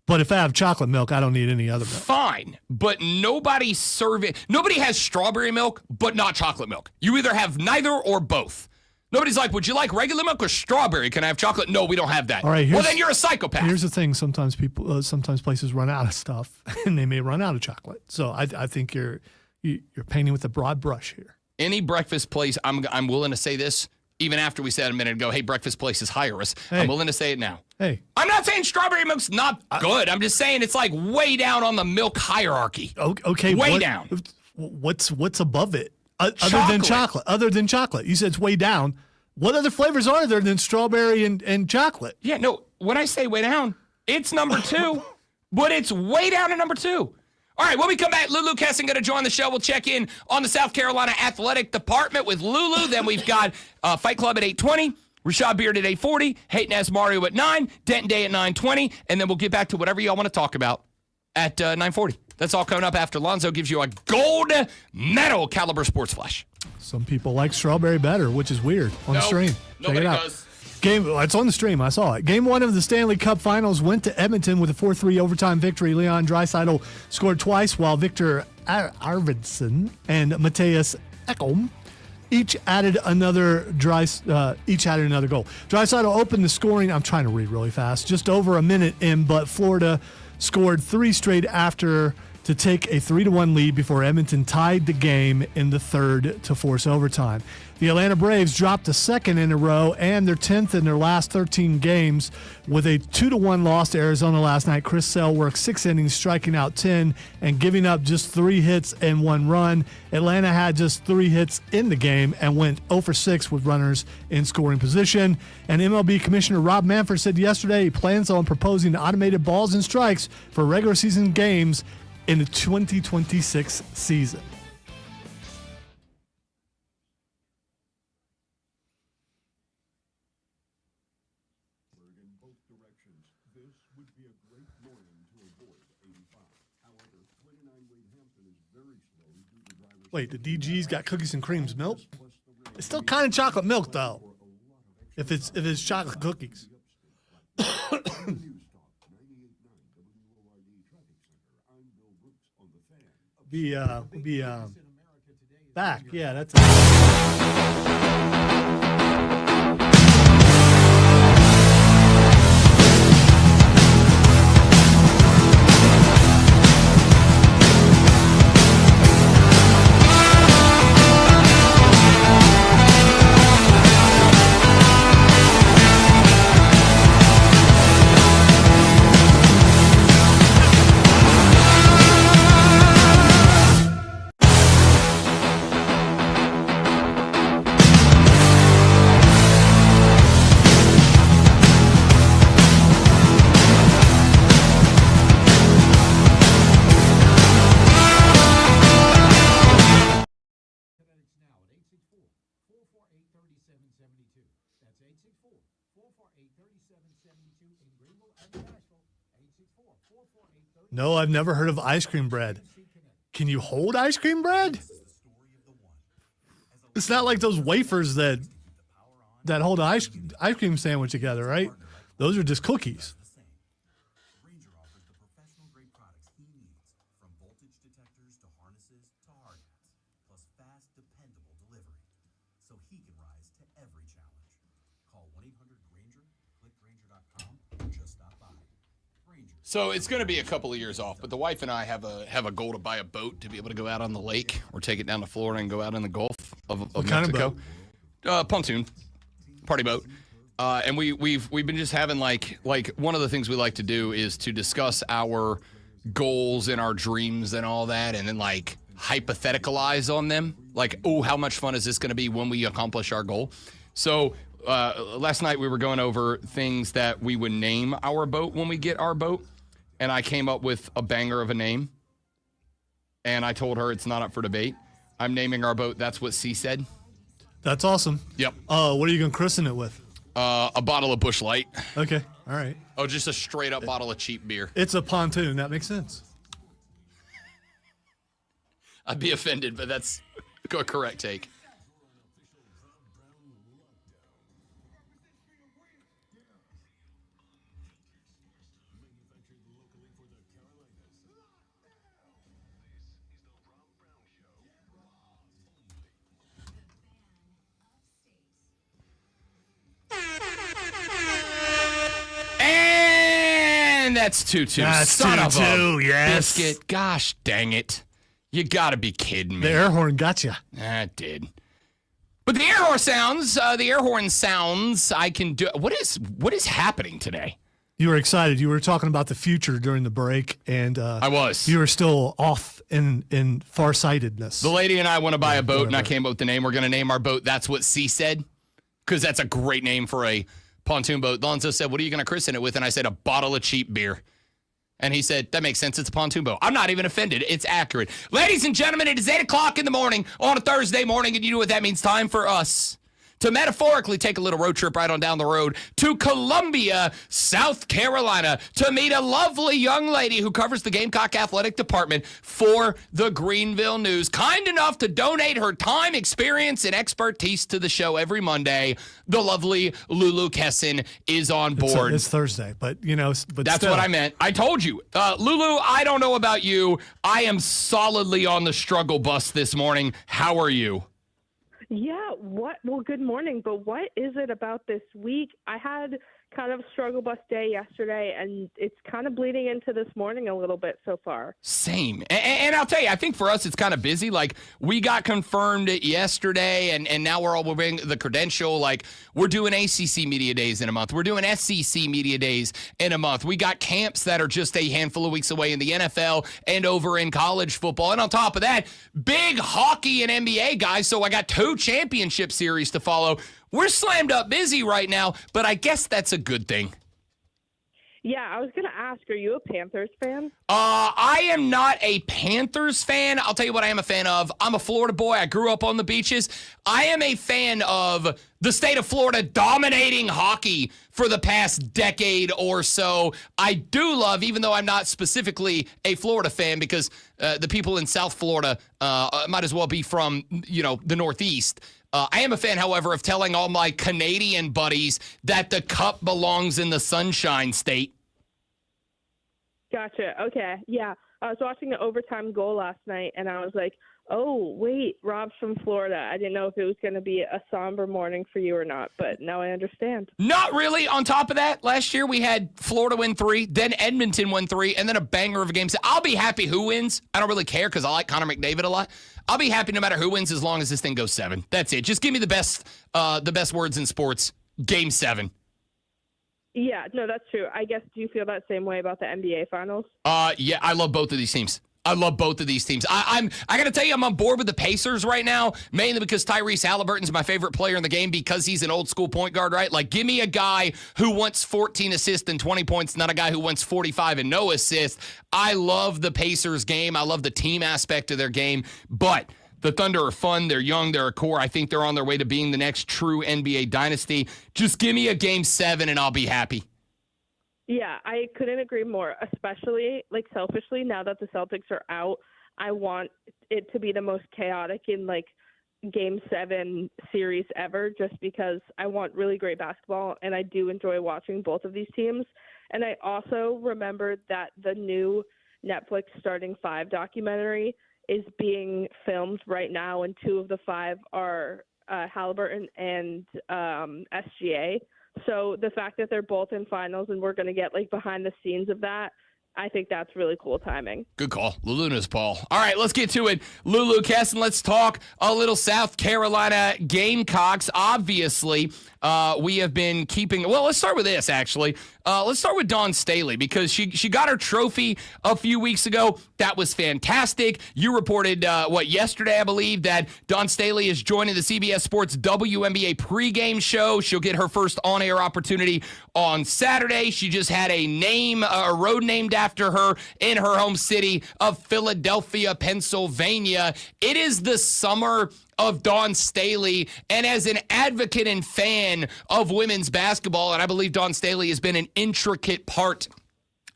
But if I have chocolate milk, I don't need any other milk. Fine, but nobody has strawberry milk, but not chocolate milk. You either have neither or both. Nobody's like, would you like regular milk or strawberry? Can I have chocolate? No, we don't have that. All right, well, then you're a psychopath. Here's the thing. Sometimes places run out of stuff, and they may run out of chocolate. So I think you're painting with a broad brush here. Any breakfast place, I'm willing to say this, even after we said a minute ago, hey, breakfast places hire us. Hey. I'm willing to say it now. Hey. I'm not saying strawberry milk's not good. I'm just saying it's like way down on the milk hierarchy. Okay. Way down. What's above it? Other than chocolate. You said it's way down. What other flavors are there than strawberry and chocolate? Yeah, no, when I say way down, it's number 2, but it's way down at number 2. All right, when we come back, Lulu Kesin going to join the show. We'll check in on the South Carolina Athletic Department with Lulu. Then we've got Fight Club at 8:20, Rashad Beard at 8:40, Hayton S. Mario at 9, Denton Day at 9:20, and then we'll get back to whatever y'all want to talk about at 9:40. That's all coming up after Lonzo gives you a gold medal caliber sports flash. Some people like strawberry better, which is weird on the stream. Check it out. Does. It's on the stream. I saw it. Game 1 of the Stanley Cup Finals went to Edmonton with a 4-3 overtime victory. Leon Draisaitl scored twice, while Victor Arvidsson and Matthias Ekholm each added another goal. Draisaitl opened the scoring. I'm trying to read really fast. Just over a minute in, but Florida scored 3 straight after to take a 3-1 lead before Edmonton tied the game in the third to force overtime. The Atlanta Braves dropped a second in a row and their 10th in their last 13 games with a 2-1 loss to Arizona last night. Chris Sale worked 6 innings, striking out 10 and giving up just 3 hits and 1 run. Atlanta had just 3 hits in the game and went 0 for 6 with runners in scoring position. And MLB Commissioner Rob Manfred said yesterday he plans on proposing automated balls and strikes for regular season games in the 2026 season. Wait, the DG's got cookies and creams milk? It's still kind of chocolate milk, though. If it's chocolate cookies. be back. Yeah, that's No, I've never heard of ice cream bread. Can you hold ice cream bread? It's not like those wafers that hold an ice cream sandwich together, right? Those are just cookies. Ranger offers the professional grade products he needs, from voltage detectors to harnesses to hard hats, plus fast, dependable delivery, so he can rise to every challenge. Call 1-800-GRANGER, click Granger.com, or just stop by. Granger. So it's going to be a couple of years off, but the wife and I have a goal to buy a boat to be able to go out on the lake or take it down to Florida and go out in the Gulf of What Mexico. kind of boat? Pontoon, party boat. And we've been just having like one of the things we like to do is to discuss our goals and our dreams and all that, and then like hypotheticalize on them. Like, oh, how much fun is this going to be when we accomplish our goal? So last night we were going over things that we would name our boat when we get our boat, and I came up with a banger of a name. And I told her it's not up for debate. I'm naming our boat That's What C Said. That's awesome. Yep. What are you going to christen it with? A bottle of Busch Light. Okay. All right. Oh, just a straight up bottle of cheap beer. It's a pontoon. That makes sense. I'd be offended, but that's a correct take. And that's 2-2. That's Son of 2-2, a yes. biscuit. Gosh dang it. You gotta be kidding me. The air horn got you. It did. But the air horn sounds, I can do. What is happening today? You were excited. You were talking about the future during the break, and I was. You were still off in farsightedness. The lady and I want to buy a boat, and I came up with the name. We're going to name our boat That's What C Said, because that's a great name for a pontoon boat. Lonzo said, what are you going to christen it with? And I said, a bottle of cheap beer. And he said, that makes sense. It's a pontoon boat. I'm not even offended. It's accurate. Ladies and gentlemen, it is 8 o'clock in the morning on a Thursday morning, and you know what that means. Time for us to metaphorically take a little road trip right on down the road to Columbia, South Carolina, to meet a lovely young lady who covers the Gamecock Athletic Department for the Greenville News. Kind enough to donate her time, experience, and expertise to the show every Monday. The lovely Lulu Kesin is on board. It's Thursday, but that's still. what I meant. I told you. Lulu, I don't know about you. I am solidly on the struggle bus this morning. How are you? Yeah, what? Well, good morning, but what is it about this week? I had kind of a struggle bus day yesterday, and it's kind of bleeding into this morning a little bit so far. Same. And I'll tell you, I think for us, it's kind of busy. Like, we got confirmed yesterday, and now we're bringing the credential. Like, we're doing ACC Media Days in a month. We're doing SEC Media Days in a month. We got camps that are just a handful of weeks away in the NFL and over in college football. And on top of that, big hockey and NBA guys. So I got 2 championship series to follow. We're slammed up busy right now, but I guess that's a good thing. Yeah, I was going to ask, are you a Panthers fan? I am not a Panthers fan. I'll tell you what I am a fan of. I'm a Florida boy. I grew up on the beaches. I am a fan of the state of Florida dominating hockey for the past decade or so. I do love, even though I'm not specifically a Florida fan, because the people in South Florida might as well be from, the Northeast. I am a fan, however, of telling all my Canadian buddies that the cup belongs in the Sunshine State. Gotcha. Okay. Yeah. I was watching the overtime goal last night, and I was like, oh, wait, Rob's from Florida. I didn't know if it was going to be a somber morning for you or not, but now I understand. Not really. On top of that, last year we had Florida win 3, then Edmonton win 3, and then a banger of a game. So I'll be happy who wins. I don't really care because I like Connor McDavid a lot. I'll be happy no matter who wins as long as this thing goes 7. That's it. Just give me the best words in sports. Game 7. Yeah, no, that's true. I guess, do you feel that same way about the NBA Finals? Yeah, I love both of these teams. I got to tell you, I'm on board with the Pacers right now, mainly because Tyrese Halliburton's my favorite player in the game because he's an old school point guard, right? Like, give me a guy who wants 14 assists and 20 points, not a guy who wants 45 and no assists. I love the Pacers game. I love the team aspect of their game, but the Thunder are fun. They're young. They're a core. I think they're on their way to being the next true NBA dynasty. Just give me a game 7 and I'll be happy. Yeah, I couldn't agree more, especially, like, selfishly, now that the Celtics are out, I want it to be the most chaotic in, like, Game 7 series ever, just because I want really great basketball, and I do enjoy watching both of these teams. And I also remembered that the new Netflix Starting 5 documentary is being filmed right now, and 2 of the 5 are Halliburton and SGA. So the fact that they're both in finals and we're going to get, like, behind the scenes of that, I think that's really cool timing. Good call. Luluna's Paul. All right, let's get to it. Lulu Kesin, let's talk a little South Carolina Gamecocks. Obviously, we have been keeping – well, let's start with this, actually. Let's start with Dawn Staley because she got her trophy a few weeks ago. That was fantastic. You reported, yesterday, I believe, that Dawn Staley is joining the CBS Sports WNBA pregame show. She'll get her first on-air opportunity on Saturday. She just had a road named after her in her home city of Philadelphia, Pennsylvania. It is the summer of Dawn Staley, and as an advocate and fan of women's basketball, and I believe Dawn Staley has been an intricate part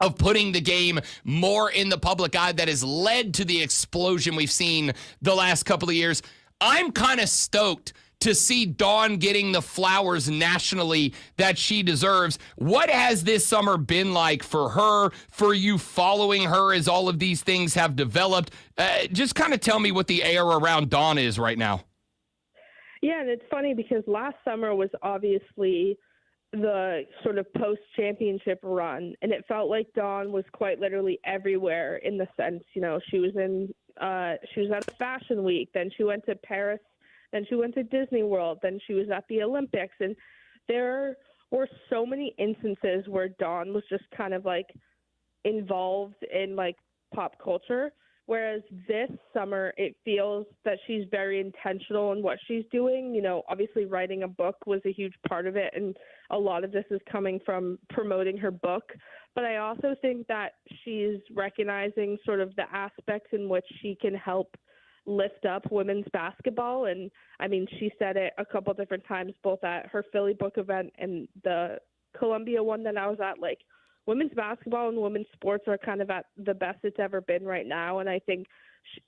of putting the game more in the public eye that has led to the explosion we've seen the last couple of years. I'm kind of stoked to see Dawn getting the flowers nationally that she deserves. What has this summer been like for her, for you following her as all of these things have developed? Just kind of tell me what the air around Dawn is right now. Yeah, and it's funny because last summer was obviously the sort of post-championship run, and it felt like Dawn was quite literally everywhere in the sense, she was at a fashion week, then she went to Paris, then she went to Disney World, then she was at the Olympics, and there were so many instances where Dawn was just kind of like involved in like pop culture, whereas this summer it feels that she's very intentional in what she's doing. Obviously writing a book was a huge part of it, and a lot of this is coming from promoting her book, but I also think that she's recognizing sort of the aspects in which she can help lift up women's basketball. And I mean, she said it a couple different times, both at her Philly book event and the Columbia one that I was at, like, women's basketball and women's sports are kind of at the best it's ever been right now. And I think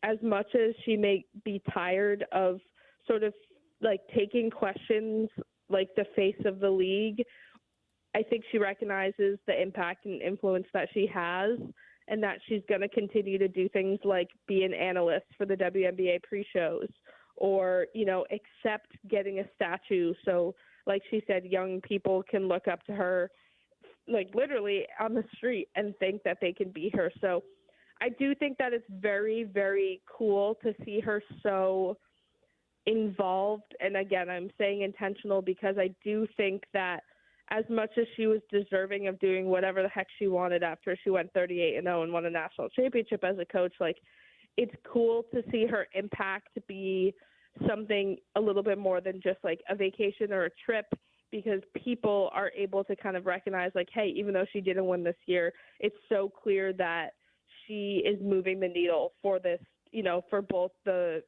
as much as she may be tired of sort of like taking questions like the face of the league, I think she recognizes the impact and influence that she has, and that she's going to continue to do things like be an analyst for the WNBA pre-shows or, accept getting a statue. So like she said, young people can look up to her, like literally on the street, and think that they can be her. So I do think that it's very, very cool to see her so involved. And again, I'm saying intentional because I do think that as much as she was deserving of doing whatever the heck she wanted after she went 38-0 and won a national championship as a coach, like, it's cool to see her impact be something a little bit more than just like a vacation or a trip, because people are able to kind of recognize, like, hey, even though she didn't win this year, it's so clear that she is moving the needle for this, for both the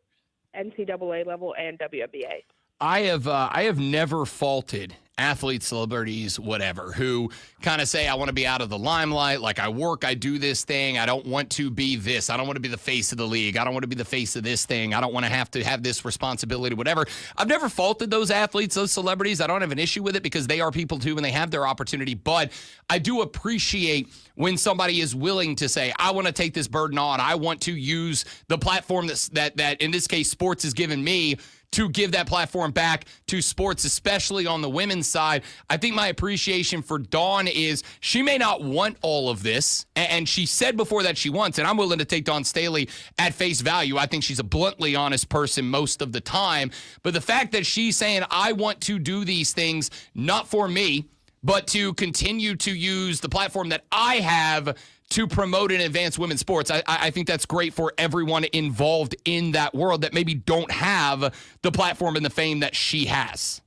NCAA level and WNBA. I have never faulted athletes, celebrities, whatever, who kind of say, I want to be out of the limelight. Like, I do this thing. I don't want to be this. I don't want to be the face of the league. I don't want to be the face of this thing. I don't want to have this responsibility, whatever. I've never faulted those athletes, those celebrities. I don't have an issue with it because they are people too and they have their opportunity. But I do appreciate when somebody is willing to say, I want to take this burden on. I want to use the platform that in this case, sports has given me to give that platform back to sports, especially on the women's side. I think my appreciation for Dawn is she may not want all of this, and she said before that she wants, and I'm willing to take Dawn Staley at face value. I think she's a bluntly honest person most of the time. But the fact that she's saying, I want to do these things, not for me, but to continue to use the platform that I have to promote and advance women's sports. I think that's great for everyone involved in that world that maybe don't have the platform and the fame that she has.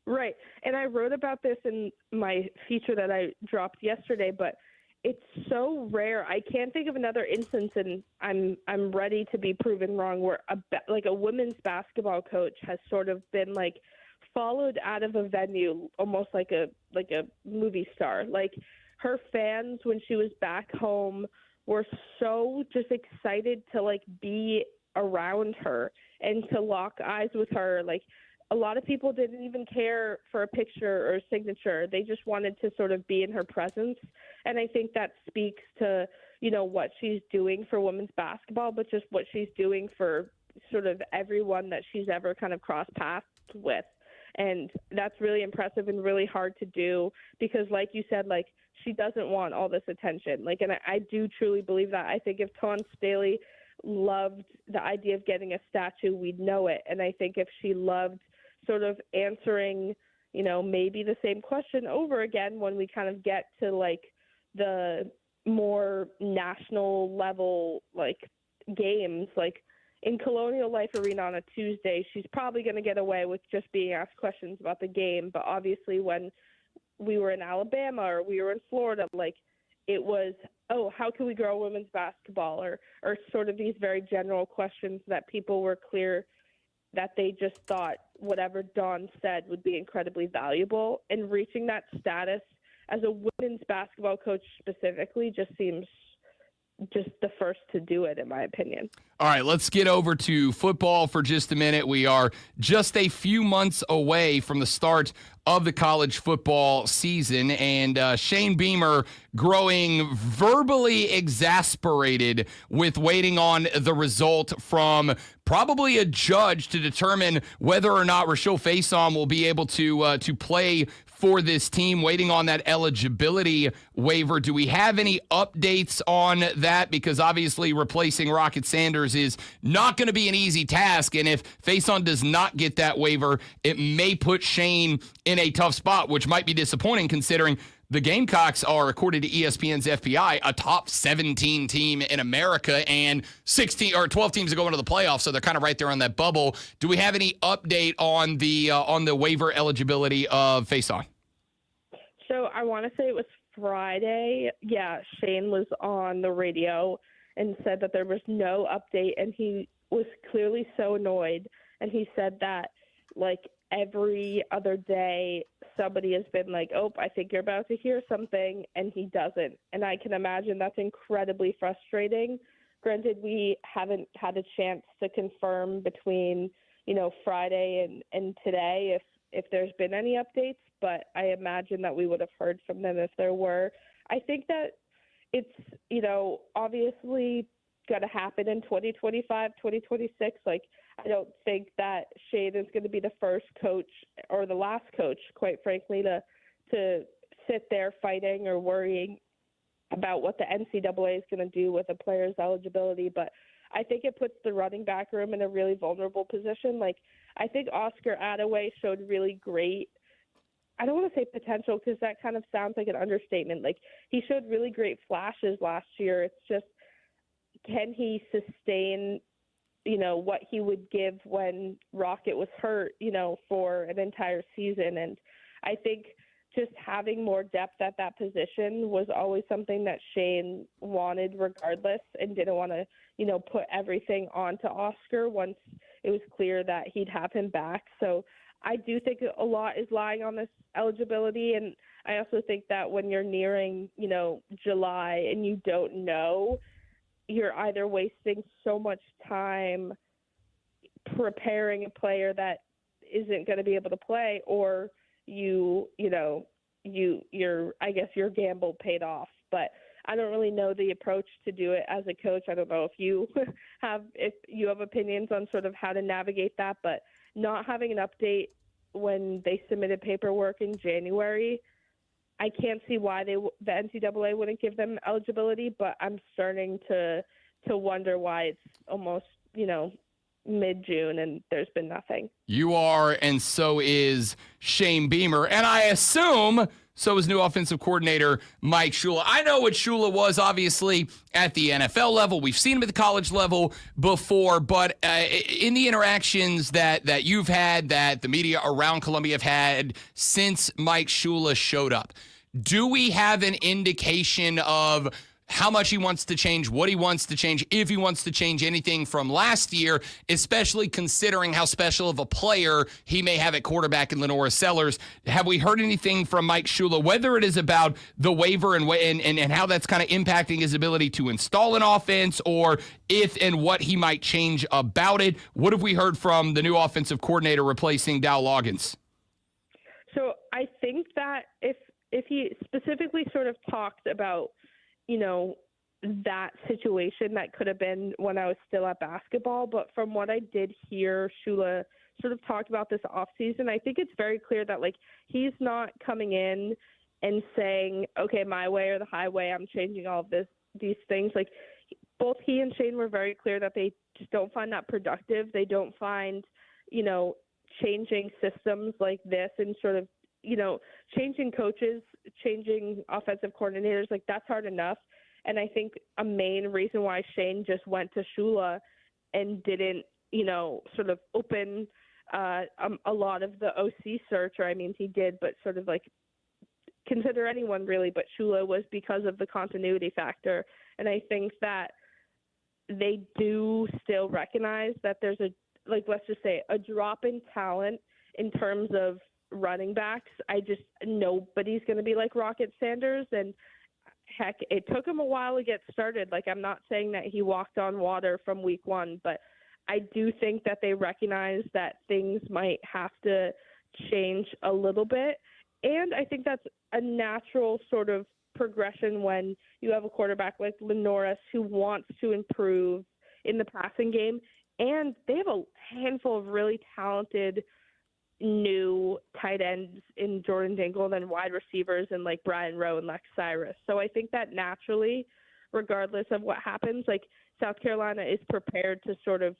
Right. And I wrote about this in my feature that I dropped yesterday, but it's so rare. I can't think of another instance, and I'm ready to be proven wrong, where a women's basketball coach has sort of been like followed out of a venue, almost like a movie star. Like, her fans, when she was back home, were so just excited to like be around her and to lock eyes with her. Like, a lot of people didn't even care for a picture or a signature. They just wanted to sort of be in her presence. And I think that speaks to, what she's doing for women's basketball, but just what she's doing for sort of everyone that she's ever kind of crossed paths with. And that's really impressive and really hard to do because, like you said, like, she doesn't want all this attention. Like, and I do truly believe that. I think if Dawn Staley loved the idea of getting a statue, we'd know it. And I think if she loved sort of answering, maybe the same question over again when we kind of get to like the more national level, like, games, like in Colonial Life Arena on a Tuesday, she's probably going to get away with just being asked questions about the game. But obviously when we were in Alabama or we were in Florida, like, it was, how can we grow women's basketball, or sort of these very general questions that people were clear that they just thought whatever Dawn said would be incredibly valuable. And reaching that status as a women's basketball coach specifically just seems just the first to do it, in my opinion. All right, let's get over to football for just a minute. We are just a few months away from the start of the college football season, and Shane Beamer growing verbally exasperated with waiting on the result from probably a judge to determine whether or not Rashad Beard will be able to play for this team, waiting on that eligibility waiver. Do we have any updates on that? Because obviously replacing Rocket Sanders is not going to be an easy task. And if Faison does not get that waiver, it may put Shane in a tough spot, which might be disappointing considering the Gamecocks are, according to ESPN's FPI, a top 17 team in America, and 12 teams are going to the playoffs, so they're kind of right there on that bubble. Do we have any update on the waiver eligibility of Faison? So I want to say it was Friday. Yeah, Shane was on the radio and said that there was no update, and he was clearly so annoyed. And he said that, like, every other day somebody has been like, I think you're about to hear something, and he doesn't. And I can imagine that's incredibly frustrating. Granted, we haven't had a chance to confirm between, Friday and today if there's been any updates, but I imagine that we would have heard from them if there were. I think that it's, obviously going to happen in 2025, 2026. Like, I don't think that Shane is going to be the first coach or the last coach, quite frankly, to sit there fighting or worrying about what the NCAA is going to do with a player's eligibility. But I think it puts the running back room in a really vulnerable position. Like, I think Oscar Attaway showed really great, I don't want to say potential because that kind of sounds like an understatement. Like, he showed really great flashes last year. It's just, can he sustain, what he would give when Rocket was hurt, for an entire season? And I think just having more depth at that position was always something that Shane wanted regardless, and didn't want to, put everything onto Oscar once it was clear that he'd have him back. So I do think a lot is lying on this eligibility, and I also think that when you're nearing, July and you don't know, you're either wasting so much time preparing a player that isn't going to be able to play, or your gamble paid off. But I don't really know the approach to do it as a coach. I don't know if you have opinions on sort of how to navigate that, but not having an update when they submitted paperwork in January, I can't see why the NCAA wouldn't give them eligibility, but I'm starting to wonder why it's almost, mid-June and there's been nothing. You are, and so is Shane Beamer. And I assume so is new offensive coordinator Mike Shula. I know what Shula was, obviously, at the NFL level. We've seen him at the college level before, but in the interactions that you've had, that the media around Columbia have had since Mike Shula showed up, do we have an indication of how much he wants to change, what he wants to change, if he wants to change anything from last year, especially considering how special of a player he may have at quarterback in Lenora Sellers? Have we heard anything from Mike Shula, whether it is about the waiver and how that's kind of impacting his ability to install an offense, or if and what he might change about it? What have we heard from the new offensive coordinator replacing Dow Loggins? So I think that if he specifically sort of talked about that situation that could have been when I was still at basketball. But from what I did hear, Shula sort of talked about this offseason. I think it's very clear that, he's not coming in and saying, okay, my way or the highway, I'm changing all of these things. Both he and Shane were very clear that they just don't find that productive. They don't find, changing systems like this and sort of, changing coaches, changing offensive coordinators, that's hard enough. And I think a main reason why Shane just went to Shula and didn't, sort of open a lot of the OC search, or he did, but sort of consider anyone really, but Shula, was because of the continuity factor. And I think that they do still recognize that there's let's just say a drop in talent in terms of running backs. Nobody's going to be like Rocket Sanders, and heck, it took him a while to get started. I'm not saying that he walked on water from week one, but I do think that they recognize that things might have to change a little bit. And I think that's a natural sort of progression when you have a quarterback like Lenoris who wants to improve in the passing game. And they have a handful of really talented new tight ends in Jordan Dingle and wide receivers and Brian Rowe and Lex Cyrus. So I think that naturally, regardless of what happens, South Carolina is prepared to sort of,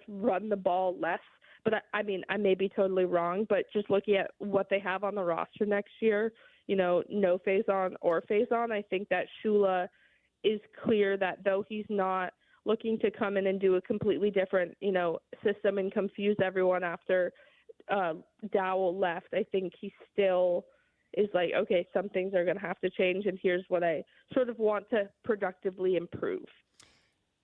run the ball less. But I may be totally wrong, but just looking at what they have on the roster next year, no phase on or phase on, I think that Shula is clear that though he's not looking to come in and do a completely different, system and confuse everyone after Dowell left, I think he still is okay, some things are going to have to change, and here's what I sort of want to productively improve.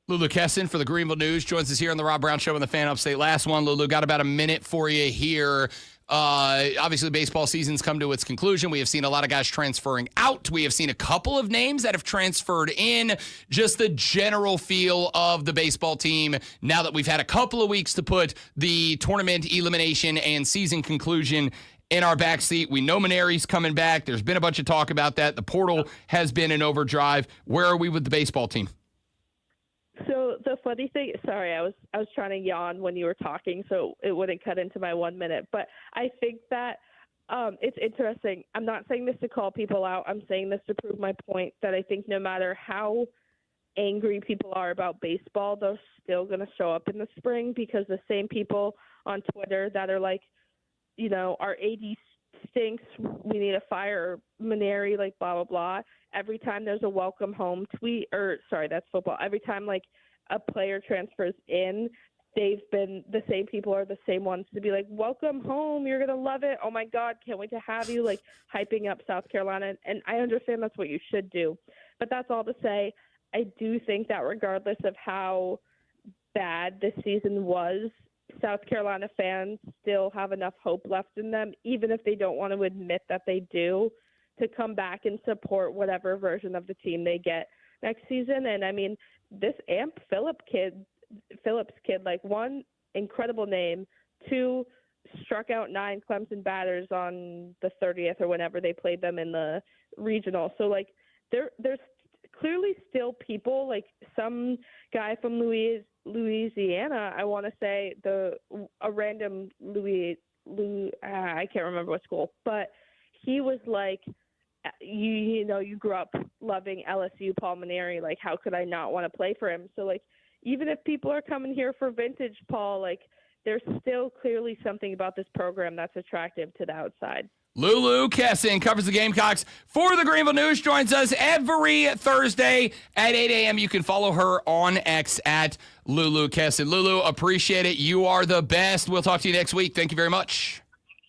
Lulu Kesin for the Greenville News joins us here on the Rob Brown Show on the Fan Upstate. Last one, Lulu, got about a minute for you here. Obviously, baseball season's come to its conclusion. We have seen a lot of guys transferring out. We have seen a couple of names that have transferred in. Just the general feel of the baseball team now that we've had a couple of weeks to put the tournament elimination and season conclusion in our backseat. We know Maneri's coming back. There's been a bunch of talk about that. The portal has been in overdrive. Where are we with the baseball team? So the funny thing, sorry, I was trying to yawn when you were talking, so it wouldn't cut into my 1 minute. But I think that it's interesting. I'm not saying this to call people out. I'm saying this to prove my point that I think no matter how angry people are about baseball, they're still going to show up in the spring, because the same people on Twitter that are our AD stinks, we need to fire Maneri, blah, blah, blah. Every time there's a welcome home tweet, that's football. Every time a player transfers in, they've been, the same people are the same ones to be welcome home, you're going to love it. Oh my God, can't wait to have you, hyping up South Carolina. And I understand that's what you should do. But that's all to say, I do think that regardless of how bad this season was, South Carolina fans still have enough hope left in them, even if they don't want to admit that they do, to come back and support whatever version of the team they get next season. And I mean, this Amp Phillips kid, like, one, incredible name, two, struck out 9 Clemson batters on the 30th or whenever they played them in the regional. So, like, there's clearly still people, like some guy from Louisiana, I want to say, a random I can't remember what school, but he was like, you grew up loving LSU, Paul Maneri, like, how could I not want to play for him? So, like, even if people are coming here for vintage Paul, like, there's still clearly something about this program that's attractive to the outside. Lulu Kesin covers the Gamecocks for the Greenville News, joins us every Thursday at 8 a.m. You can follow her on X at Lulu Kesin. Lulu, appreciate it. You are the best. We'll talk to you next week. Thank you very much.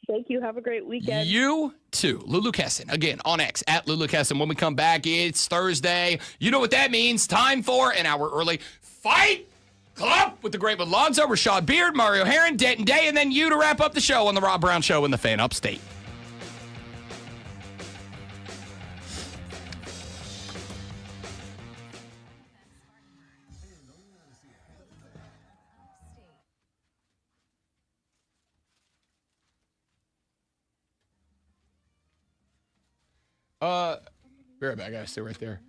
Thank you. Have a great weekend. You too. Lulu Kesin, again, on X at Lulu Kesin. When we come back, it's Thursday. You know what that means. Time for an hour early Fight Club with the great with Lonzo, Rashad Beard, Mario Herron, Denton Day, and then you to wrap up the show on the Rob Brown Show in the Fan Upstate. Be right back. I gotta stay right there.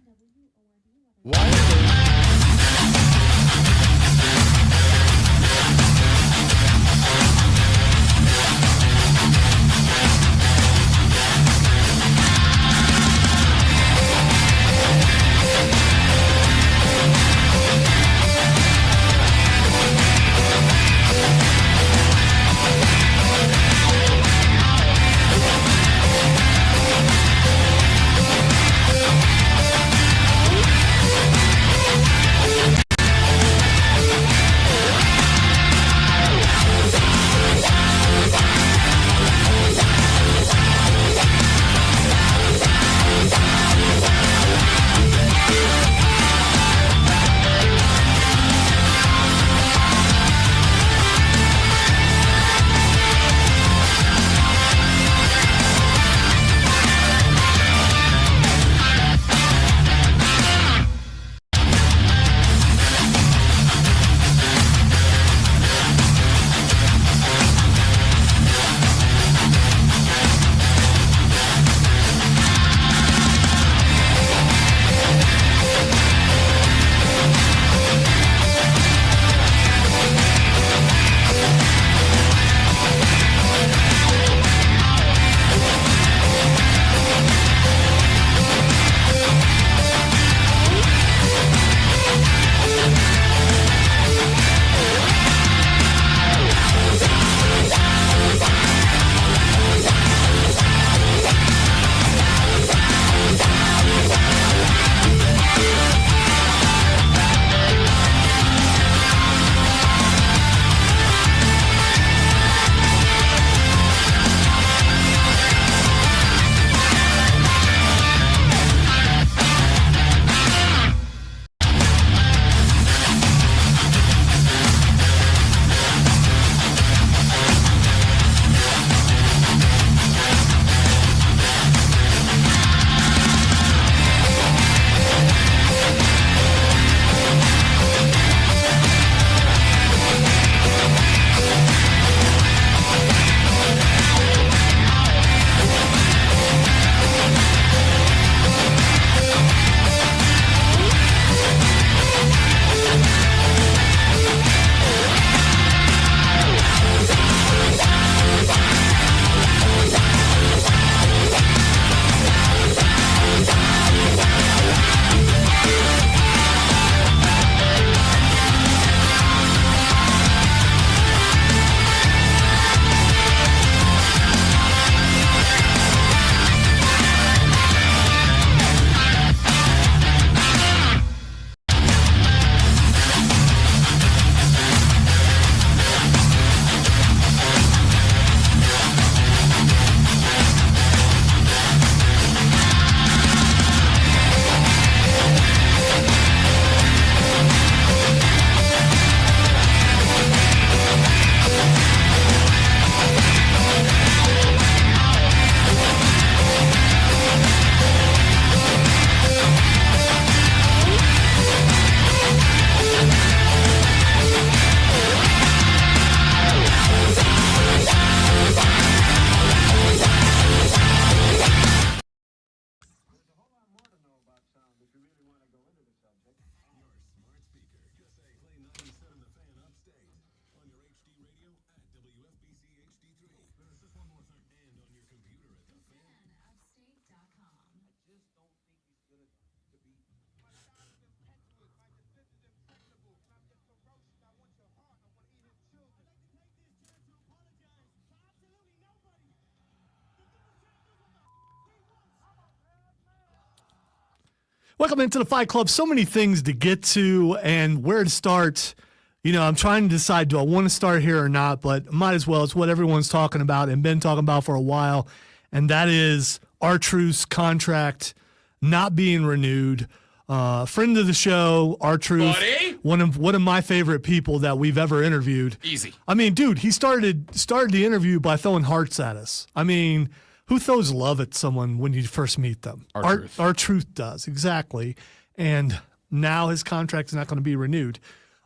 Welcome into the Fight Club. So many things to get to and where to start. You know, I'm trying to decide, do I want to start here or not, but might as well. It's what everyone's talking about and been talking about for a while, and that is R-Truth's contract not being renewed. Friend of the show, R-Truth, one of my favorite people that we've ever interviewed. Easy. I mean, dude, he started the interview by throwing hearts at us. I mean, who throws love at someone when you first meet them? R-Truth. R-Truth does, exactly. And now his contract is not going to be renewed.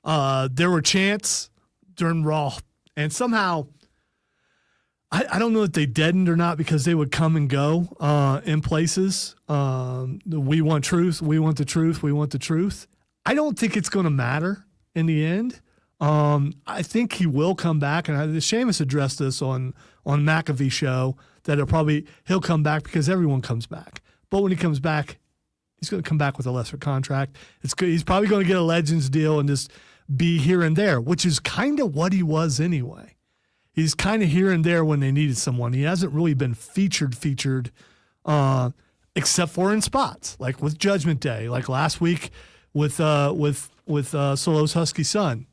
There were chants during Raw, and somehow, I don't know if they deadened or not, because they would come and go in places. We want truth. We want the truth. We want the truth. I don't think it's going to matter in the end. I think he will come back, and Sheamus addressed this on McAfee show, that he'll come back because everyone comes back. But when he comes back, he's going to come back with a lesser contract. He's probably going to get a Legends deal and just be here and there, which is kind of what he was anyway. He's kind of here and there when they needed someone. He hasn't really been featured, except for in spots, like with Judgment Day, like last week with Solo's husky son.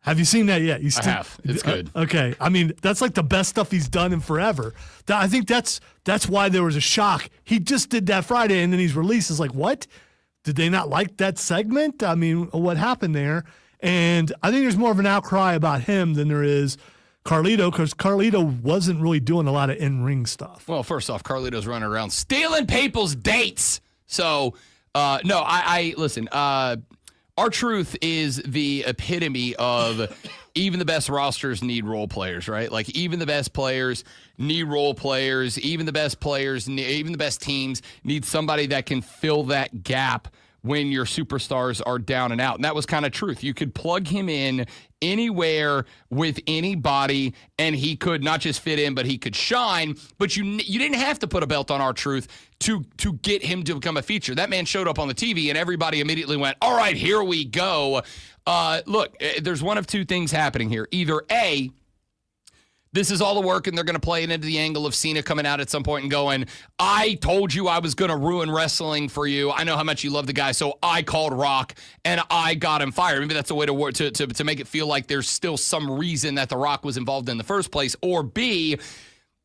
Have you seen that yet? I have. It's good. Okay. I mean, that's like the best stuff he's done in forever. I think that's why there was a shock. He just did that Friday, and then he's released. It's like, what? Did they not like that segment? I mean, what happened there? And I think there's more of an outcry about him than there is Carlito, because Carlito wasn't really doing a lot of in-ring stuff. Well, first off, Carlito's running around stealing people's dates. So, no, I listen, R-Truth is the epitome of even the best rosters need role players, right? Like, even the best players need role players. Even the best players, even the best teams need somebody that can fill that gap when your superstars are down and out. And that was kind of truth. You could plug him in anywhere with anybody, and he could not just fit in, but he could shine. But you didn't have to put a belt on R-Truth to get him to become a feature. That man showed up on the TV, and everybody immediately went, all right, here we go. Look, there's one of two things happening here. Either A, this is all the work, and they're going to play it into the angle of Cena coming out at some point and going, I told you I was going to ruin wrestling for you. I know how much you love the guy, so I called Rock, and I got him fired. Maybe that's a way to work to make it feel like there's still some reason that The Rock was involved in the first place. Or B,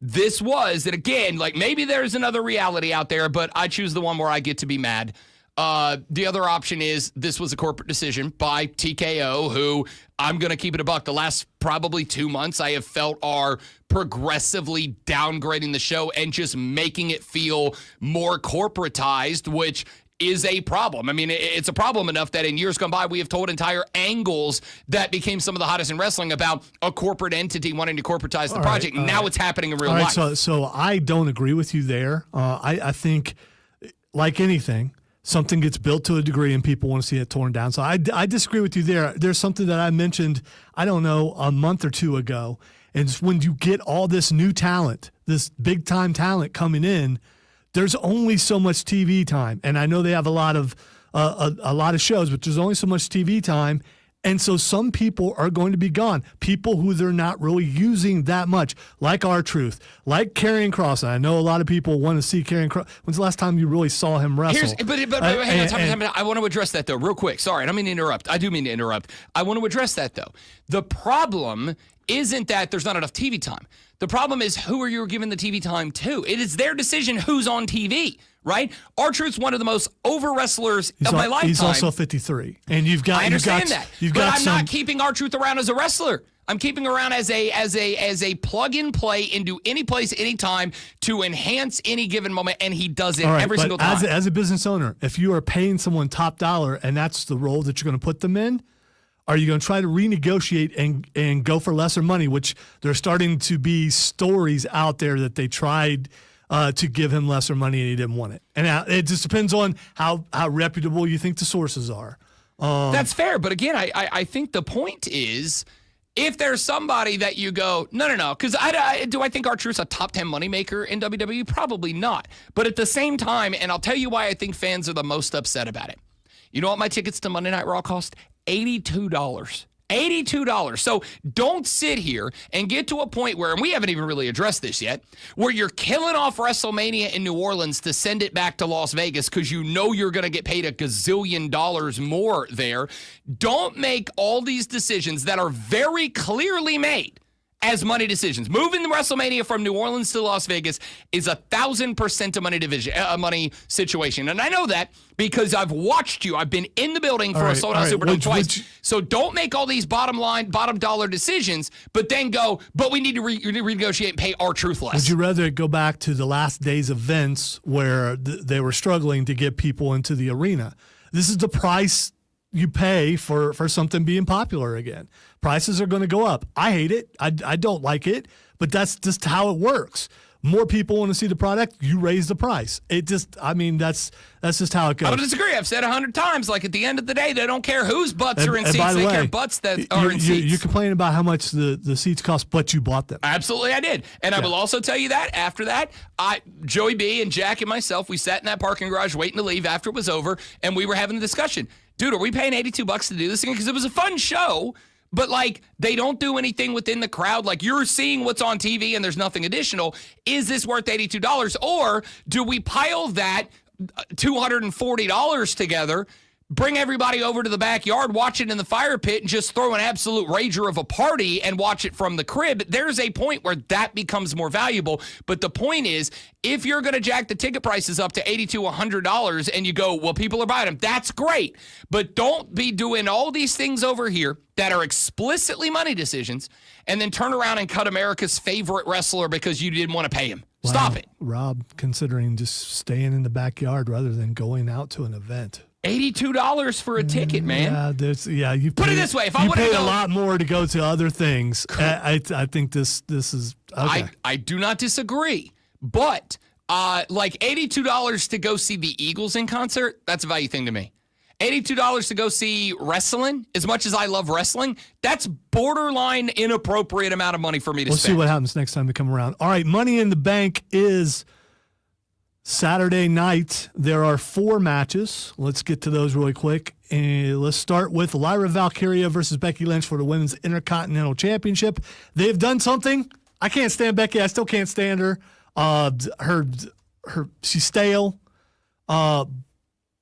this was, and again, like, maybe there's another reality out there, but I choose the one where I get to be mad. The other option is this was a corporate decision by TKO, who, I'm going to keep it a buck, the last probably 2 months I have felt are progressively downgrading the show and just making it feel more corporatized, which is a problem. I mean, it's a problem enough that in years gone by, we have told entire angles that became some of the hottest in wrestling about a corporate entity wanting to corporatize the project. Now it's happening in real life. So I don't agree with you there. I think, like anything, something gets built to a degree and people want to see it torn down. So I disagree with you there. There's something that I mentioned, I don't know, a month or two ago. And it's when you get all this new talent, this big time talent coming in, there's only so much TV time. And I know they have a lot of shows, but there's only so much TV time. And so some people are going to be gone. People who they're not really using that much, like R-Truth, like Karrion Kross. I know a lot of people want to see Karrion Kross. When's the last time you really saw him wrestle? But hang on. I want to address that, though, real quick. Sorry, I don't mean to interrupt. I do mean to interrupt. I want to address that, though. The problem isn't that there's not enough TV time. The problem is, who are you giving the TV time to? It is their decision who's on TV, right? R-Truth's one of the most over wrestlers of my lifetime. He's also 53. And I understand that. But I'm not keeping R-Truth around as a wrestler. I'm keeping around as a plug and play into any place, anytime to enhance any given moment, and he does it every single time. As a business owner, if you are paying someone top dollar and that's the role that you're going to put them in, are you going to try to renegotiate and go for lesser money, which there's starting to be stories out there that they tried to give him lesser money and he didn't want it. And it just depends on how reputable you think the sources are. That's fair. But again, I think the point is, if there's somebody that you go, no, because do I think R-Truth's a top 10 moneymaker in WWE? Probably not. But at the same time, and I'll tell you why I think fans are the most upset about it. You know what my tickets to Monday Night Raw cost? $82. $82. So don't sit here and get to a point where, and we haven't even really addressed this yet, where you're killing off WrestleMania in New Orleans to send it back to Las Vegas because you know you're going to get paid $1 gazillion more there. Don't make all these decisions that are very clearly made as money decisions. Moving the WrestleMania from New Orleans to Las Vegas is 1,000% a money situation. And I know that because I've watched you. I've been in the building for a sold-out Superdome twice. So don't make all these bottom dollar decisions, but then go, but we need to renegotiate and pay our truth less. Would you rather go back to the last days of Vince where they were struggling to get people into the arena? This is the price you pay for something being popular again. Prices are going to go up. I hate it. I don't like it, but that's just how it works. More people want to see the product, you raise the price. It just, I mean, that's just how it goes. I don't disagree. I've said 100 times, like at the end of the day, they don't care whose butts are in seats. They care butts that are in seats. You're complaining about how much the seats cost, but you bought them. Absolutely, I did. And I will also tell you that after that, Joey B and Jack and myself, we sat in that parking garage waiting to leave after it was over, and we were having a discussion. Dude, are we paying $82 to do this again? Because it was a fun show. But, like, they don't do anything within the crowd. Like, you're seeing what's on TV and there's nothing additional. Is this worth $82? Or do we pile that $240 together, bring everybody over to the backyard, watch it in the fire pit, and just throw an absolute rager of a party and watch it from the crib? There's a point where that becomes more valuable. But the point is, if you're going to jack the ticket prices up to $80 $100 and you go, well, people are buying them, that's great. But don't be doing all these things over here that are explicitly money decisions and then turn around and cut America's favorite wrestler because you didn't want to pay him. Wow. Stop it. Rob, considering just staying in the backyard rather than going out to an event. $82 for a ticket, man. You put it this way: if I would paid a lot more to go to other things, I think this is okay. I do not disagree, but like $82 to go see the Eagles in concert, that's a value thing to me. $82 to go see wrestling, as much as I love wrestling, that's borderline inappropriate amount of money for me to We'll spend. see what happens next time they come around. All right, Money in the Bank is Saturday night. There are 4 matches. Let's get to those really quick. And let's start with Lyra Valkyria versus Becky Lynch for the Women's Intercontinental Championship. They've done something. I can't stand Becky. I still can't stand her. She's stale.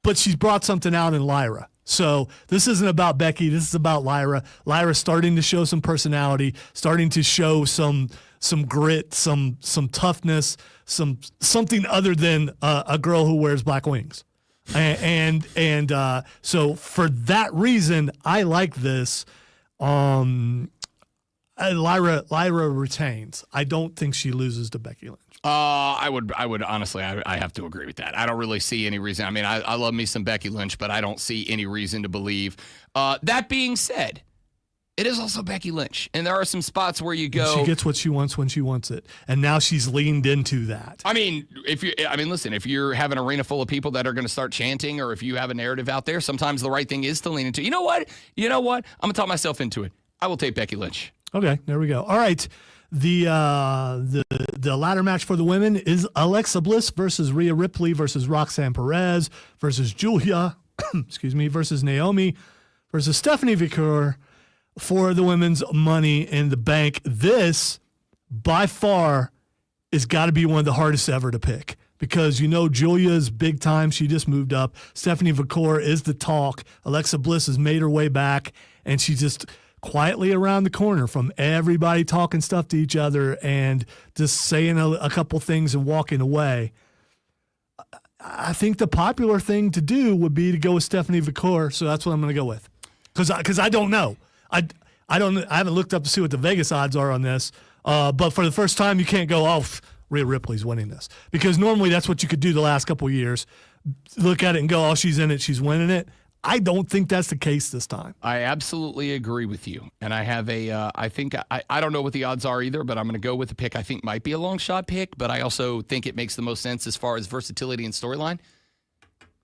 But she's brought something out in Lyra. So this isn't about Becky. This is about Lyra. Lyra's starting to show some personality, starting to show some grit, some toughness, something other than a girl who wears black wings. And so for that reason, I like this. Lyra retains. I don't think she loses to Becky Lynch. I would honestly, I have to agree with that. I don't really see any reason. I mean, I love me some Becky Lynch, but I don't see any reason to believe. That being said, it is also Becky Lynch, and there are some spots where you go. She gets what she wants when she wants it, and now she's leaned into that. I mean, listen, if you have an arena full of people that are going to start chanting, or if you have a narrative out there, sometimes the right thing is to lean into. You know what? I'm gonna talk myself into it. I will take Becky Lynch. Okay, there we go. All right. The ladder match for the women is Alexa Bliss versus Rhea Ripley versus Roxanne Perez versus Julia, versus Naomi versus Stephanie Vicour for the women's Money in the Bank. This, by far, is got to be one of the hardest ever to pick because Julia's big time. She just moved up. Stephanie Vicour is the talk. Alexa Bliss has made her way back, and she just quietly around the corner from everybody talking stuff to each other and just saying a couple things and walking away. I think the popular thing to do would be to go with Stephanie Vicour, so that's what I'm going to go with. Because I don't know. I haven't looked up to see what the Vegas odds are on this, but for the first time you can't go, Rhea Ripley's winning this. Because normally that's what you could do the last couple of years. Look at it and go, she's in it, she's winning it. I don't think that's the case this time. I absolutely agree with you. And I have I don't know what the odds are either, but I'm going to go with a pick I think might be a long shot pick, but I also think it makes the most sense as far as versatility and storyline.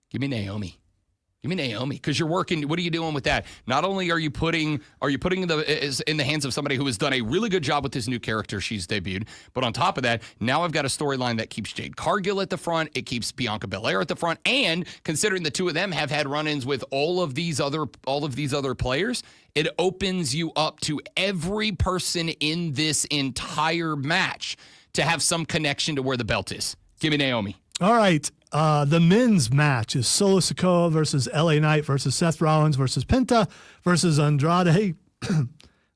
Give me Naomi. Give me Naomi, because you're working. What are you doing with that? Not only are you putting in the hands of somebody who has done a really good job with this new character she's debuted, but on top of that, now I've got a storyline that keeps Jade Cargill at the front. It keeps Bianca Belair at the front, and considering the two of them have had run-ins with all of these other players, it opens you up to every person in this entire match to have some connection to where the belt is. Give me Naomi. All right. The men's match is Solo Sikoa versus LA Knight versus Seth Rollins versus Penta versus Andrade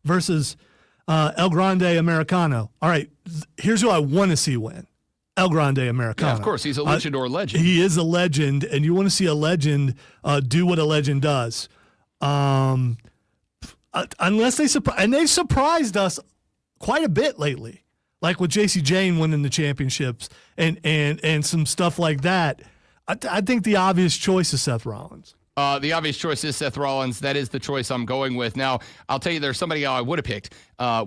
versus El Grande Americano. All right, here's who I want to see win. El Grande Americano. Yeah, of course. He's a luchador legend. He is a legend, and you want to see a legend do what a legend does. Unless they they've surprised us quite a bit lately. Like with JC Jane winning the championships and some stuff like that. I think the obvious choice is Seth Rollins. The obvious choice is Seth Rollins. That is the choice I'm going with. Now, I'll tell you, there's somebody I would have picked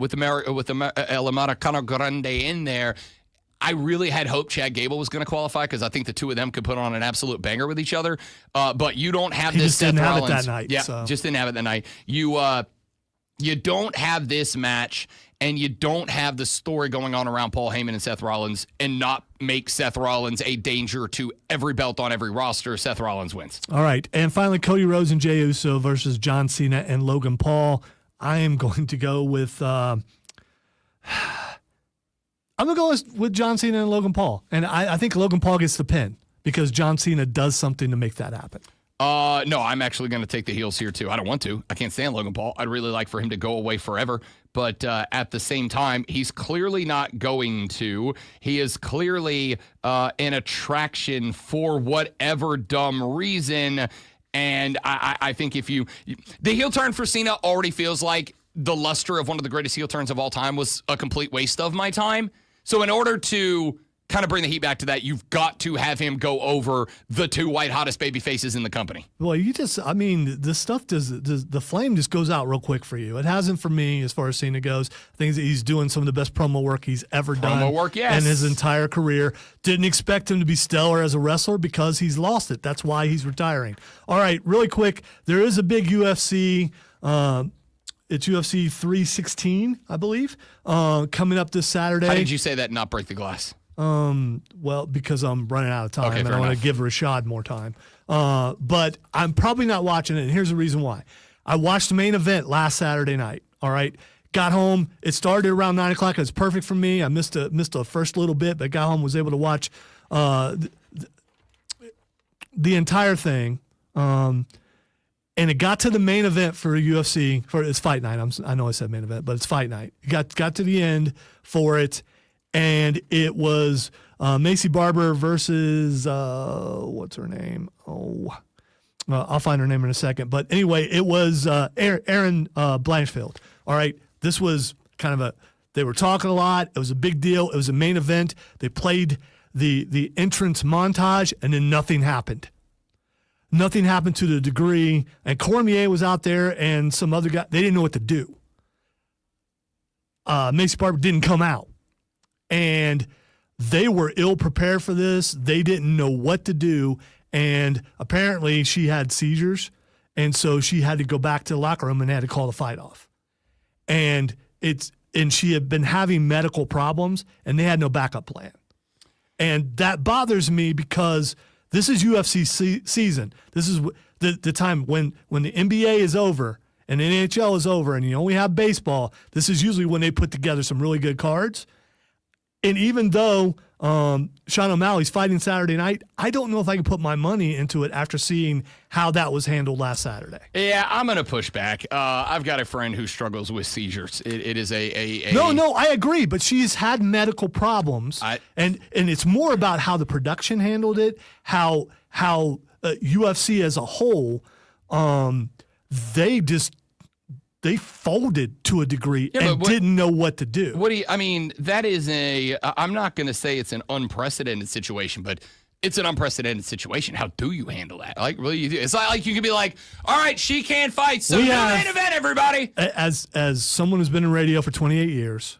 with the El Americano Grande in there. I really had hoped Chad Gable was going to qualify because I think the two of them could put on an absolute banger with each other. But you don't have this Seth Rollins. Didn't have it that night. Yeah, so. Just didn't have it that night. You don't have this match, and you don't have the story going on around Paul Heyman and Seth Rollins and not make Seth Rollins a danger to every belt on every roster. Seth Rollins wins. All right. And finally, Cody Rhodes and Jey Uso versus John Cena and Logan Paul. I am going to go with I'm going to go with John Cena and Logan Paul. And I think Logan Paul gets the pin because John Cena does something to make that happen. No, I'm actually going to take the heels here, too. I don't want to. I can't stand Logan Paul. I'd really like for him to go away forever. But at the same time, he's clearly not going to. He is clearly an attraction for whatever dumb reason. And I think if the heel turn for Cena already feels like the luster of one of the greatest heel turns of all time was a complete waste of my time. So in order to kind of bring the heat back to that, you've got to have him go over the two white hottest baby faces in the company. Well, the stuff the flame just goes out real quick for you. It hasn't for me as far as Cena goes. I think he's doing some of the best promo work he's ever done in his entire career. Didn't expect him to be stellar as a wrestler because he's lost it. That's why he's retiring. All right, really quick, there is a big UFC, it's UFC 316, I believe, coming up this Saturday. How did you say that and not break the glass? Well, because I'm running out of time okay, and I want to give Rashad more time. But I'm probably not watching it, and here's the reason why. I watched the main event last Saturday night, all right? Got home. It started around 9 o'clock. It was perfect for me. I missed the first little bit, but got home, was able to watch the entire thing. And it got to the main event for UFC, it's fight night. I know I said main event, but it's fight night. It got to the end for it. And it was Macy Barber versus, what's her name? I'll find her name in a second. But anyway, it was Erin Blanchfield. All right, this was kind of they were talking a lot. It was a big deal. It was a main event. They played the entrance montage, and then nothing happened. Nothing happened to the degree. And Cormier was out there, and some other guy. They didn't know what to do. Macy Barber didn't come out. And they were ill prepared for this. They didn't know what to do. And apparently she had seizures. And so she had to go back to the locker room and had to call the fight off. And she had been having medical problems and they had no backup plan. And that bothers me because this is UFC season. This is the time when the NBA is over and the NHL is over and you only have baseball. This is usually when they put together some really good cards. And even though Sean O'Malley's fighting Saturday night, I don't know if I can put my money into it after seeing how that was handled last Saturday. Yeah, I'm going to push back. I've got a friend who struggles with seizures. It is a No, I agree, but she's had medical problems. And it's more about how the production handled it, how UFC as a whole, they folded to a degree and didn't know what to do. That is I'm not going to say it's an unprecedented situation, but it's an unprecedented situation. How do you handle that? Like, really, it's not like you can be like, all right, she can't fight, so no main event, everybody. As someone who's been in radio for 28 years,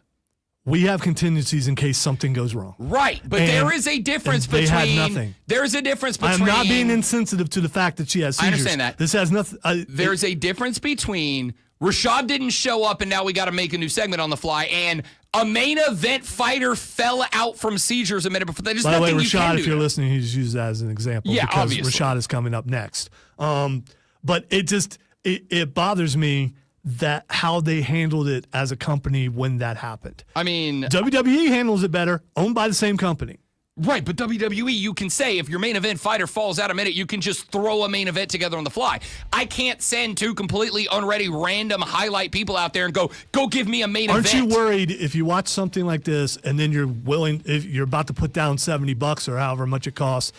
we have contingencies in case something goes wrong. Right, but And- there is a difference and they between. had nothing. There's a difference between. I'm not being insensitive to the fact that she has seizures. I understand that. This has nothing. There's a difference between Rashad didn't show up and now we got to make a new segment on the fly, and a main event fighter fell out from seizures a minute before. There's By the way, nothing you can Rashad, do if you're there. listening, he just used that as an example Yeah, because obviously. Rashad is coming up next. But it bothers me that how they handled it as a company when that happened. I mean, WWE handles it better, owned by the same company. right, but WWE, you can say if your main event fighter falls out a minute, you can just throw a main event together on the fly. I can't send two completely unready random highlight people out there and go give me a main Aren't event. you worried if you watch something like this and then if you're about to put down $70 or however much it costs,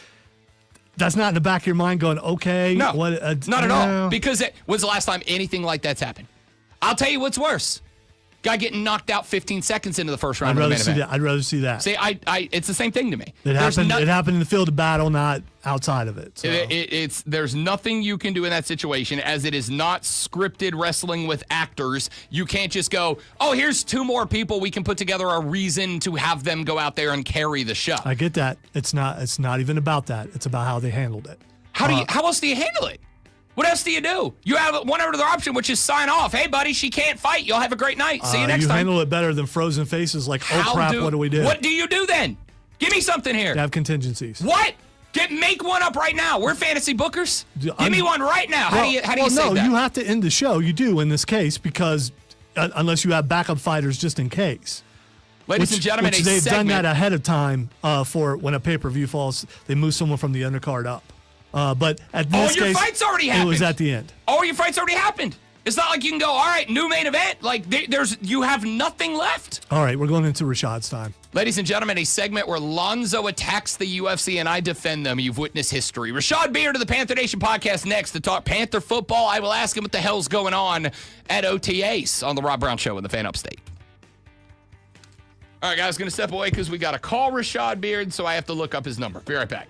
that's not in the back of your mind going, okay. No, not at all. no. Because when's the last time anything like that's happened? I'll tell you what's worse. Guy getting knocked out 15 seconds into the first round I'd of the rather main see event. that. I'd rather see that. See, it's the same thing to me. It happened in the field of battle, not outside of it. So. There's nothing you can do in that situation, as it is not scripted wrestling with actors. You can't just go, oh, here's two more people. We can put together a reason to have them go out there and carry the show. I get that. It's not even about that. It's about how they handled it. How else do you handle it? What else do you do? You have one other option, which is sign off. Hey, buddy, she can't fight. You'll have a great night. See you next you time. handle it better than frozen faces like, oh, crap, what do we do? What do you do then? Give me something here. They have contingencies. What? Make one up right now. We're fantasy bookers. Give me one right now. How do you say that? You have to end the show. You do in this case because unless you have backup fighters just in case. Ladies and gentlemen, they've done that ahead of time for when a pay-per-view falls. They move someone from the undercard up. But at this your case, fight's already happened. It was at the end. All your fights already happened. It's not like you can go, all right, new main event. Like you have nothing left. All right, we're going into Rashad's time. Ladies and gentlemen, a segment where Lonzo attacks the UFC and I defend them. You've witnessed history. Rashad Beard of the Panther Nation podcast next to talk Panther football. I will ask him what the hell's going on at OTAs on the Rob Brown Show in the Fan Upstate. All right, guys, going to step away because we got to call Rashad Beard, so I have to look up his number. Be right back.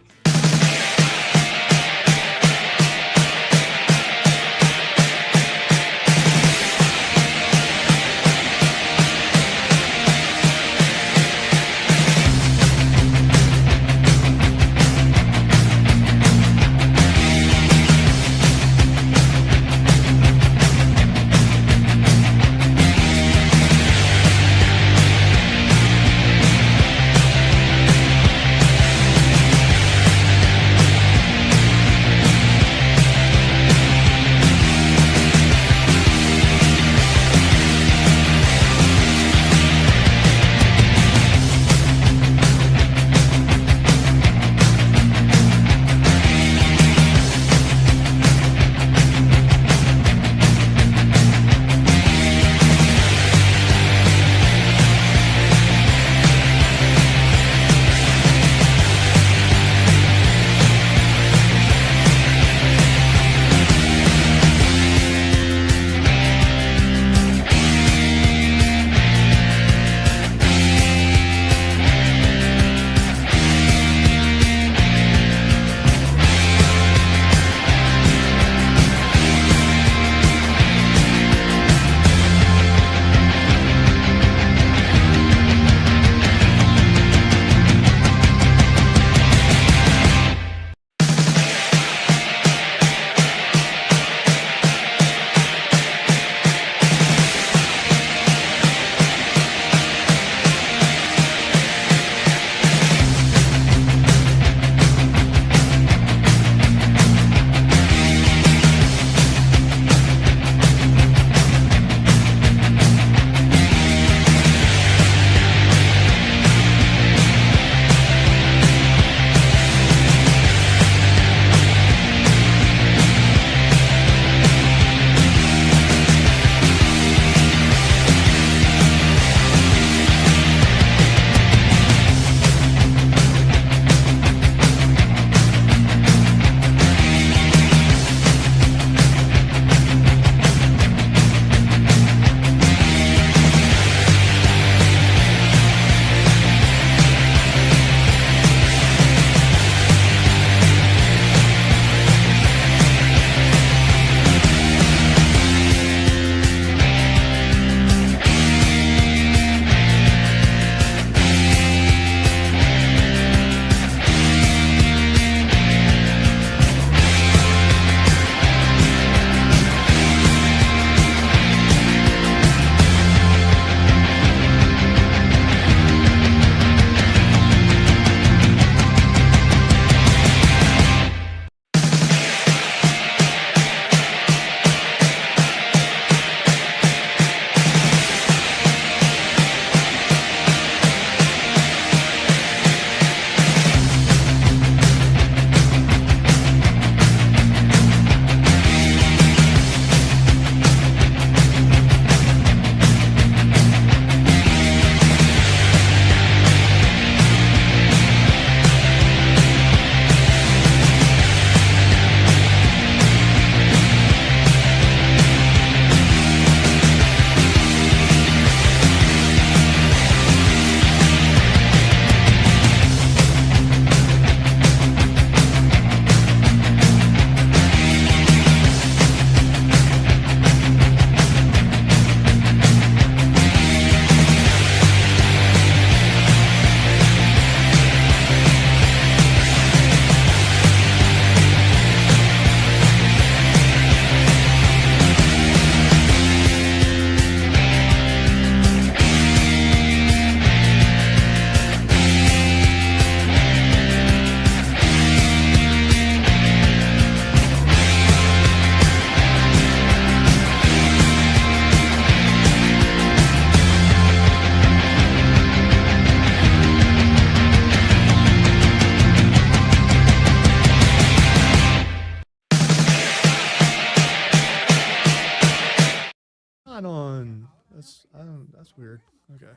That's weird. Okay.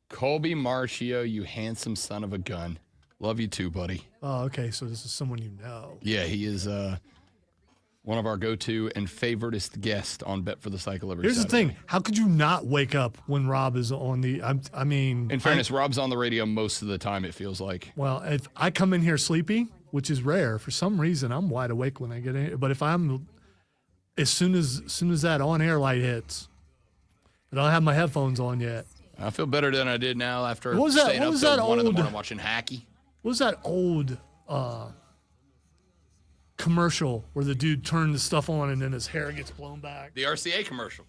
Colby Marcio, you handsome son of a gun. Love you too, buddy. Oh, okay. So this is someone you know. Yeah, he is one of our go-to and favoritist guests on Bet for the Cycle every Here's Saturday. the thing. How could you not wake up when Rob is on the I mean, in fairness, Rob's on the radio most of the time, it feels like. Well, if I come in here sleepy, which is rare, for some reason I'm wide awake when I get in. But if I'm as soon as that on-air light hits, I don't have my headphones on yet. I feel better than I did now after What was that- staying what up was till that 1 in the old- morning watching Hacky. What was that old commercial where the dude turned the stuff on and then his hair gets blown back? The RCA commercial.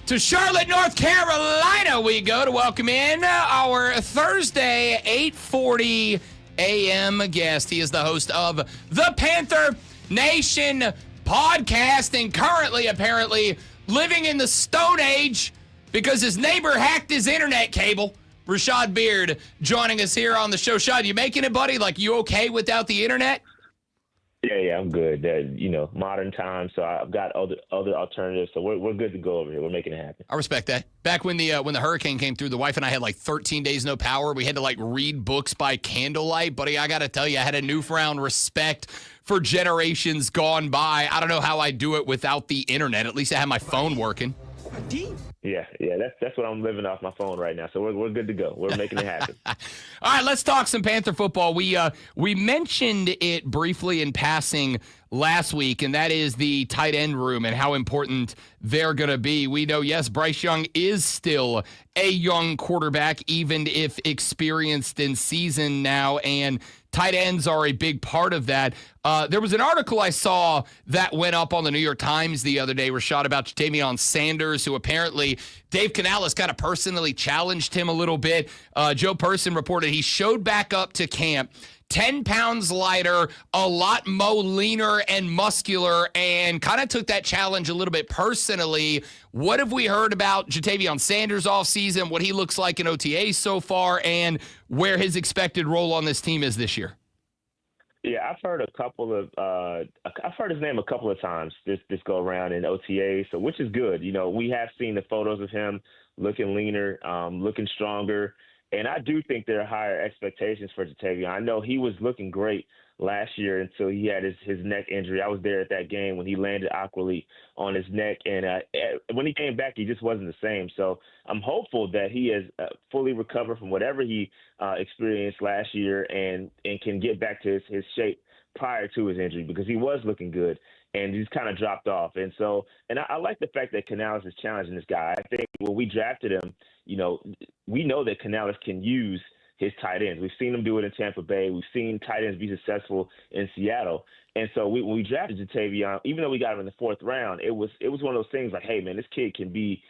To Charlotte, North Carolina, we go to welcome in our Thursday 8:40 a.m. guest. He is the host of the Panther Nation podcast and currently, apparently, living in the Stone Age because his neighbor hacked his internet cable. Rashad Beard joining us here on the show. Shad, you making it, buddy? Like, you okay without the internet? Yeah, I'm good. Modern times, so I've got other alternatives. So we're good to go over here. We're making it happen. I respect that. Back when the hurricane came through, the wife and I had like 13 days no power. We had to like read books by candlelight. Buddy, I got to tell you, I had a newfound respect for generations gone by. I don't know how I do it without the internet. At least I have my phone working. Yeah, that's what I'm living off my phone right now. So we're good to go. We're making it happen. All right, let's talk some Panther football. We mentioned it briefly in passing last week, and that is the tight end room and how important they're going to be. We know, yes, Bryce Young is still a young quarterback, even if experienced in season now, and tight ends are a big part of that. There was an article I saw that went up on the New York Times the other day, Rashad, about Ja'Tavion Sanders, who apparently Dave Canales kind of personally challenged him a little bit. Joe Person reported he showed back up to camp 10 pounds lighter, a lot more leaner and muscular, and kind of took that challenge a little bit personally. What have we heard about Ja'Tavion Sanders offseason, what he looks like in OTA so far, and where his expected role on this team is this year? Yeah, I've heard his name a couple of times this go around in OTA, so which is good. You know, we have seen the photos of him looking leaner, looking stronger. And I do think there are higher expectations for Ja'Tavion. I know he was looking great last year until he had his neck injury. I was there at that game when he landed awkwardly on his neck. And when he came back, he just wasn't the same. So I'm hopeful that he has fully recovered from whatever he experienced last year and can get back to his shape prior to his injury, because he was looking good and he's kind of dropped off. And so, I like the fact that Canales is challenging this guy. I think when we drafted him, you know, we know that Canales can use his tight ends. We've seen him do it in Tampa Bay. We've seen tight ends be successful in Seattle. And so when we drafted Ja'Tavion, even though we got him in the 4th round, it was one of those things like, hey man, this kid can be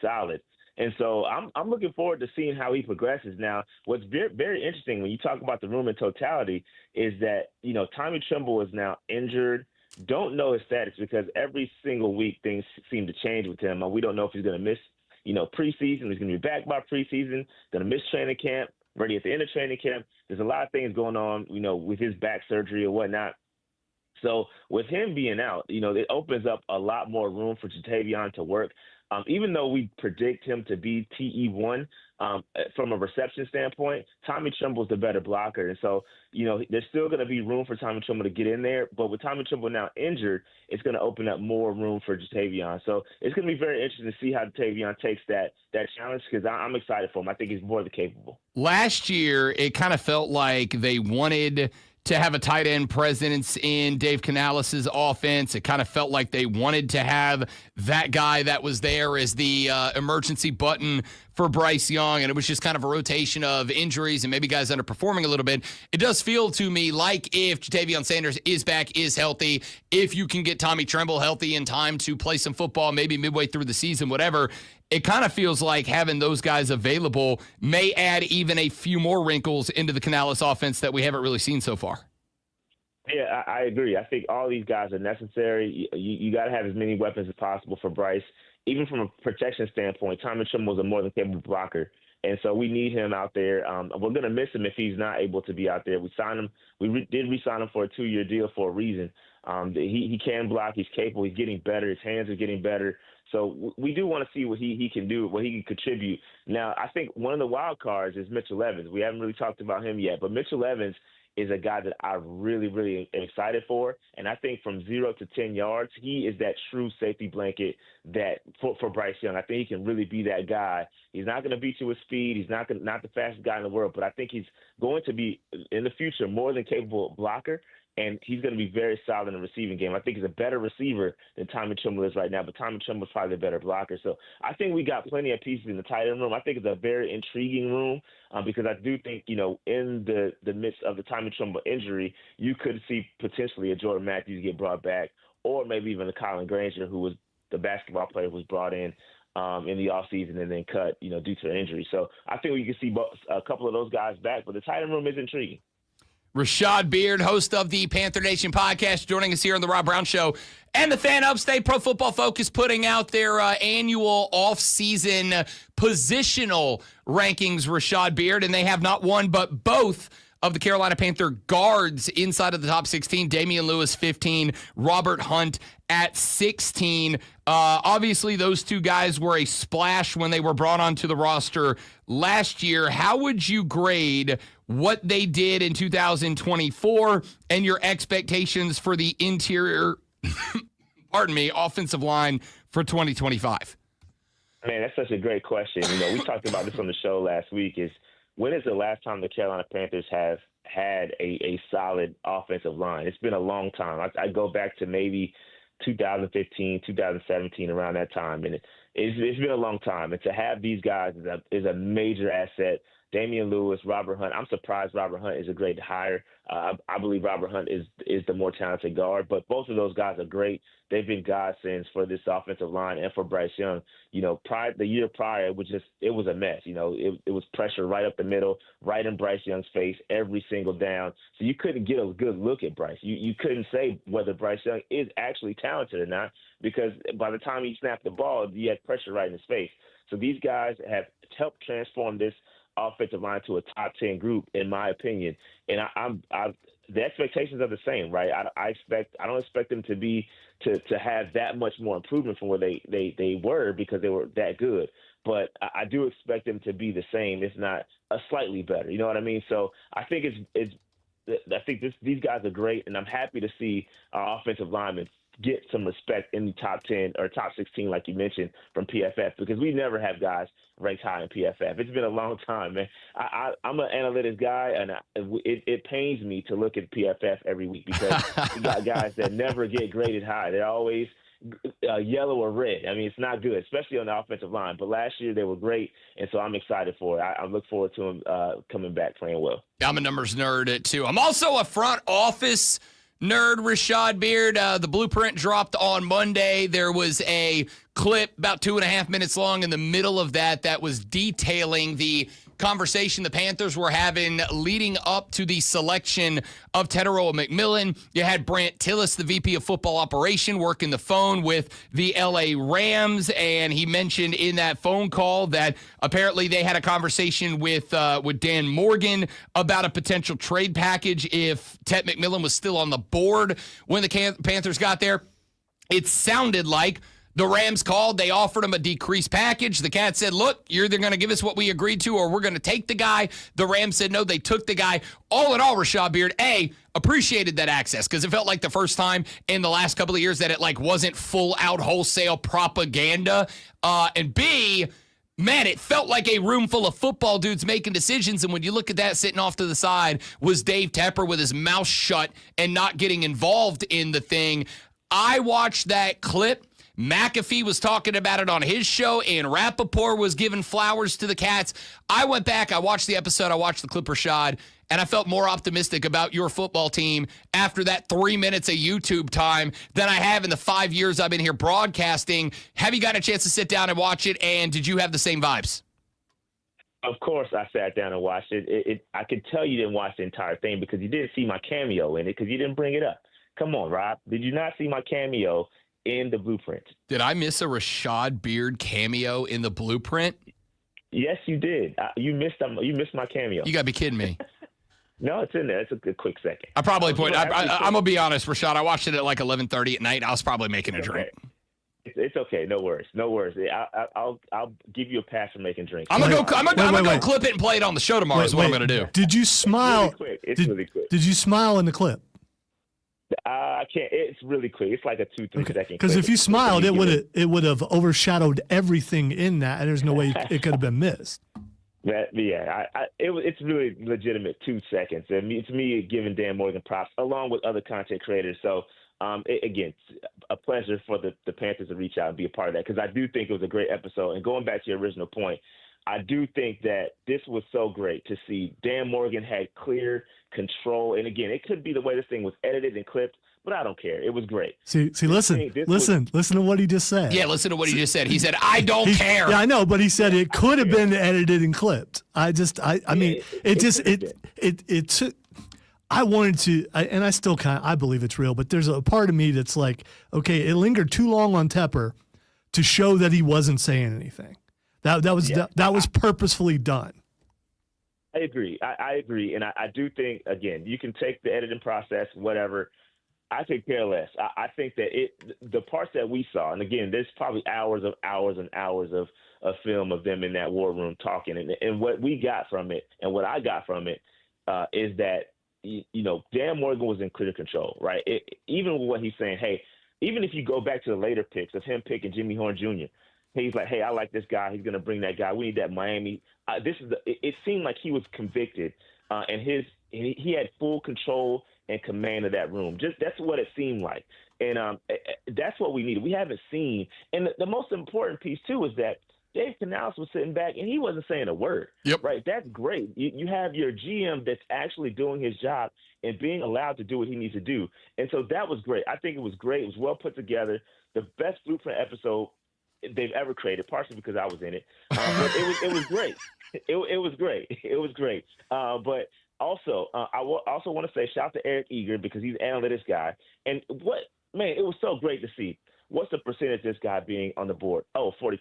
solid. And so I'm looking forward to seeing how he progresses. Now, what's very, very interesting when you talk about the room in totality is that, you know, Tommy Tremble is now injured. Don't know his status because every single week things seem to change with him. We don't know if he's going to miss, you know, preseason. He's going to be back by preseason, going to miss training camp, ready at the end of training camp. There's a lot of things going on, you know, with his back surgery or whatnot. So with him being out, you know, it opens up a lot more room for Ja'Tavion to work. Even though we predict him to be TE1 from a reception standpoint, Tommy Tremble's the better blocker. And so, you know, there's still going to be room for Tommy Tremble to get in there. But with Tommy Tremble now injured, it's going to open up more room for Ja'Tavion. So it's going to be very interesting to see how Ja'Tavion takes that challenge, because I'm excited for him. I think he's more than capable. Last year, it kind of felt like they wanted to have a tight end presence in Dave Canales' offense. It kind of felt like they wanted to have that guy that was there as the emergency button for Bryce Young, and it was just kind of a rotation of injuries and maybe guys underperforming a little bit. It does feel to me like if Ja'Tavion Sanders is back, is healthy, if you can get Tommy Tremble healthy in time to play some football, maybe midway through the season, whatever, it kind of feels like having those guys available may add even a few more wrinkles into the Canales offense that we haven't really seen so far. Yeah, I agree. I think all these guys are necessary. You got to have as many weapons as possible for Bryce. Even from a protection standpoint, Tommy Tremble is a more than capable blocker. And so we need him out there. We're going to miss him if he's not able to be out there. We signed him. We did re-sign him for a 2-year deal for a reason. He can block. He's capable. He's getting better. His hands are getting better. So we do want to see what he can do, what he can contribute. Now, I think one of the wild cards is Mitchell Evans. We haven't really talked about him yet, but Mitchell Evans is a guy that I really, really am excited for. And I think from 0 to 10 yards, he is that true safety blanket that for Bryce Young. I think he can really be that guy. He's not going to beat you with speed. He's not the fastest guy in the world, but I think he's going to be, in the future, more than capable blocker. And he's going to be very solid in the receiving game. I think he's a better receiver than Tommy Tremble is right now, but Tommy Tremble's probably a better blocker. So I think we got plenty of pieces in the tight end room. I think it's a very intriguing room because I do think, in the midst of the Tommy Tremble injury, you could see potentially a Jordan Matthews get brought back, or maybe even a Colin Granger, who was the basketball player who was brought in the offseason and then cut, due to an injury. So I think we can see a couple of those guys back, but the tight end room is intriguing. Rashad Beard, host of the Panther Nation podcast, joining us here on the Rob Brown Show. And the Fan Upstate Pro Football Focus putting out their annual off-season positional rankings, Rashad Beard, and they have not one but both of the Carolina Panther guards inside of the top 16. Damian Lewis, 15. Robert Hunt at 16. Obviously, those two guys were a splash when they were brought onto the roster last year. How would you grade what they did in 2024 and your expectations for the interior, offensive line for 2025? Man, that's such a great question. We talked about this on the show last week. When is the last time the Carolina Panthers have had a solid offensive line? It's been a long time. I go back to maybe 2015, 2017, around that time. And it's been a long time. And to have these guys is a major asset. Damian Lewis, Robert Hunt. I'm surprised Robert Hunt is a great hire. I believe Robert Hunt is the more talented guard, but both of those guys are great. They've been godsends for this offensive line and for Bryce Young. The year prior, it was a mess. It was pressure right up the middle, right in Bryce Young's face every single down. So you couldn't get a good look at Bryce. You couldn't say whether Bryce Young is actually talented or not, because by the time he snapped the ball, you had pressure right in his face. So these guys have helped transform this offensive line to a top 10 group, in my opinion. And the expectations are the same, right? I don't expect them to have that much more improvement from where they were, because they were that good. But I do expect them to be the same, if not a slightly better. You know what I mean? So I think these guys are great, and I'm happy to see our offensive linemen get some respect in the top 10 or top 16, like you mentioned, from PFF, because we never have guys ranked high in PFF. It's been a long time, man. I'm an analytics guy, and it pains me to look at PFF every week, because we got guys that never get graded high. They're always yellow or red. I mean, it's not good, especially on the offensive line. But last year they were great, and so I'm excited for it. I look forward to them coming back playing well. I'm a numbers nerd, too. I'm also a front office nerd, Rashad Beard. The blueprint dropped on Monday. There was a clip about 2.5 minutes long in the middle of that was detailing the conversation the Panthers were having leading up to the selection of Teteroa McMillan. You had Brant Tillis, the VP of Football Operation, working the phone with the LA Rams, and he mentioned in that phone call that apparently they had a conversation with Dan Morgan about a potential trade package if Tet McMillan was still on the board when the Panthers got there. It sounded like the Rams called. They offered him a decreased package. The Cats said, look, you're either going to give us what we agreed to or we're going to take the guy. The Rams said no, they took the guy. All in all, Rashad Beard, appreciated that access, because it felt like the first time in the last couple of years that it wasn't full out wholesale propaganda. And B, man, it felt like a room full of football dudes making decisions. And when you look at that, sitting off to the side was Dave Tepper with his mouth shut and not getting involved in the thing. I watched that clip. McAfee was talking about it on his show, and Rappaport was giving flowers to the Cats. I went back, I watched the episode, I watched the clip, Rashad, and I felt more optimistic about your football team after that 3 minutes of YouTube time than I have in the 5 years I've been here broadcasting. Have you got a chance to sit down and watch it, and did you have the same vibes? Of course I sat down and watched it. I could tell you didn't watch the entire thing because you didn't see my cameo in it because you didn't bring it up. Come on, Rob. Did you not see my cameo in the blueprint? Did I miss a Rashad Beard cameo in the blueprint? Yes, you did. You missed my cameo. You got to be kidding me. No, it's in there. It's a quick second. I'm going to be honest, Rashad. I watched it at like 11:30 at night. I was probably making a drink. It's okay. No worries. I'll give you a pass for making drinks. I'm gonna go clip it and play it on the show tomorrow. Is what I'm gonna do. Did you smile? It's really quick. Did you smile in the clip? I can't. It's really quick. It's like a 2-3 second. Because if you smiled, it would have overshadowed everything in that, and there's no way it could have been missed. It's really legitimate 2 seconds. And it's me giving Dan Morgan props along with other content creators. So. Again, a pleasure for the Panthers to reach out and be a part of that, because I do think it was a great episode. And going back to your original point, I do think that this was so great to see. Dan Morgan had clear control. And again, it could be the way this thing was edited and clipped, but I don't care. It was great. Listen to what he just said. Yeah, listen to what he just said. He said, I don't care. Yeah, I know, but he said it could have been edited and clipped. It took. I wanted to, and I still I believe it's real, but there's a part of me that's like, okay, it lingered too long on Tepper to show that he wasn't saying anything. That was purposefully done. I agree. I agree. And I do think, again, you can take the editing process, whatever. I could care less. I think that the parts that we saw, and again, there's probably hours and hours of film of them in that war room talking. And what we got from it and what I got from it is that, Dan Morgan was in clear control, right? Even with what he's saying, hey, even if you go back to the later picks of him picking Jimmy Horn Jr., he's like, hey, I like this guy. He's going to bring that guy. We need that Miami. It seemed like he was convicted, and he had full control and command of that room. That's what it seemed like, and that's what we needed. We haven't seen, and the most important piece too is that Dave Canales was sitting back and he wasn't saying a word. Yep. Right. That's great. You have your GM that's actually doing his job and being allowed to do what he needs to do. And so that was great. I think it was great. It was well put together. The best Blueprint episode they've ever created, partially because I was in it. But it was great. It was great. It was great. But also, I also want to say shout out to Eric Eager, because he's an analytics guy. And it was so great to see. What's the percentage of this guy being on the board? 40%.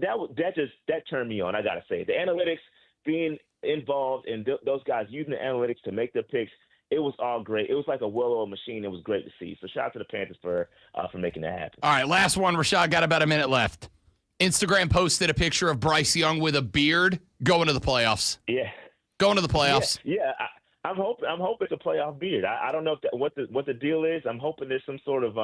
That turned me on. I gotta say, the analytics, being involved, and those guys using the analytics to make their picks, it was all great. It was like a well-oiled machine. It was great to see. So shout out to the Panthers for making that happen. All right, last one. Rashad, got about a minute left. Instagram posted a picture of Bryce Young with a beard going to the playoffs. Yeah, going to the playoffs. Yeah. I'm hoping it's a playoff beard. I don't know what the deal is. I'm hoping there's some sort of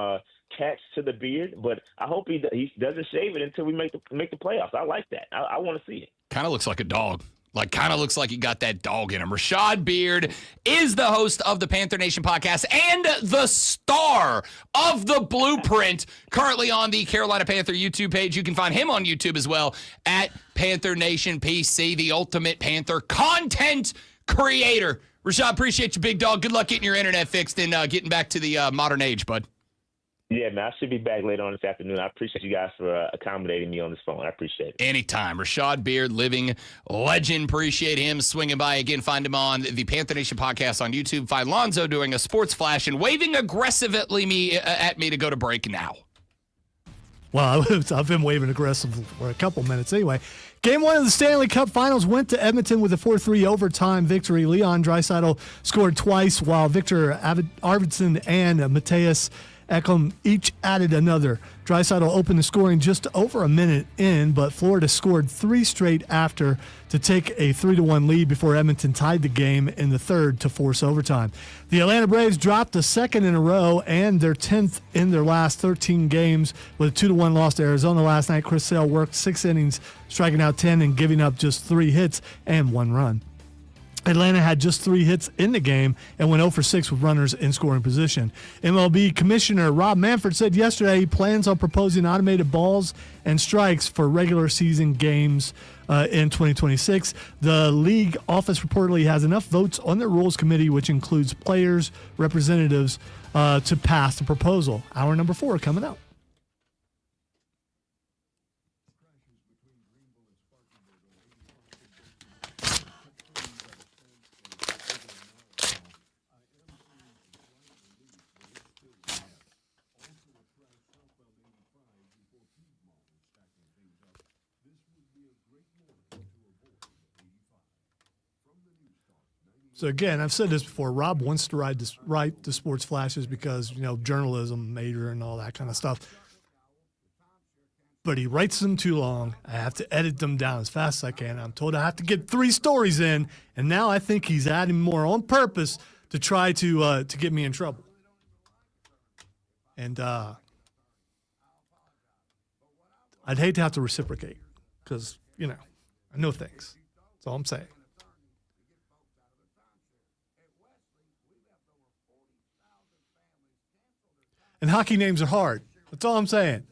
catch to the beard, but I hope he doesn't shave it until we make the playoffs. I like that. I want to see it. Kind of looks like a dog. Kind of looks like he got that dog in him. Rashad Beard is the host of the Panther Nation podcast and the star of the Blueprint, currently on the Carolina Panther YouTube page. You can find him on YouTube as well at Panther Nation PC, the ultimate Panther content creator. Rashad, appreciate you, big dog. Good luck getting your internet fixed and getting back to the modern age, bud. Yeah, man, I should be back later on this afternoon. I appreciate you guys for accommodating me on this phone. I appreciate it. Anytime. Rashad Beard, living legend. Appreciate him swinging by. Again, find him on the Panther Nation podcast on YouTube. Find Lonzo doing a sports flash and waving aggressively at me to go to break now. Well, I've been waving aggressive for a couple minutes anyway. Game 1 of the Stanley Cup Finals went to Edmonton with a 4-3 overtime victory. Leon Draisaitl scored twice, while Victor Arvidsson and Matthias Ekholm each added another. Draisaitl opened the scoring just over a minute in, but Florida scored 3 straight after to take a 3-1 lead before Edmonton tied the game in the third to force overtime. The Atlanta Braves dropped the second in a row and their 10th in their last 13 games with a 2-1 loss to Arizona last night. Chris Sale worked 6 innings, striking out 10 and giving up just 3 hits and 1 run. Atlanta had just 3 hits in the game and went 0 for 6 with runners in scoring position. MLB Commissioner Rob Manfred said yesterday he plans on proposing automated balls and strikes for regular season games in 2026. The league office reportedly has enough votes on their rules committee, which includes players, representatives, to pass the proposal. Hour number 4 coming up. This would be a great moment So again, I've said this before. Rob wants to write the sports flashes because, journalism major and all that kind of stuff. But he writes them too long. I have to edit them down as fast as I can. I'm told I have to get 3 stories in, and now I think he's adding more on purpose to try to get me in trouble. And I'd hate to have to reciprocate because, I know things. That's all I'm saying. And hockey names are hard. That's all I'm saying.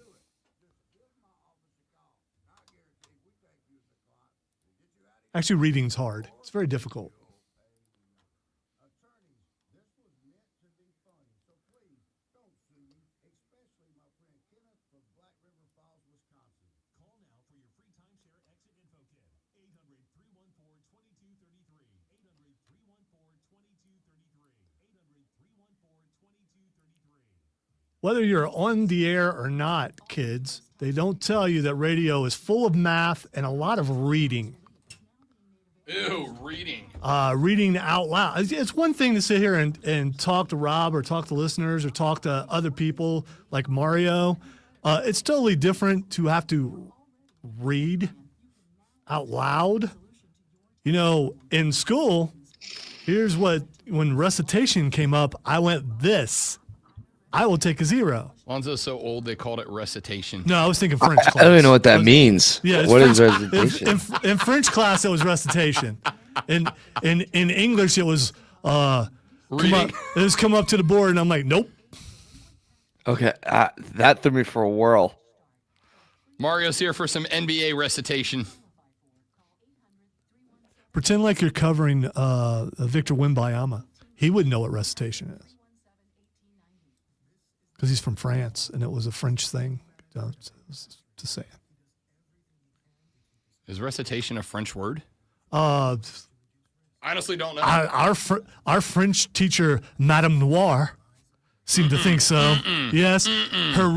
Actually, reading's hard. It's very difficult. Whether you're on the air or not, kids, they don't tell you that radio is full of math and a lot of reading. Ew, reading. Reading out loud. It's one thing to sit here and talk to Rob or talk to listeners or talk to other people like Mario. It's totally different to have to read out loud. In school, when recitation came up, I went this. I will take a 0. Lonzo's so old they called it recitation. No, I was thinking French class. I don't even know what that means. Yeah, what is recitation? In French class, it was recitation. In English, it was come up to the board, and I'm like, nope. Okay, that threw me for a whirl. Mario's here for some NBA recitation. Pretend like you're covering Victor Wembanyama. He wouldn't know what recitation is. Because he's from France, and it was a French thing to say it. Is recitation a French word? I honestly don't know. Our French teacher, Madame Noir, seemed to think so. Yes, her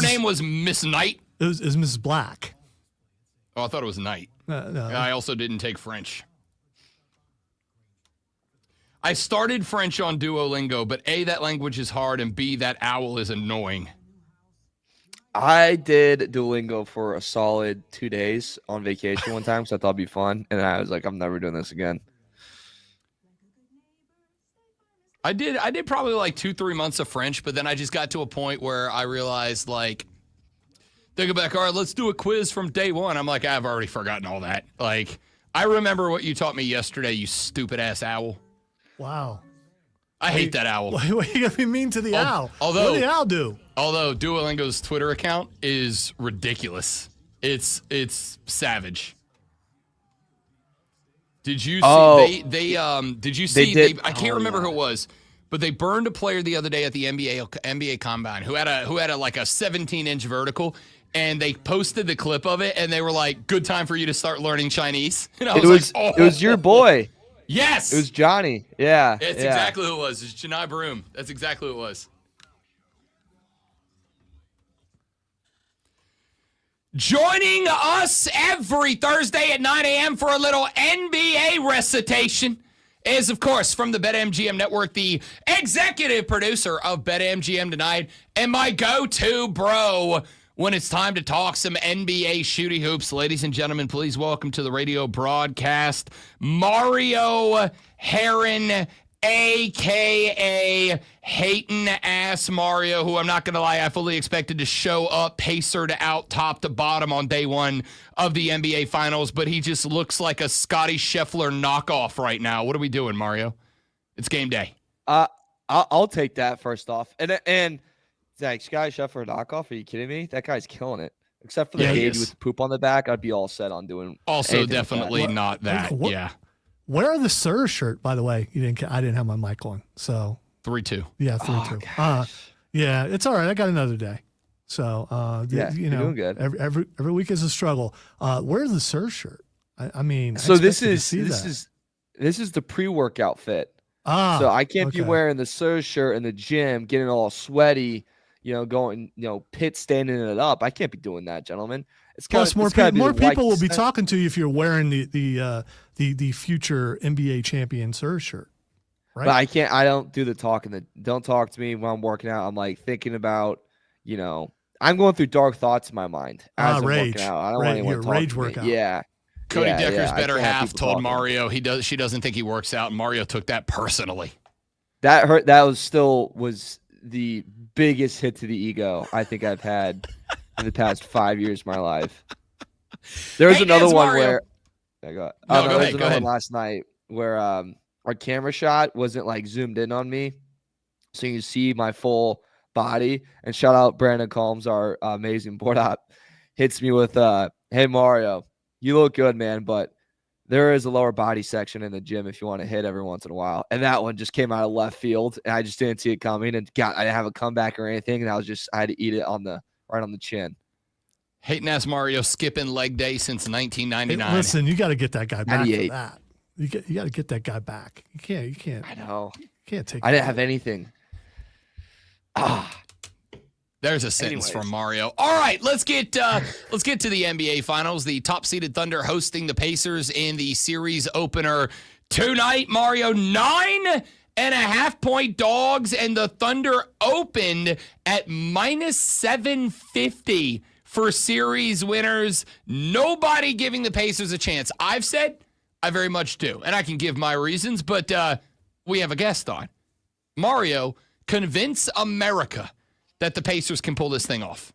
name was Miss Knight. Is Mrs. Black. Oh, I thought it was Knight. No. I also didn't take French. I started French on Duolingo, but A, that language is hard, and B, that owl is annoying. I did Duolingo for a solid 2 days on vacation one time, so I thought it'd be fun. And I was like, I'm never doing this again. I did probably like 2-3 months of French, but then I just got to a point where I realized, they go back, all right, let's do a quiz from day one. I'm like, I've already forgotten all that. I remember what you taught me yesterday, you stupid ass owl. Wow. I hate that owl. What are you going to be mean to the owl? What did the owl do? Although Duolingo's Twitter account is ridiculous. It's savage. Did you see did you see I can't remember who it was, but they burned a player the other day at the NBA Combine who had a 17-inch vertical, and they posted the clip of it, and they were like, "Good time for you to start learning Chinese." And I was it was your boy. Yes. It was Johnny. Yeah. It's exactly who it was. It's Chennai Baroom. That's exactly who it was. Joining us every Thursday at 9 a.m. for a little NBA recitation is, of course, from the BetMGM Network, the executive producer of BetMGM Tonight, and my go-to bro when it's time to talk some NBA shooty hoops. Ladies and gentlemen, please welcome to the radio broadcast, Mario Herron, a.k.a. hatin' Mario, who I'm not going to lie, I fully expected to show up pacered out top to bottom on day one of the NBA Finals, but he just looks like a Scotty Scheffler knockoff right now. What are we doing, Mario? It's game day. I'll take that first off. And Zach, Scotty Scheffler knockoff? Are you kidding me? That guy's killing it. Except for the baby with the poop on the back, I'd be all set on doing. Also, definitely not that. Yeah. Where are the Sir shirt, by the way? I didn't have my mic on, so 3-2. Yeah, 3-2. Yeah, it's all right. I got another day, so you're doing good. Every week is a struggle. Where's the Sir shirt? I mean, so this is the pre-workout fit. So I can't be wearing the Sir shirt in the gym, getting all sweaty. Going, pit standing it up. I can't be doing that, gentlemen. Plus, more people will be talking to you if you're wearing the the future NBA champion Surge shirt. Right. But I don't do the talking. Don't talk to me when I'm working out. I'm like thinking about, I'm going through dark thoughts in my mind as I'm working out. I don't want anyone talking rage to me. workout. Yeah. Cody Yeah, Decker's yeah. better half told talking. Mario she doesn't think he works out, and Mario took that personally. That hurt. That was the biggest hit to the ego I think I've had in the past 5 years of my life. There was another one Mario. where go ahead. One last night where our camera shot wasn't like zoomed in on me, so you see my full body. And shout out Brandon Combs, our amazing board op, hits me with "Hey Mario, you look good, man, but there is a lower body section in the gym if you want to hit every once in a while." And that one just came out of left field, and I just didn't see it coming. And I didn't have a comeback or anything, and I had to eat it right on the chin. Hating ass Mario skipping leg day since 1999. Hey, listen, you got to get that guy back for that. You got to get that guy back. You can't. I know. You can't take. I didn't have anything. There's a sentence from Mario. All right, let's get to the NBA Finals. The top-seeded Thunder hosting the Pacers in the series opener tonight. Mario, 9.5-point dogs, and the Thunder opened at minus 750 for series winners. Nobody giving the Pacers a chance. I've said I very much do, and I can give my reasons, but we have a guest on. Mario, convince America that the Pacers can pull this thing off.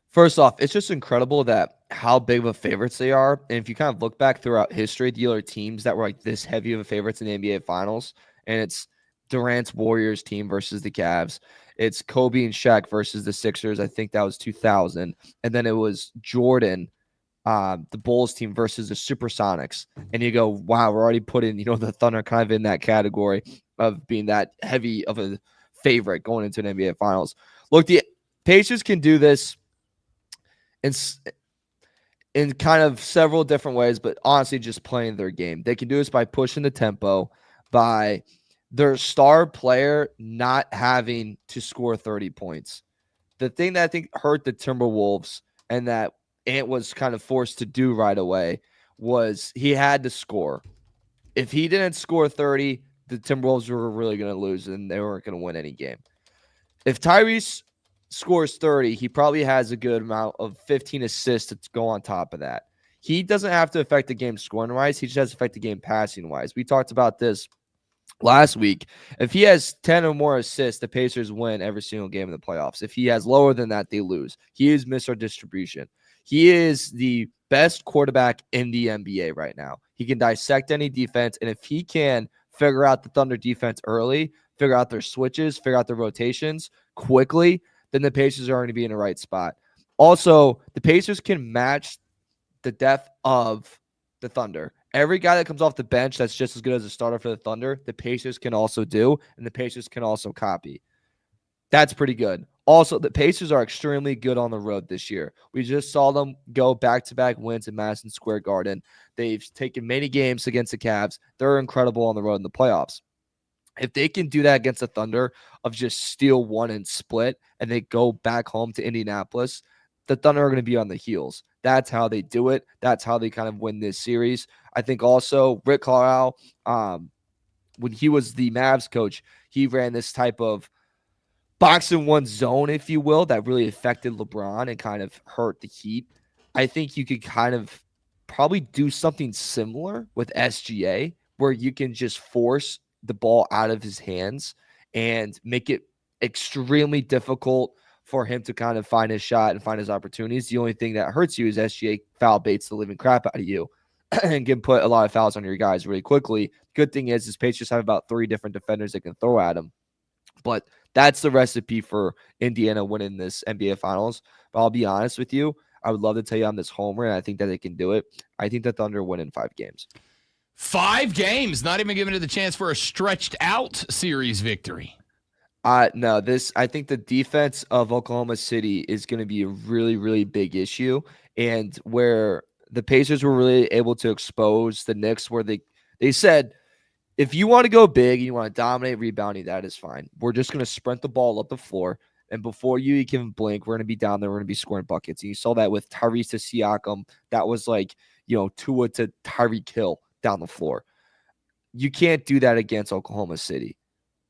First off, it's just incredible that how big of a favorites they are. And if you kind of look back throughout history, the other teams that were like this heavy of a favorites in the NBA Finals, and it's Durant's Warriors team versus the Cavs. It's Kobe and Shaq versus the Sixers. I think that was 2000. And then it was Jordan, the Bulls team versus the Supersonics. And you go, wow, we're already putting, the Thunder kind of in that category of being that heavy of a favorite going into an NBA Finals. Look, the Pacers can do this in kind of several different ways, but honestly, just playing their game. They can do this by pushing the tempo, by their star player not having to score 30 points. The thing that I think hurt the Timberwolves and that Ant was kind of forced to do right away was he had to score. If he didn't score 30, the Timberwolves were really going to lose and they weren't going to win any game. If Tyrese scores 30, he probably has a good amount of 15 assists to go on top of that. He doesn't have to affect the game scoring-wise. He just has to affect the game passing-wise. We talked about this last week. If he has 10 or more assists, the Pacers win every single game in the playoffs. If he has lower than that, they lose. He is Mr. Distribution. He is the best quarterback in the NBA right now. He can dissect any defense, and if he can figure out the Thunder defense early, figure out their switches, figure out their rotations quickly, then the Pacers are going to be in the right spot. Also, the Pacers can match the depth of the Thunder. Every guy that comes off the bench that's just as good as a starter for the Thunder, the Pacers can also do, and the Pacers can also copy. That's pretty good. Also, the Pacers are extremely good on the road this year. We just saw them go back-to-back wins in Madison Square Garden. They've taken many games against the Cavs. They're incredible on the road in the playoffs. If they can do that against the Thunder of just steal one and split, and they go back home to Indianapolis, the Thunder are going to be on the heels. That's how they do it. That's how they kind of win this series. I think also Rick Carlisle, when he was the Mavs coach, he ran this type of boxing one zone, if you will, that really affected LeBron and kind of hurt the Heat. I think you could kind of probably do something similar with SGA, where you can just force the ball out of his hands and make it extremely difficult for him to kind of find his shot and find his opportunities. The only thing that hurts you is SGA foul baits the living crap out of you and can put a lot of fouls on your guys really quickly. Good thing is Pacers have about 3 different defenders that can throw at him. But that's the recipe for Indiana winning this NBA Finals. But I'll be honest with you, I would love to tell you I'm this homer, and I think that they can do it. I think the Thunder win in 5 games. 5 games, not even giving it the chance for a stretched out series victory. No, I think the defense of Oklahoma City is going to be a really, really big issue. And where the Pacers were really able to expose the Knicks, where they said, if you want to go big and you want to dominate rebounding, that is fine. We're just going to sprint the ball up the floor. And before you can blink, we're going to be down there. We're going to be scoring buckets. And you saw that with Tyrese to Siakam. That was like, Tua to Tyreek Hill down the floor. You can't do that against Oklahoma City.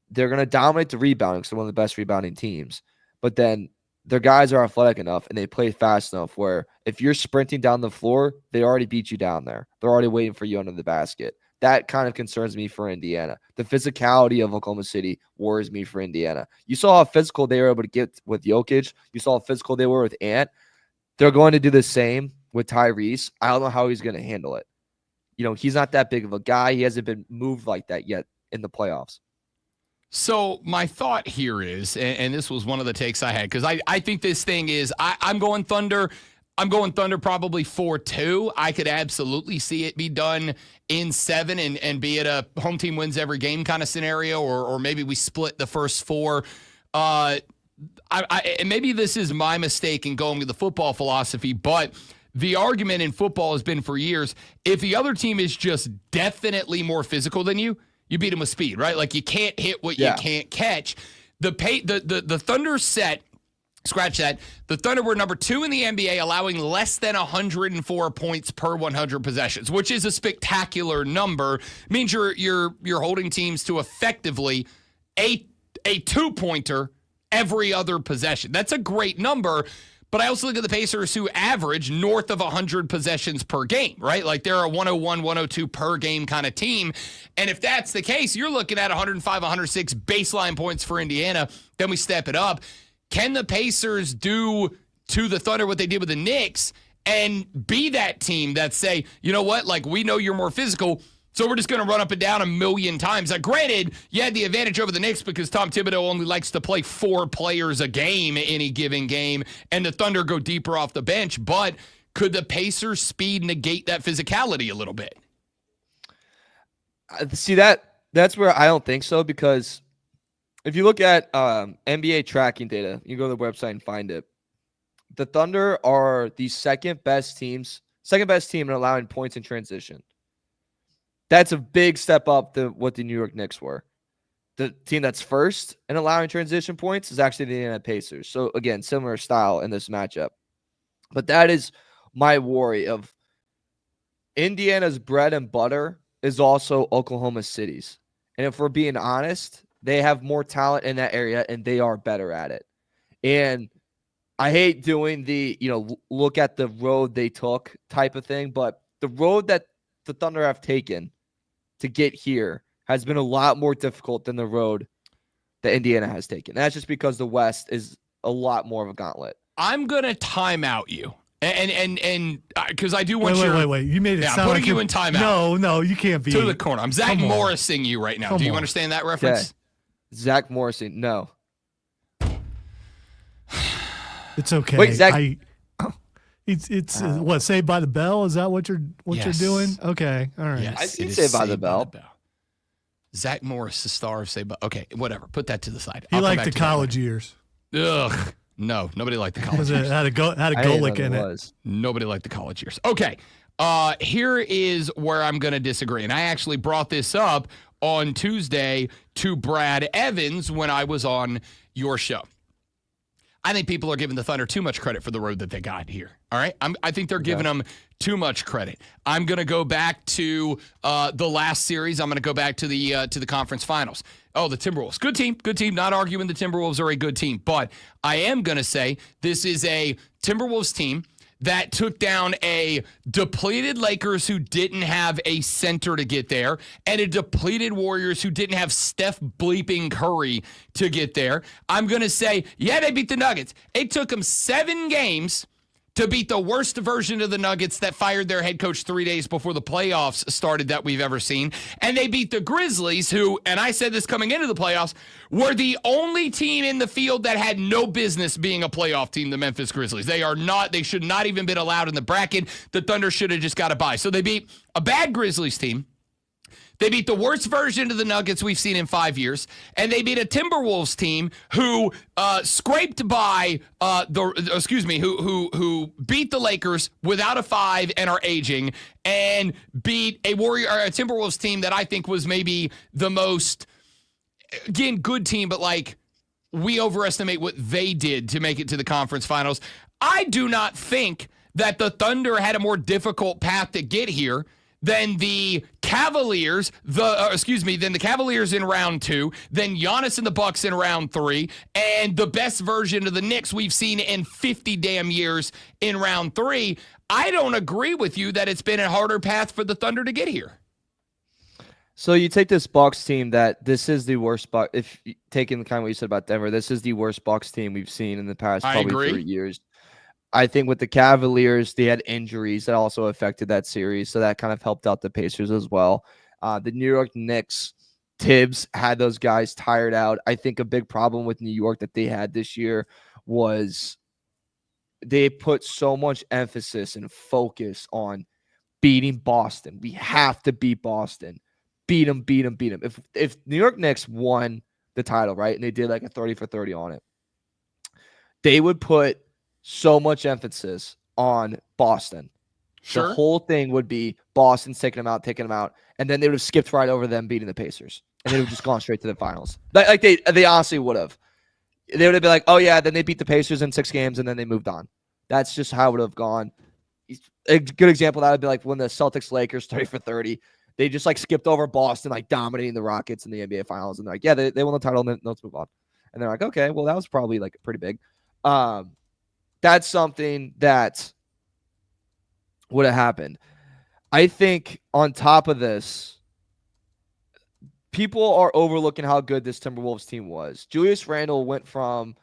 They're going to dominate the rebounding because they're one of the best rebounding teams. But then their guys are athletic enough and they play fast enough where if you're sprinting down the floor, they already beat you down there. They're already waiting for you under the basket. That kind of concerns me for Indiana. The physicality of Oklahoma City worries me for Indiana. You saw how physical they were able to get with Jokic. You saw how physical they were with Ant. They're going to do the same with Tyrese. I don't know how he's going to handle it. You know, he's not that big of a guy. He hasn't been moved like that yet in the playoffs. So my thought here is, and this was one of the takes I had, because I think this thing is, I'm going Thunder. I'm going Thunder probably 4-2. I could absolutely see it be done in 7 and be it a home team wins every game kind of scenario, or maybe we split the first 4. And maybe this is my mistake in going with the football philosophy, but the argument in football has been for years, if the other team is just definitely more physical than you, you beat them with speed, right? Like you can't hit what you can't catch. The Thunder set, scratch that. The Thunder were number 2 in the NBA, allowing less than 104 points per 100 possessions, which is a spectacular number. It means you're holding teams to effectively a 2-pointer every other possession. That's a great number. But I also look at the Pacers who average north of 100 possessions per game, right? Like they're a 101, 102 per game kind of team. And if that's the case, you're looking at 105, 106 baseline points for Indiana. Then we step it up. Can the Pacers do to the Thunder what they did with the Knicks and be that team that say, you know what, like we know you're more physical, so we're just going to run up and down a million times. Now, granted, you had the advantage over the Knicks because Tom Thibodeau only likes to play 4 players a game in any given game, and the Thunder go deeper off the bench. But could the Pacers' speed negate that physicality a little bit? See, that's where I don't think so, because if you look at NBA tracking data, you go to the website and find it. The Thunder are the second best team in allowing points in transition. That's a big step up to what the New York Knicks were. The team that's first in allowing transition points is actually the Indiana Pacers. So, again, similar style in this matchup. But that is my worry of Indiana's bread and butter is also Oklahoma City's. And if we're being honest, they have more talent in that area, and they are better at it. And I hate doing the, look at the road they took type of thing, but the road that the Thunder have taken to get here has been a lot more difficult than the road that Indiana has taken. That's just because the West is a lot more of a gauntlet. I'm going to time out you. And because I do want Wait. You made it sound putting like you in timeout. No, you can't be. To the corner. I'm Zach Morrising you right now. Do you understand that reference? Okay. Zach Morrison, no. It's okay. Wait, Zach. It's what, Saved by the Bell? Is that what you're doing? Okay, all right. Yes, I've seen Saved by the Bell. Zach Morris, the star of Saved by. Okay, whatever. Put that to the side. He liked the college years. Ugh. No, nobody liked the college years. Had a Golick in it. Nobody liked the college years. Okay. Here is where I'm going to disagree. And I actually brought this up on Tuesday to Brad Evans when I was on your show. I think people are giving the Thunder too much credit for the road that they got here. All right? I think they're giving them too much credit. I'm going to go back to the last series. I'm going to go back to the conference finals. Oh, the Timberwolves. Good team. Not arguing the Timberwolves are a good team. But I am going to say this is a Timberwolves team that took down a depleted Lakers who didn't have a center to get there, and a depleted Warriors who didn't have Steph bleeping Curry to get there. I'm going to say, yeah, they beat the Nuggets. It took them 7 games to beat the worst version of the Nuggets that fired their head coach 3 days before the playoffs started that we've ever seen. And they beat the Grizzlies who, and I said this coming into the playoffs, were the only team in the field that had no business being a playoff team, the Memphis Grizzlies. They should not even been allowed in the bracket. The Thunder should have just got a bye. So they beat a bad Grizzlies team. They beat the worst version of the Nuggets we've seen in 5 years, and they beat a Timberwolves team who scraped by who beat the Lakers without a 5 and are aging, and beat a Timberwolves team that I think was maybe the most, again, good team, but like we overestimate what they did to make it to the conference finals. I do not think that the Thunder had a more difficult path to get here than the Cavaliers, then the Cavaliers in round 2, then Giannis and the Bucks in round 3, and the best version of the Knicks we've seen in 50 damn years in round 3. I don't agree with you that it's been a harder path for the Thunder to get here. So you take this Bucks team that this is the worst Bucks. If taking kind of what you said about Denver, this is the worst Bucks team we've seen in the past probably 3 years. I think with the Cavaliers, they had injuries that also affected that series, so that kind of helped out the Pacers as well. The New York Knicks, Tibbs had those guys tired out. I think a big problem with New York that they had this year was they put so much emphasis and focus on beating Boston. We have to beat Boston. Beat them. If New York Knicks won the title, right, and they did like a 30 for 30 on it, they would put so much emphasis on Boston. Sure. The whole thing would be Boston's taking them out, and then they would have skipped right over them beating the Pacers, and they would have just gone straight to the finals. Like they honestly would have. They would have been like, oh yeah, then they beat the Pacers in 6 games, and then they moved on. That's just how it would have gone. A good example of that would be like when the Celtics-Lakers 30 for 30. They just like skipped over Boston, like dominating the Rockets in the NBA Finals, and they're like, yeah, they won the title, and then let's move on. And they're like, okay, well that was probably like pretty big. That's something that would have happened. I think on top of this, people are overlooking how good this Timberwolves team was. Julius Randle went from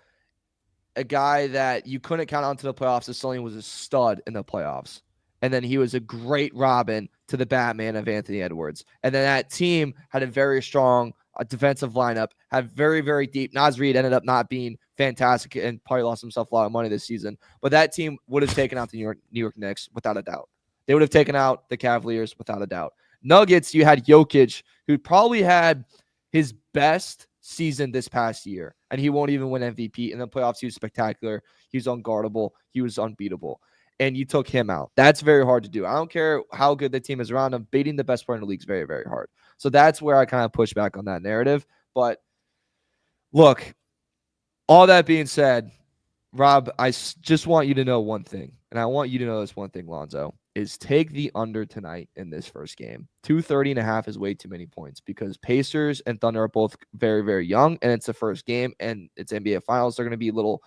a guy that you couldn't count on to the playoffs to suddenly was a stud in the playoffs. And then he was a great Robin to the Batman of Anthony Edwards. And then that team had a very strong defensive lineup, had very, very deep. Naz Reid ended up not being fantastic and probably lost himself a lot of money this season. But that team would have taken out the New York Knicks without a doubt. They would have taken out the Cavaliers without a doubt. Nuggets, you had Jokic, who probably had his best season this past year, and he won't even win MVP. In the playoffs, he was spectacular. He was unguardable. He was unbeatable. And you took him out. That's very hard to do. I don't care how good the team is around him. Beating the best player in the league is very, very hard. So that's where I kind of push back on that narrative. But look, all that being said, Rob, I just want you to know one thing. And I want you to know this one thing, Lonzo, is take the under tonight in this first game. 230.5 is way too many points because Pacers and Thunder are both very, very young, and it's the first game, and it's NBA Finals. They're going to be a little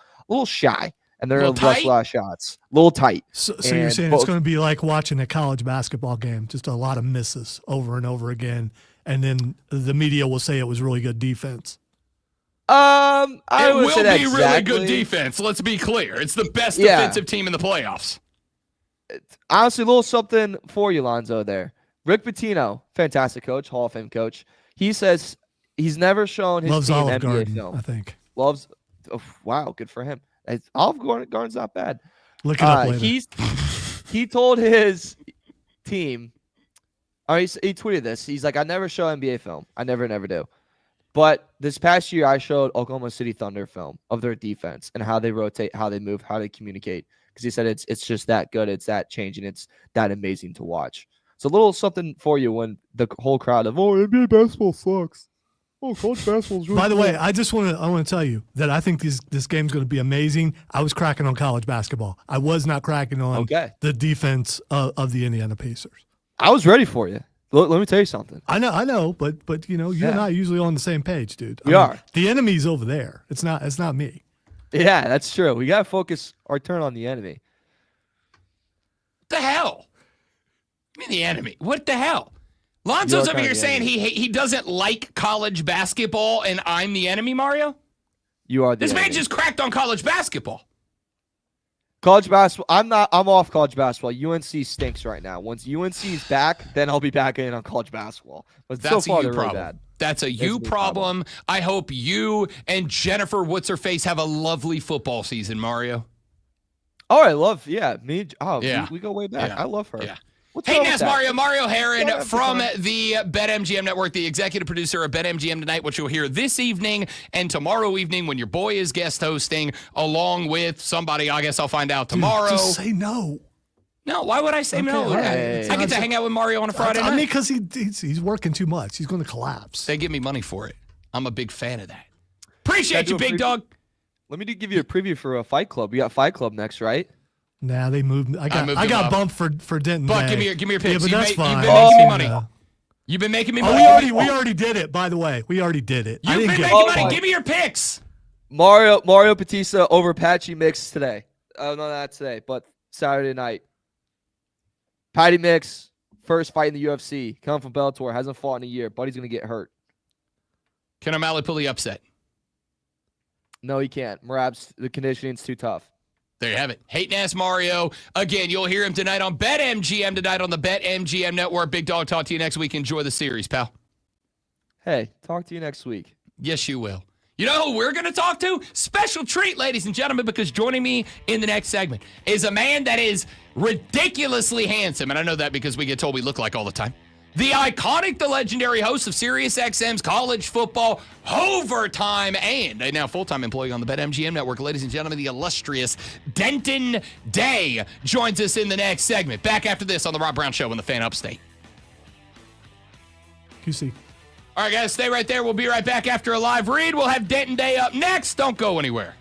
shy. And they're going to rush a lot of shots. A little tight. So you're saying it's going to be like watching a college basketball game, just a lot of misses over and over again, and then the media will say it was really good defense. It will be really good defense. Let's be clear. It's the best defensive team in the playoffs. Honestly, a little something for you, Lonzo, there. Rick Pitino, fantastic coach, Hall of Fame coach. He says he's never shown his team Olive NBA Garden, film. I think. Wow, good for him. Olive Garden's not bad. Look it up later. He told his team, or he tweeted this. He's like, I never show NBA film. I never do. But this past year, I showed Oklahoma City Thunder film of their defense and how they rotate, how they move, how they communicate. Because he said it's just that good. It's that changing. It's that amazing to watch. So a little something for you when the whole crowd of, NBA basketball sucks. College basketball's really By the way, I want to tell you that I think this game's going to be amazing. I was cracking on college basketball. I was not cracking on the defense of the Indiana Pacers. I was ready for you. Let me tell you something. I know, but you know, you and I are usually on the same page, dude. We are. The enemy's over there. It's not me. Yeah, that's true. We gotta focus our turn on the enemy. What the hell? I mean, the enemy. What the hell? Lonzo's over here saying he doesn't like college basketball, and I'm the enemy, Mario? You are the This enemy. man just cracked on college basketball. College basketball. I'm off college basketball. UNC stinks right now. Once UNC is back, then I'll be back in on college basketball. But That's so far, a you they're really problem. bad. That's a you problem. I hope you and Jennifer What's-Her-Face have a lovely football season, Mario. Oh, I love, we go way back. Yeah. I love her. Yeah. What's Hey, wrong with Nas that? Mario Herron from the BetMGM Network, the executive producer of BetMGM Tonight, which you'll hear this evening and tomorrow evening when your boy is guest hosting, along with somebody. I guess I'll find out tomorrow. Dude, just say no. No, why would I say no? Hey. I get to hang out with Mario on a Friday night. I mean, because he's working too much. He's going to collapse. They give me money for it. I'm a big fan of that. Appreciate you, big dog. Let me give you a preview for a Fight Club. We got Fight Club next, right? Nah, they moved. I got moved him got up. bumped for Denton. But Day. give me your picks. Yeah, but that's fine. You've been making me money. You've been making me money. We already did it, by the way. We already did it. You've been making money. Give me your picks. Mario Batista over Patchy Mix today. Oh, no, not today, but Saturday night. Patty Mix, first fight in the UFC. Coming from Bellator. Hasn't fought in a year. Buddy's going to get hurt. Can O'Malley pull the upset? No, he can't. Merab's, the conditioning's too tough. There you have it. Hating ass Mario. Again, you'll hear him tonight on BetMGM, tonight on the BetMGM Network. Big Dog, talk to you next week. Enjoy the series, pal. Hey, talk to you next week. Yes, you will. You know who we're going to talk to? Special treat, ladies and gentlemen, because joining me in the next segment is a man that is ridiculously handsome. And I know that because we get told we look like all the time. The iconic, the legendary host of SiriusXM's College Football Overtime and a now full-time employee on the BetMGM Network. Ladies and gentlemen, the illustrious Denton Day joins us in the next segment. Back after this on The Rob Brown Show on the Fan Upstate. QC. All right, guys, stay right there. We'll be right back after a live read. We'll have Denton Day up next. Don't go anywhere.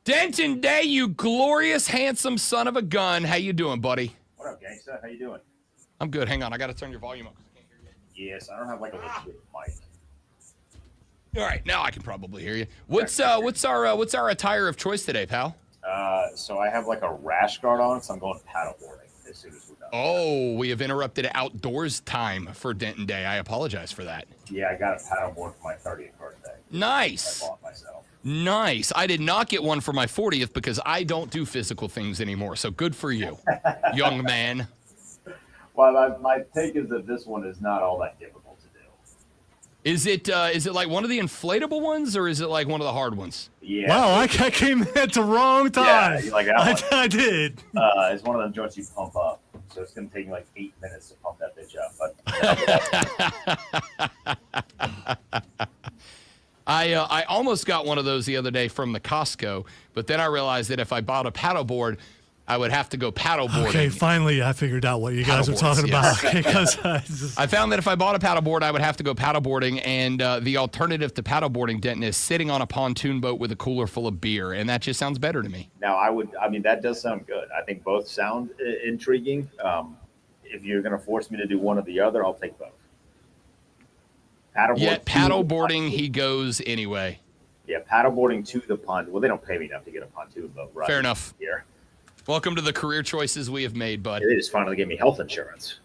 Denton Day, you glorious, handsome son of a gun. How you doing, buddy? What up, gangsta? How you doing? I'm good. Hang on. I got to turn your volume up. Yes, I don't have like a legit mic. All right, now I can probably hear you. What's our attire of choice today, pal? So I have like a rash guard on, so I'm going paddleboarding as soon as we're done. Oh, we have interrupted outdoors time for Denton Day. I apologize for that. Yeah, I got a paddleboard for my 30th birthday. Nice. I bought myself. Nice. I did not get one for my 40th because I don't do physical things anymore. So good for you, young man. Well, my take is that this one is not all that difficult to do. Is it like one of the inflatable ones, or is it like one of the hard ones? Yeah. Wow, I came at the wrong time. Yeah, you like that one? I did. It's one of them joints you pump up. So it's going to take me like 8 minutes to pump that bitch up. But I almost got one of those the other day from the Costco, but then I realized that if I bought a paddleboard, I would have to go paddleboarding. Okay, finally I figured out what you guys were talking Yes. about. Because I found that if I bought a paddleboard, I would have to go paddleboarding, and the alternative to paddleboarding, Denton, is sitting on a pontoon boat with a cooler full of beer, and that just sounds better to me. Now, that does sound good. I think both sound intriguing. If you're going to force me to do one or the other, I'll take both. Paddleboarding, he goes anyway. Yeah, paddleboarding to the pontoon. Well, they don't pay me enough to get a pontoon boat, right? Fair enough. Here. Welcome to the career choices we have made, bud. They just finally gave me health insurance.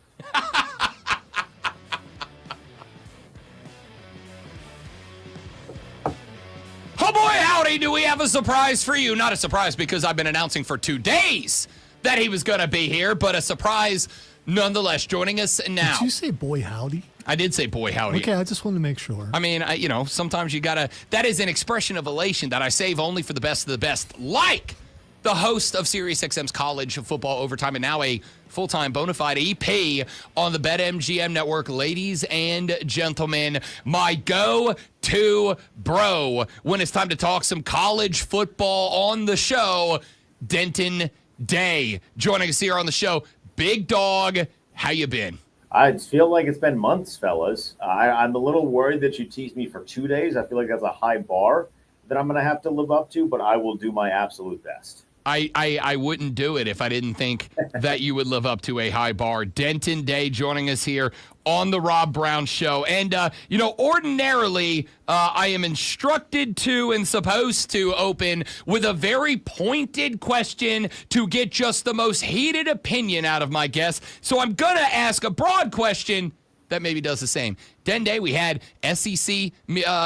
Oh boy, howdy, do we have a surprise for you? Not a surprise because I've been announcing for 2 days that he was going to be here, but a surprise nonetheless. Joining us now. Did you say boy howdy? I did say boy howdy. Okay, I just wanted to make sure. I mean, sometimes you got to, that is an expression of elation that I save only for the best of the best, like the host of SiriusXM's College Football Overtime and now a full-time bona fide EP on the BetMGM network. Ladies and gentlemen, my go-to bro when it's time to talk some college football on the show, Denton Day. Joining us here on the show, Big Dog, how you been? I feel like it's been months, fellas. I'm a little worried that you teased me for 2 days. I feel like that's a high bar that I'm going to have to live up to, but I will do my absolute best. I wouldn't do it if I didn't think that you would live up to a high bar. Denton Day joining us here on the Rob Brown Show. And, ordinarily, I am instructed to and supposed to open with a very pointed question to get just the most heated opinion out of my guests. So I'm going to ask a broad question that maybe does the same. Denton Day, we had SEC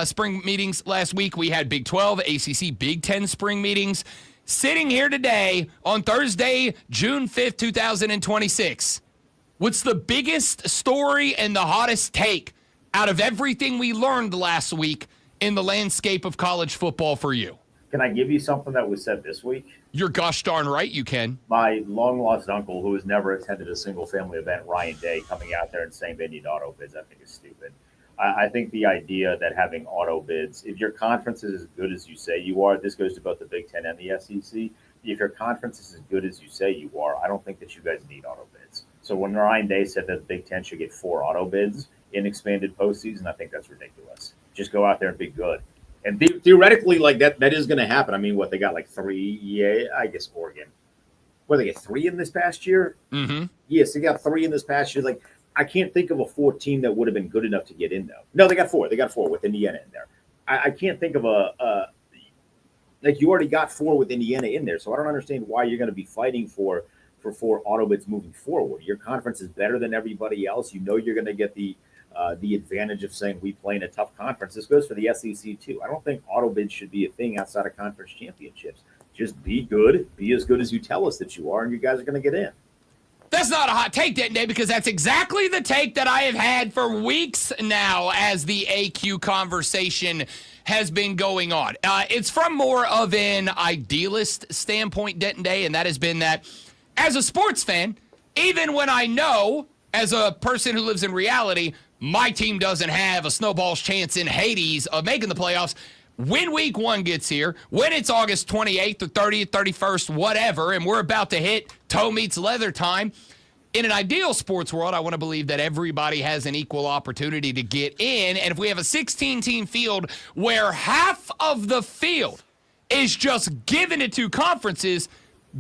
spring meetings last week. We had Big 12, ACC, Big 10 spring meetings. Sitting here today on Thursday, June 5th, 2026, what's the biggest story and the hottest take out of everything we learned last week in the landscape of college football for you? Can I give you something that was said this week? You're gosh darn right you can. My long-lost uncle, who has never attended a single-family event, Ryan Day, coming out there and saying they need auto bids, I think is stupid. I think the idea that having auto bids, if your conference is as good as you say you are, this goes to both the Big Ten and the SEC. If your conference is as good as you say you are, I don't think that you guys need auto bids. So when Ryan Day said that the Big Ten should get 4 auto bids in expanded postseason, I think that's ridiculous. Just go out there and be good. And theoretically, like that is going to happen. I mean, they got like 3? Yeah, I guess Oregon. They get 3 in this past year? Mm-hmm. Yes, they got 3 in this past year. Like, I can't think of a 4 team that would have been good enough to get in, though. No, they got 4. They got 4 with Indiana in there. I can't think of you already got 4 with Indiana in there, so I don't understand why you're going to be fighting for 4 auto bids moving forward. Your conference is better than everybody else. You know you're going to get the advantage of saying we play in a tough conference. This goes for the SEC, too. I don't think auto bids should be a thing outside of conference championships. Just be good. Be as good as you tell us that you are, and you guys are going to get in. That's not a hot take, Denton Day, because that's exactly the take that I have had for weeks now as the AQ conversation has been going on. It's from more of an idealist standpoint, Denton Day, and that has been that as a sports fan, even when I know as a person who lives in reality, my team doesn't have a snowball's chance in Hades of making the playoffs, when week 1 gets here, when it's August 28th or 30th, 31st, whatever, and we're about to hit toe meets leather time, in an ideal sports world, I want to believe that everybody has an equal opportunity to get in. And if we have a 16-team field where half of the field is just giving it to conferences,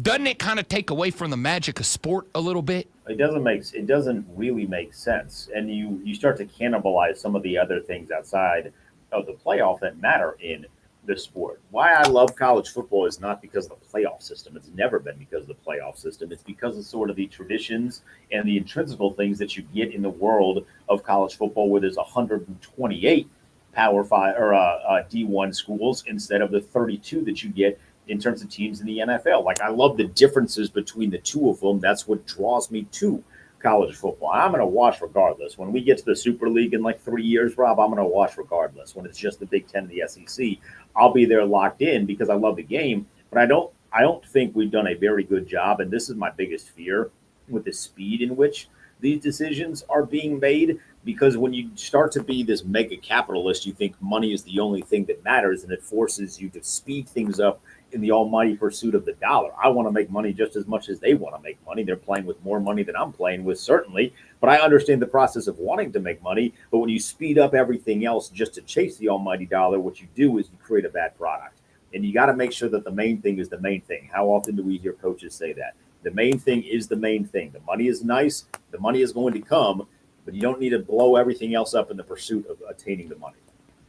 doesn't it kind of take away from the magic of sport a little bit? It doesn't really make sense. And you start to cannibalize some of the other things outside of the playoff that matter in the sport. Why I love college football is not because of the playoff system. It's never been because of the playoff system. It's because of sort of the traditions and the intrinsical things that you get in the world of college football, where there's 128 Power 5 or D1 schools instead of the 32 that you get in terms of teams in the NFL. Like, I love the differences between the two of them. That's what draws me to college football. I'm going to watch regardless. When we get to the Super League in like 3 years, Rob, I'm going to watch regardless. When it's just the Big Ten and the SEC, I'll be there locked in because I love the game. But I don't think we've done a very good job, and this is my biggest fear, with the speed in which these decisions are being made. Because when you start to be this mega capitalist, you think money is the only thing that matters, and it forces you to speed things up in the almighty pursuit of the dollar. I want to make money just as much as they want to make money. They're playing with more money than I'm playing with, certainly. But I understand the process of wanting to make money. But when you speed up everything else just to chase the almighty dollar, what you do is you create a bad product. And you got to make sure that the main thing is the main thing. How often do we hear coaches say that? The main thing is the main thing. The money is nice. The money is going to come. But you don't need to blow everything else up in the pursuit of attaining the money.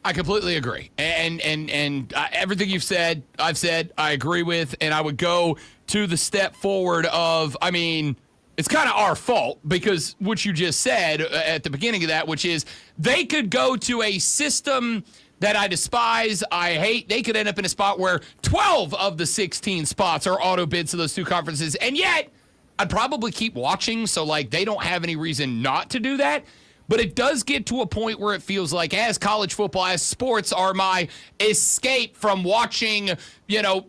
I completely agree. And everything you've said, I've said, I agree with. And I would go to the step forward of, I mean, it's kind of our fault because what you just said at the beginning of that, which is they could go to a system that I despise, I hate. They could end up in a spot where 12 of the 16 spots are auto bids to those two conferences. And yet, I'd probably keep watching. So, like, they don't have any reason not to do that. But it does get to a point where it feels like as college football, as sports are my escape from watching,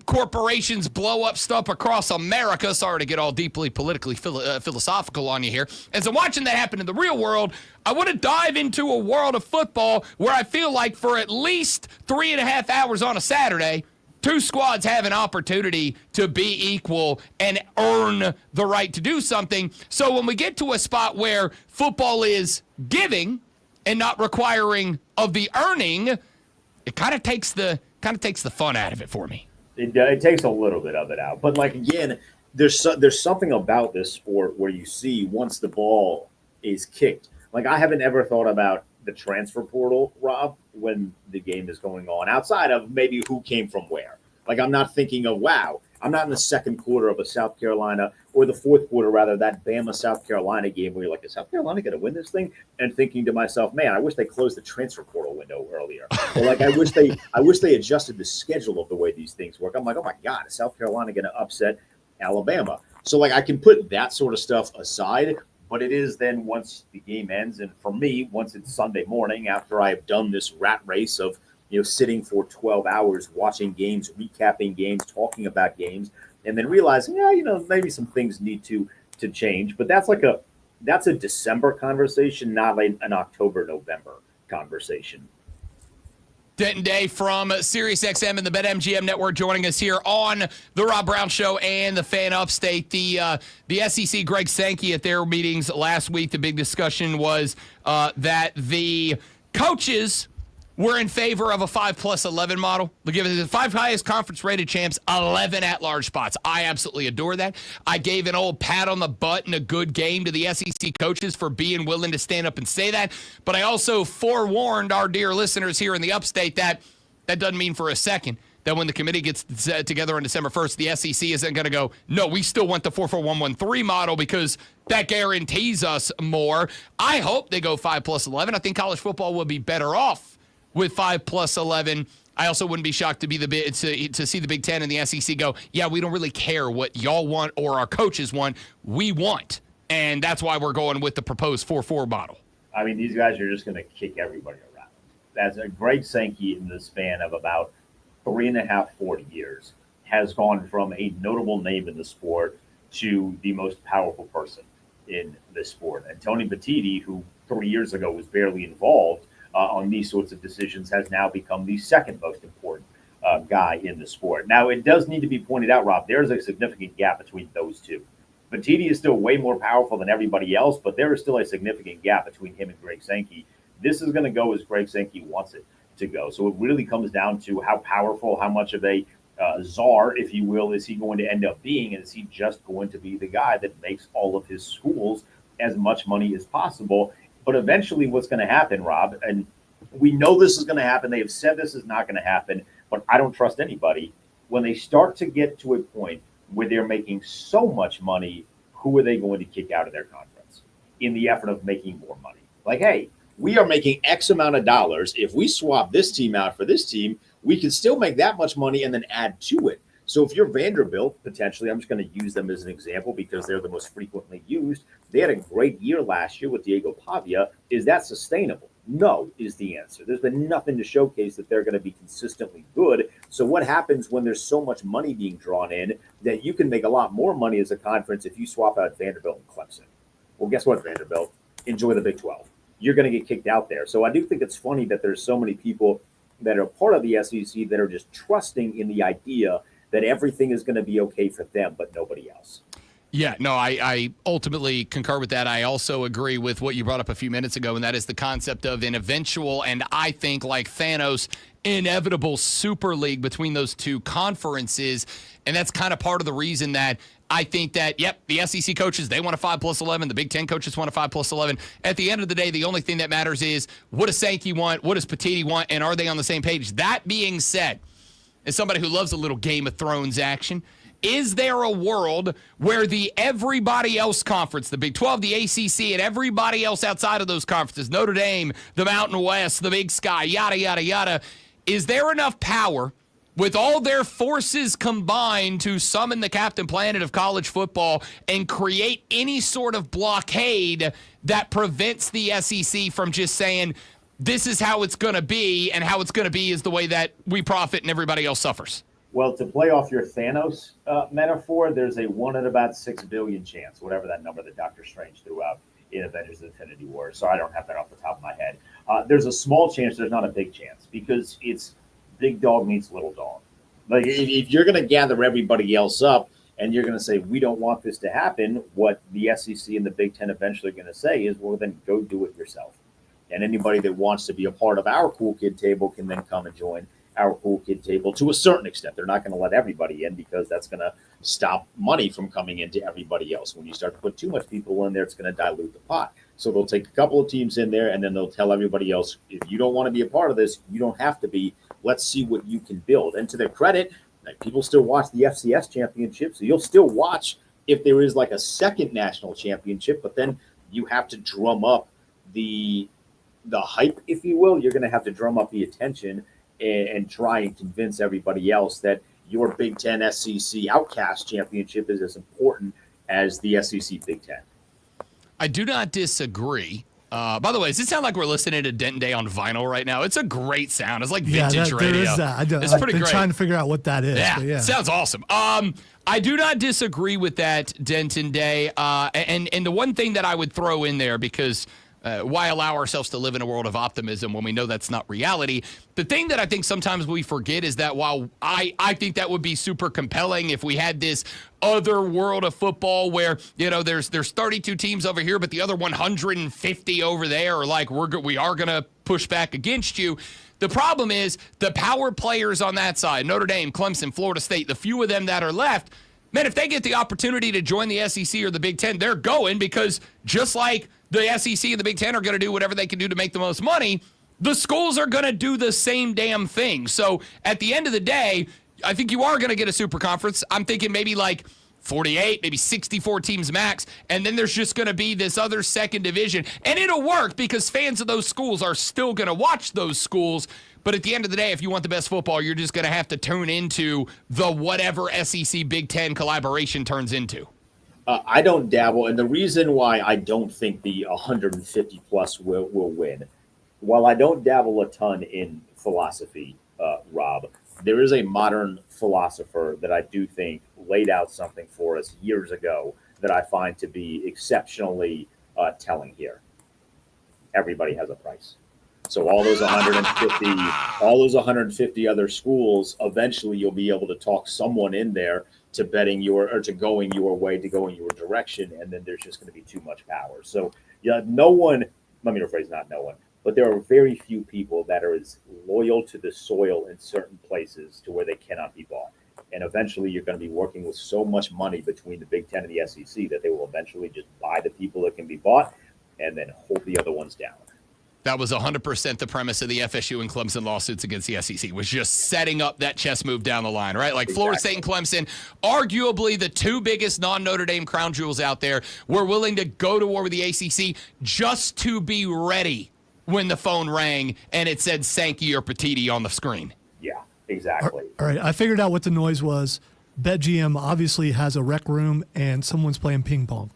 corporations blow up stuff across America. Sorry to get all deeply politically philosophical on you here. As I'm watching that happen in the real world, I want to dive into a world of football where I feel like for at least 3.5 hours on a Saturday, two squads have an opportunity to be equal and earn the right to do something. So when we get to a spot where football is giving and not requiring of the earning, it kind of takes the fun out of it for me. It takes a little bit of it out. But, like, again, there's something about this sport where you see once the ball is kicked. Like, I haven't ever thought about the transfer portal, Rob, when the game is going on, outside of maybe who came from where. Like, I'm not thinking of, wow, I'm not in the second quarter of a South Carolina or the fourth quarter, rather, that Bama-South Carolina game where you're like, is South Carolina going to win this thing? And thinking to myself, man, I wish they closed the transfer portal window earlier. Or like, I wish they adjusted the schedule of the way these things work. I'm like, oh my God, is South Carolina going to upset Alabama? So, like, I can put that sort of stuff aside. But it is then once the game ends, and for me, once it's Sunday morning, after I've done this rat race of sitting for 12 hours, watching games, recapping games, talking about games, and then realizing, maybe some things need to change. But that's a December conversation, not like an October, November conversation. Denton Day from SiriusXM and the BetMGM Network joining us here on the Rob Brown Show and the Fan Upstate. The SEC, Greg Sankey, at their meetings last week, the big discussion was that the coaches were in favor of a 5+11 model. They'll give it the 5 highest conference-rated champs 11 at-large spots. I absolutely adore that. I gave an old pat on the butt and a good game to the SEC coaches for being willing to stand up and say that. But I also forewarned our dear listeners here in the Upstate that doesn't mean for a second that when the committee gets together on December 1st, the SEC isn't going to go, no, we still want the 4-4-1-1-3 model because that guarantees us more. I hope they go 5+11. I think college football would be better off with 5+11. I also wouldn't be shocked to see the Big Ten and the SEC go, yeah, we don't really care what y'all want or our coaches want. We want. And that's why we're going with the proposed 4-4 model. I mean, these guys are just going to kick everybody around. That's a Greg Sankey in the span of about 3.5, 4 years has gone from a notable name in the sport to the most powerful person in the sport. And Tony Petitti, who 3 years ago was barely involved on these sorts of decisions, has now become the second most important guy in the sport. Now, it does need to be pointed out, Rob, there's a significant gap between those two. Petitti is still way more powerful than everybody else, but there is still a significant gap between him and Greg Sankey. This is going to go as Greg Sankey wants it to go. So it really comes down to how powerful, how much of a czar, if you will, is he going to end up being? And is he just going to be the guy that makes all of his schools as much money as possible? But eventually what's going to happen, Rob, and we know this is going to happen. They have said this is not going to happen, but I don't trust anybody. When they start to get to a point where they're making so much money, who are they going to kick out of their conference in the effort of making more money? Like, hey, we are making X amount of dollars. If we swap this team out for this team, we can still make that much money and then add to it. So if you're Vanderbilt, potentially, I'm just going to use them as an example because they're the most frequently used. They had a great year last year with Diego Pavia. Is that sustainable? No, is the answer. There's been nothing to showcase that they're going to be consistently good. So what happens when there's so much money being drawn in that you can make a lot more money as a conference if you swap out Vanderbilt and Clemson? Well, guess what, Vanderbilt? Enjoy the Big 12. You're going to get kicked out there. So I do think it's funny that there's so many people that are part of the SEC that are just trusting in the idea that everything is going to be okay for them, but nobody else. Yeah, no, I ultimately concur with that. I also agree with what you brought up a few minutes ago, and that is the concept of an eventual, and I think like Thanos, inevitable super league between those two conferences. And that's kind of part of the reason that I think that, the SEC coaches, they want a 5+11. The Big Ten coaches want a 5+11. At the end of the day, the only thing that matters is what does Sankey want? What does Petiti want? And are they on the same page? That being said, as somebody who loves a little Game of Thrones action, is there a world where the everybody else conference, the Big 12, the ACC, and everybody else outside of those conferences, Notre Dame, the Mountain West, the Big Sky, yada, yada, yada, is there enough power with all their forces combined to summon the Captain Planet of college football and create any sort of blockade that prevents the SEC from just saying, this is how it's going to be, and how it's going to be is the way that we profit and everybody else suffers? Well, to play off your Thanos metaphor, there's a 1 in about 6 billion chance, whatever that number that Doctor Strange threw out in Avengers Infinity War. So I don't have that off the top of my head. There's a small chance, there's not a big chance, because it's big dog meets little dog. Like, if you're going to gather everybody else up and you're going to say, we don't want this to happen, what the SEC and the Big Ten eventually are going to say is, well, then go do it yourself. And anybody that wants to be a part of our cool kid table can then come and join our cool kid table to a certain extent. They're not going to let everybody in because that's going to stop money from coming into everybody else. When you start to put too much people in there, it's going to dilute the pot. So they'll take a couple of teams in there, and then they'll tell everybody else, if you don't want to be a part of this, you don't have to be. Let's see what you can build. And to their credit, people still watch the FCS championship, so you'll still watch if there is like a second national championship, but then you have to drum up the hype, if you will. You're going to have to drum up the attention and try and convince everybody else that your Big Ten SEC Outcast Championship is as important as the SEC Big Ten. I do not disagree. By the way, does it sound like we're listening to Denton Day on vinyl right now? It's a great sound. It's like vintage radio. There is that. It's pretty great. Trying to figure out what that is. Yeah, sounds awesome. I do not disagree with that, Denton Day. And the one thing that I would throw in there, because why allow ourselves to live in a world of optimism when we know that's not reality? The thing that I think sometimes we forget is that while I think that would be super compelling if we had this other world of football where, there's 32 teams over here, but the other 150 over there are like, we are going to push back against you. The problem is the power players on that side, Notre Dame, Clemson, Florida State, the few of them that are left, man, if they get the opportunity to join the SEC or the Big Ten, they're going, because just like the SEC and the Big Ten are going to do whatever they can do to make the most money, the schools are going to do the same damn thing. So at the end of the day, I think you are going to get a super conference. I'm thinking maybe like 48, maybe 64 teams max, and then there's just going to be this other second division. And it'll work because fans of those schools are still going to watch those schools. But at the end of the day, if you want the best football, you're just going to have to tune into the whatever SEC Big Ten collaboration turns into. I don't dabble, and the reason why I don't think the 150 plus will win, while I don't dabble a ton in philosophy, Rob, there is a modern philosopher that I do think laid out something for us years ago that I find to be exceptionally telling here. Everybody has a price. So all those 150 other schools, eventually you'll be able to talk someone in there to betting to going your way, to going your direction, and then there's just going to be too much power. So no one, let me rephrase, not no one, but there are very few people that are as loyal to the soil in certain places to where they cannot be bought. And eventually you're going to be working with so much money between the Big Ten and the SEC that they will eventually just buy the people that can be bought and then hold the other ones down. That was 100% the premise of the FSU and Clemson lawsuits against the SEC, was just setting up that chess move down the line, right? Like Florida State and Clemson, arguably the two biggest non-Notre Dame crown jewels out there, were willing to go to war with the ACC just to be ready when the phone rang and it said Sankey or Petiti on the screen. Yeah, exactly. All right, I figured out what the noise was. BetGM obviously has a rec room and someone's playing ping pong.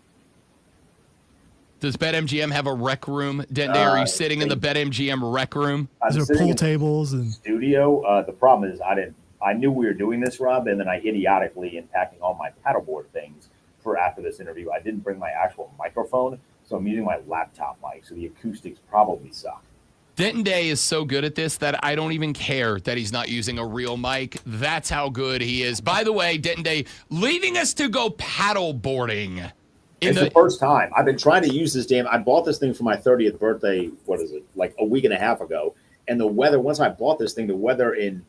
Does BetMGM have a rec room? Denton, are you sitting in the BetMGM rec room? Is there pool tables and studio? The problem is I knew we were doing this, Rob, and then I idiotically, in packing all my paddleboard things for after this interview, I didn't bring my actual microphone, so I'm using my laptop mic, so the acoustics probably suck. Denton Day is so good at this that I don't even care that he's not using a real mic. That's how good he is. By the way, Denton Day leaving us to go paddle boarding. It's the first time. I've been trying to use this damn. I bought this thing for my 30th birthday. What is it? Like a week and a half ago. And the weather, once I bought this thing, the weather in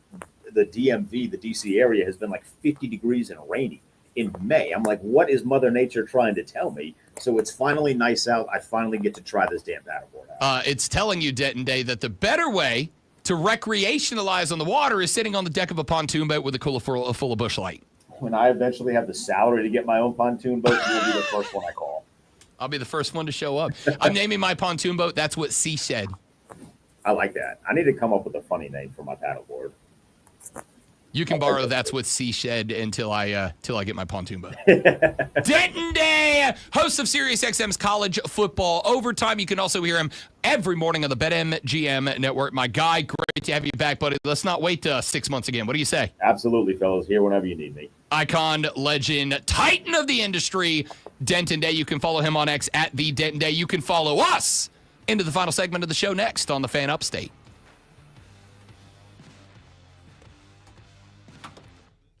the DMV, the DC area, has been like 50 degrees and rainy in May. I'm like, what is Mother Nature trying to tell me? So it's finally nice out. I finally get to try this damn paddleboard out. It's telling you, Denton Day, that the better way to recreationalize on the water is sitting on the deck of a pontoon boat with a cooler full of bush light. When I eventually have the salary to get my own pontoon boat, you'll be the first one I call. I'll be the first one to show up. I'm naming my pontoon boat. That's what C said. I like that. I need to come up with a funny name for my paddleboard. You can borrow That's What C Shed until I get my pontoon boat. Denton Day, host of SiriusXM's College Football Overtime. You can also hear him every morning on the BetMGM Network. My guy, great to have you back, buddy. Let's not wait 6 months again. What do you say? Absolutely, fellas. Here whenever you need me. Icon, legend, titan of the industry, Denton Day. You can follow him on X at the Denton Day. You can follow us into the final segment of the show next on the Fan Upstate.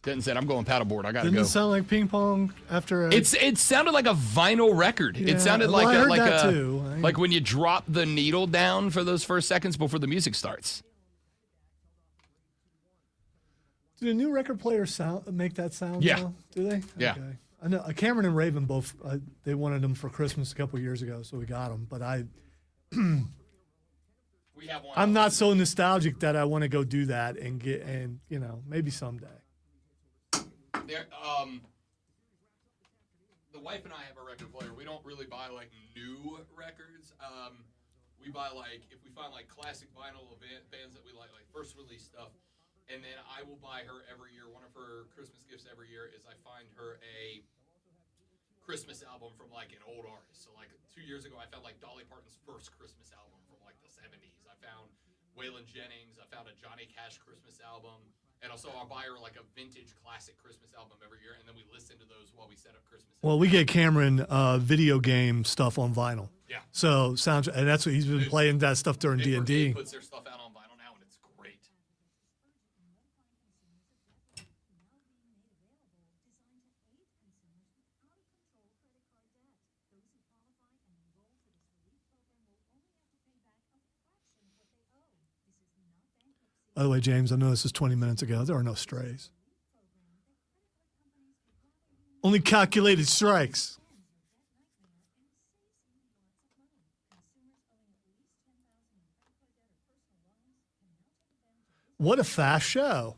Denton said, I'm going paddleboard. I got to go. Didn't it sound like ping pong after It sounded like a vinyl record. Yeah, It sounded well, like I heard that too. like when you drop the needle down for those first seconds before the music starts. Do the new record players make that sound? Yeah. Now? Do they? Yeah. Okay. I know Cameron and Raven both. They wanted them for Christmas a couple years ago, so we got them. But I'm not so nostalgic that I want to go do that and maybe someday. The wife and I have a record player. We don't really buy like new records. We buy if we find classic vinyl bands that we like first release stuff. And then I will buy her every year. One of her Christmas gifts every year is I find her a Christmas album from an old artist. So 2 years ago, I found Dolly Parton's first Christmas album from the 70s. I found Waylon Jennings. I found a Johnny Cash Christmas album. And also I'll buy her a vintage classic Christmas album every year. And then we listen to those while we set up Christmas. Well, we get Cameron video game stuff on vinyl. Yeah. So and that's what he's been playing that stuff during D&D. He puts their stuff out on vinyl now, and it's great. By the way, James, I know this is 20 minutes ago. There are no strays. Only calculated strikes. What a fast show.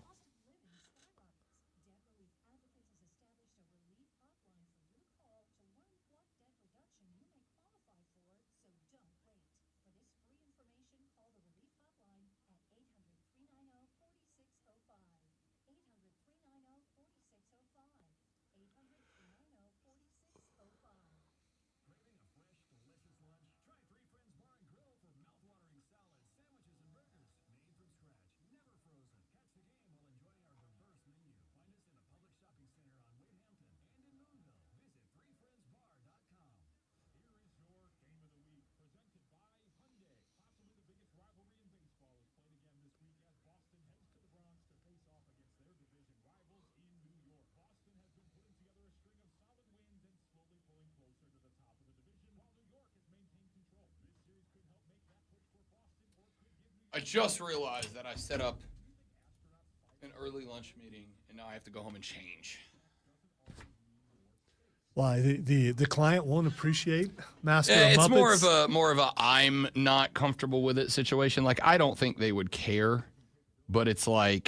I just realized that I set up an early lunch meeting, and now I have to go home and change. Why the client won't appreciate Master of It's Muppets? more of a I'm not comfortable with it situation. I don't think they would care, but it's I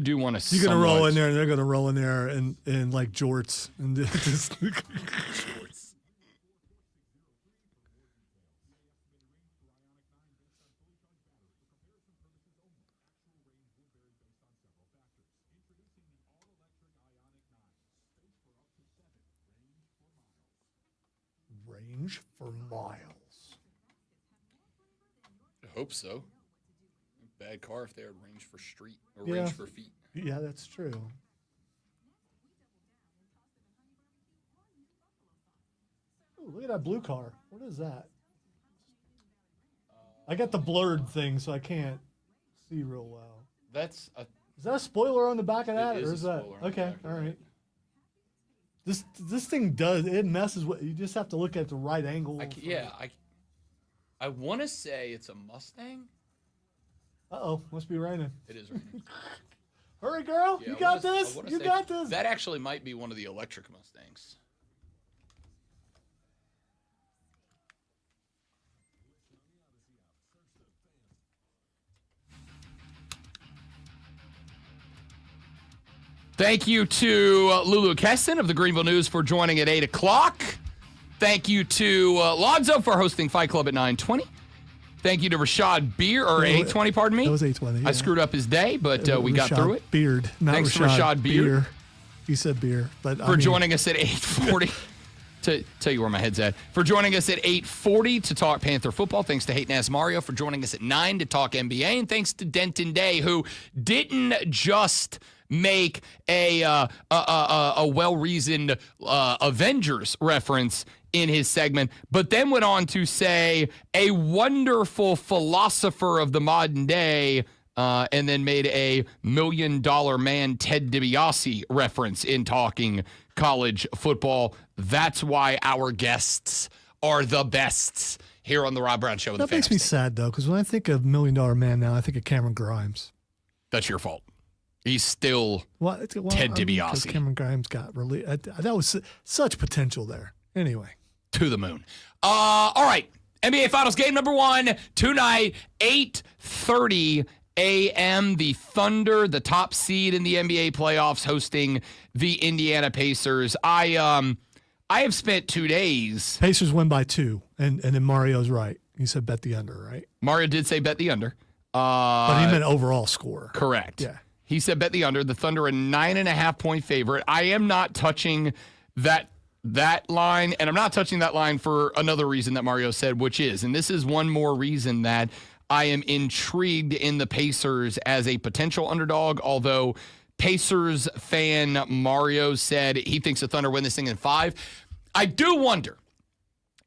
do want to. You're gonna roll in there, and they're gonna roll in there in jorts and just Jorts. range for miles. I hope so. Bad car if they had range for street or Yeah. range for feet. Yeah, that's true. Ooh, look at that blue car. What is that? I got the blurred thing, so I can't see real well. That's a. Is that a spoiler on the back of that, It is or a is that spoiler on the okay? back of All right. This thing messes with you. Just have to look at the right angle. I want to say it's a Mustang. Must be raining. It is raining. Hurry, girl! Yeah, You got this. You got this. That actually might be one of the electric Mustangs. Thank you to Lulu Kesin of the Greenville News for joining at 8 o'clock. Thank you to Lonzo for hosting Fight Club at 9:20. Thank you to Rashad Beard, or 8:20, pardon me. That was 8:20. I screwed up his day, but we got through it. Beard, not Thanks to Rashad Rashad Beard. You said beer, but for joining us at 8:40. To tell you where my head's at. For joining us at 8:40 to talk Panther football. Thanks to Hate Ass Mario for joining us at 9 to talk NBA. And thanks to Denton Day, who didn't just make a well-reasoned Avengers reference in his segment, but then went on to say a wonderful philosopher of the modern day, and then made a $1 million man Ted DiBiase reference in talking college football. That's why our guests are the best here on the Rob Brown Show. That makes me sad, though, because when I think of $1 Million Man now, I think of Cameron Grimes. That's your fault. He's still Ted DiBiase. Because Cameron Grimes got really that was such potential there. Anyway. To the moon. All right. NBA Finals game number 1 tonight, 8:30 a.m. The Thunder, the top seed in the NBA playoffs, hosting the Indiana Pacers. I have spent 2 days. Pacers win by 2, and then Mario's right. He said bet the under, right? Mario did say bet the under. But he meant overall score. Correct. Yeah. He said bet the under. The Thunder a 9.5-point favorite. I am not touching that line, and I'm not touching that line for another reason that Mario said, which is, and this is one more reason that I am intrigued in the Pacers as a potential underdog, although Pacers fan Mario said he thinks the Thunder win this thing in 5. I do wonder,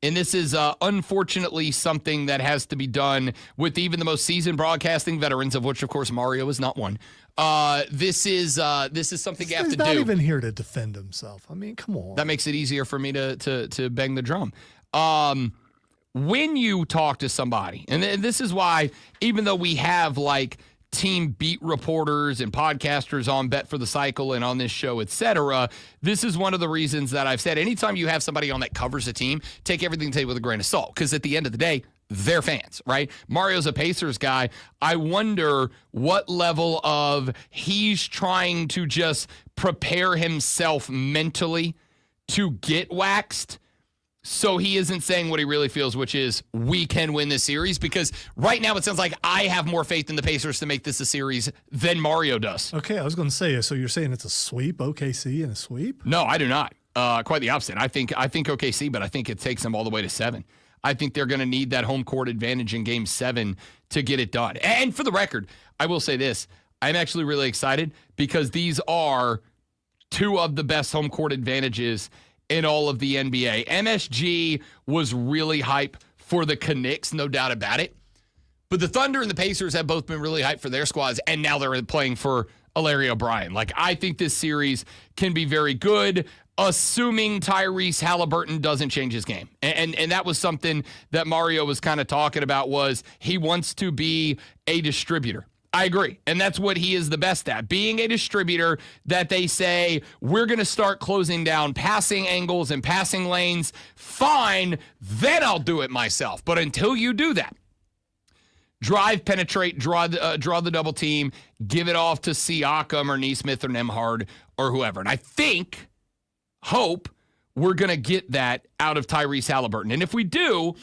and this is unfortunately something that has to be done with even the most seasoned broadcasting veterans, of which, of course, Mario is not one. This is something you have to do. He's not even here to defend himself. I mean, come on. That makes it easier for me to bang the drum. When you talk to somebody, and this is why, even though we have like team beat reporters and podcasters on Bet for the Cycle and on this show, etc., this is one of the reasons that I've said anytime you have somebody on that covers a team, take everything they say with a grain of salt, because at the end of the day, they're fans, right? Mario's a Pacers guy. I wonder what level of he's trying to just prepare himself mentally to get waxed, so he isn't saying what he really feels, which is we can win this series, because right now it sounds like I have more faith in the Pacers to make this a series than Mario does. Okay, I was going to say, so you're saying it's a sweep, OKC, and a sweep? No, I do not. Quite the opposite. I think OKC, but I think it takes them all the way to 7. I think they're going to need that home court advantage in Game 7 to get it done. And for the record, I will say this. I'm actually really excited because these are 2 of the best home court advantages in all of the NBA. MSG was really hype for the Knicks, no doubt about it. But the Thunder and the Pacers have both been really hyped for their squads, and now they're playing for Larry O'Brien. Like, I think this series can be very good, assuming Tyrese Halliburton doesn't change his game. And that was something that Mario was kind of talking about, was he wants to be a distributor. I agree. And that's what he is the best at, being a distributor that they say, we're going to start closing down passing angles and passing lanes. Fine, then I'll do it myself. But until you do that, drive, penetrate, draw the double team, give it off to Siakam or Nesmith or Nembhard or whoever. And I hope we're going to get that out of Tyrese Halliburton. And if we do,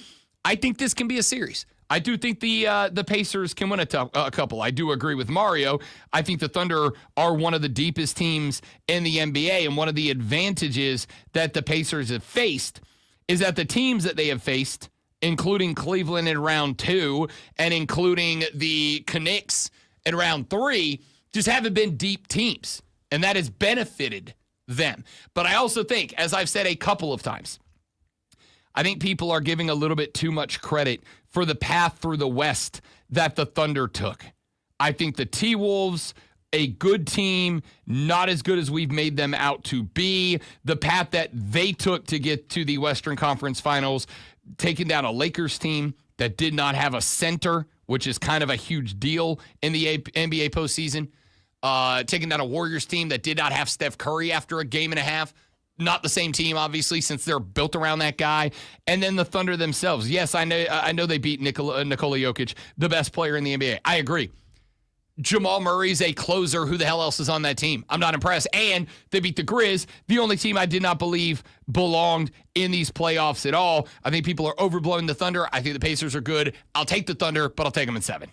I think this can be a series. I do think the Pacers can win a couple. I do agree with Mario. I think the Thunder are one of the deepest teams in the NBA, and one of the advantages that the Pacers have faced is that the teams that they have faced, including Cleveland in round 2 and including the Knicks in round 3, just haven't been deep teams, and that has benefited them. But I also think, as I've said a couple of times, I think people are giving a little bit too much credit for the path through the West that the Thunder took. I think the T-Wolves, a good team, not as good as we've made them out to be. The path that they took to get to the Western Conference Finals, taking down a Lakers team that did not have a center, which is kind of a huge deal in the NBA postseason. Taking down a Warriors team that did not have Steph Curry after a game and a half. Not the same team, obviously, since they're built around that guy. And then the Thunder themselves. Yes, I know they beat Nikola Jokic, the best player in the NBA. I agree. Jamal Murray's a closer. Who the hell else is on that team? I'm not impressed. And they beat the Grizz, the only team I did not believe belonged in these playoffs at all. I think people are overblowing the Thunder. I think the Pacers are good. I'll take the Thunder, but I'll take them in 7.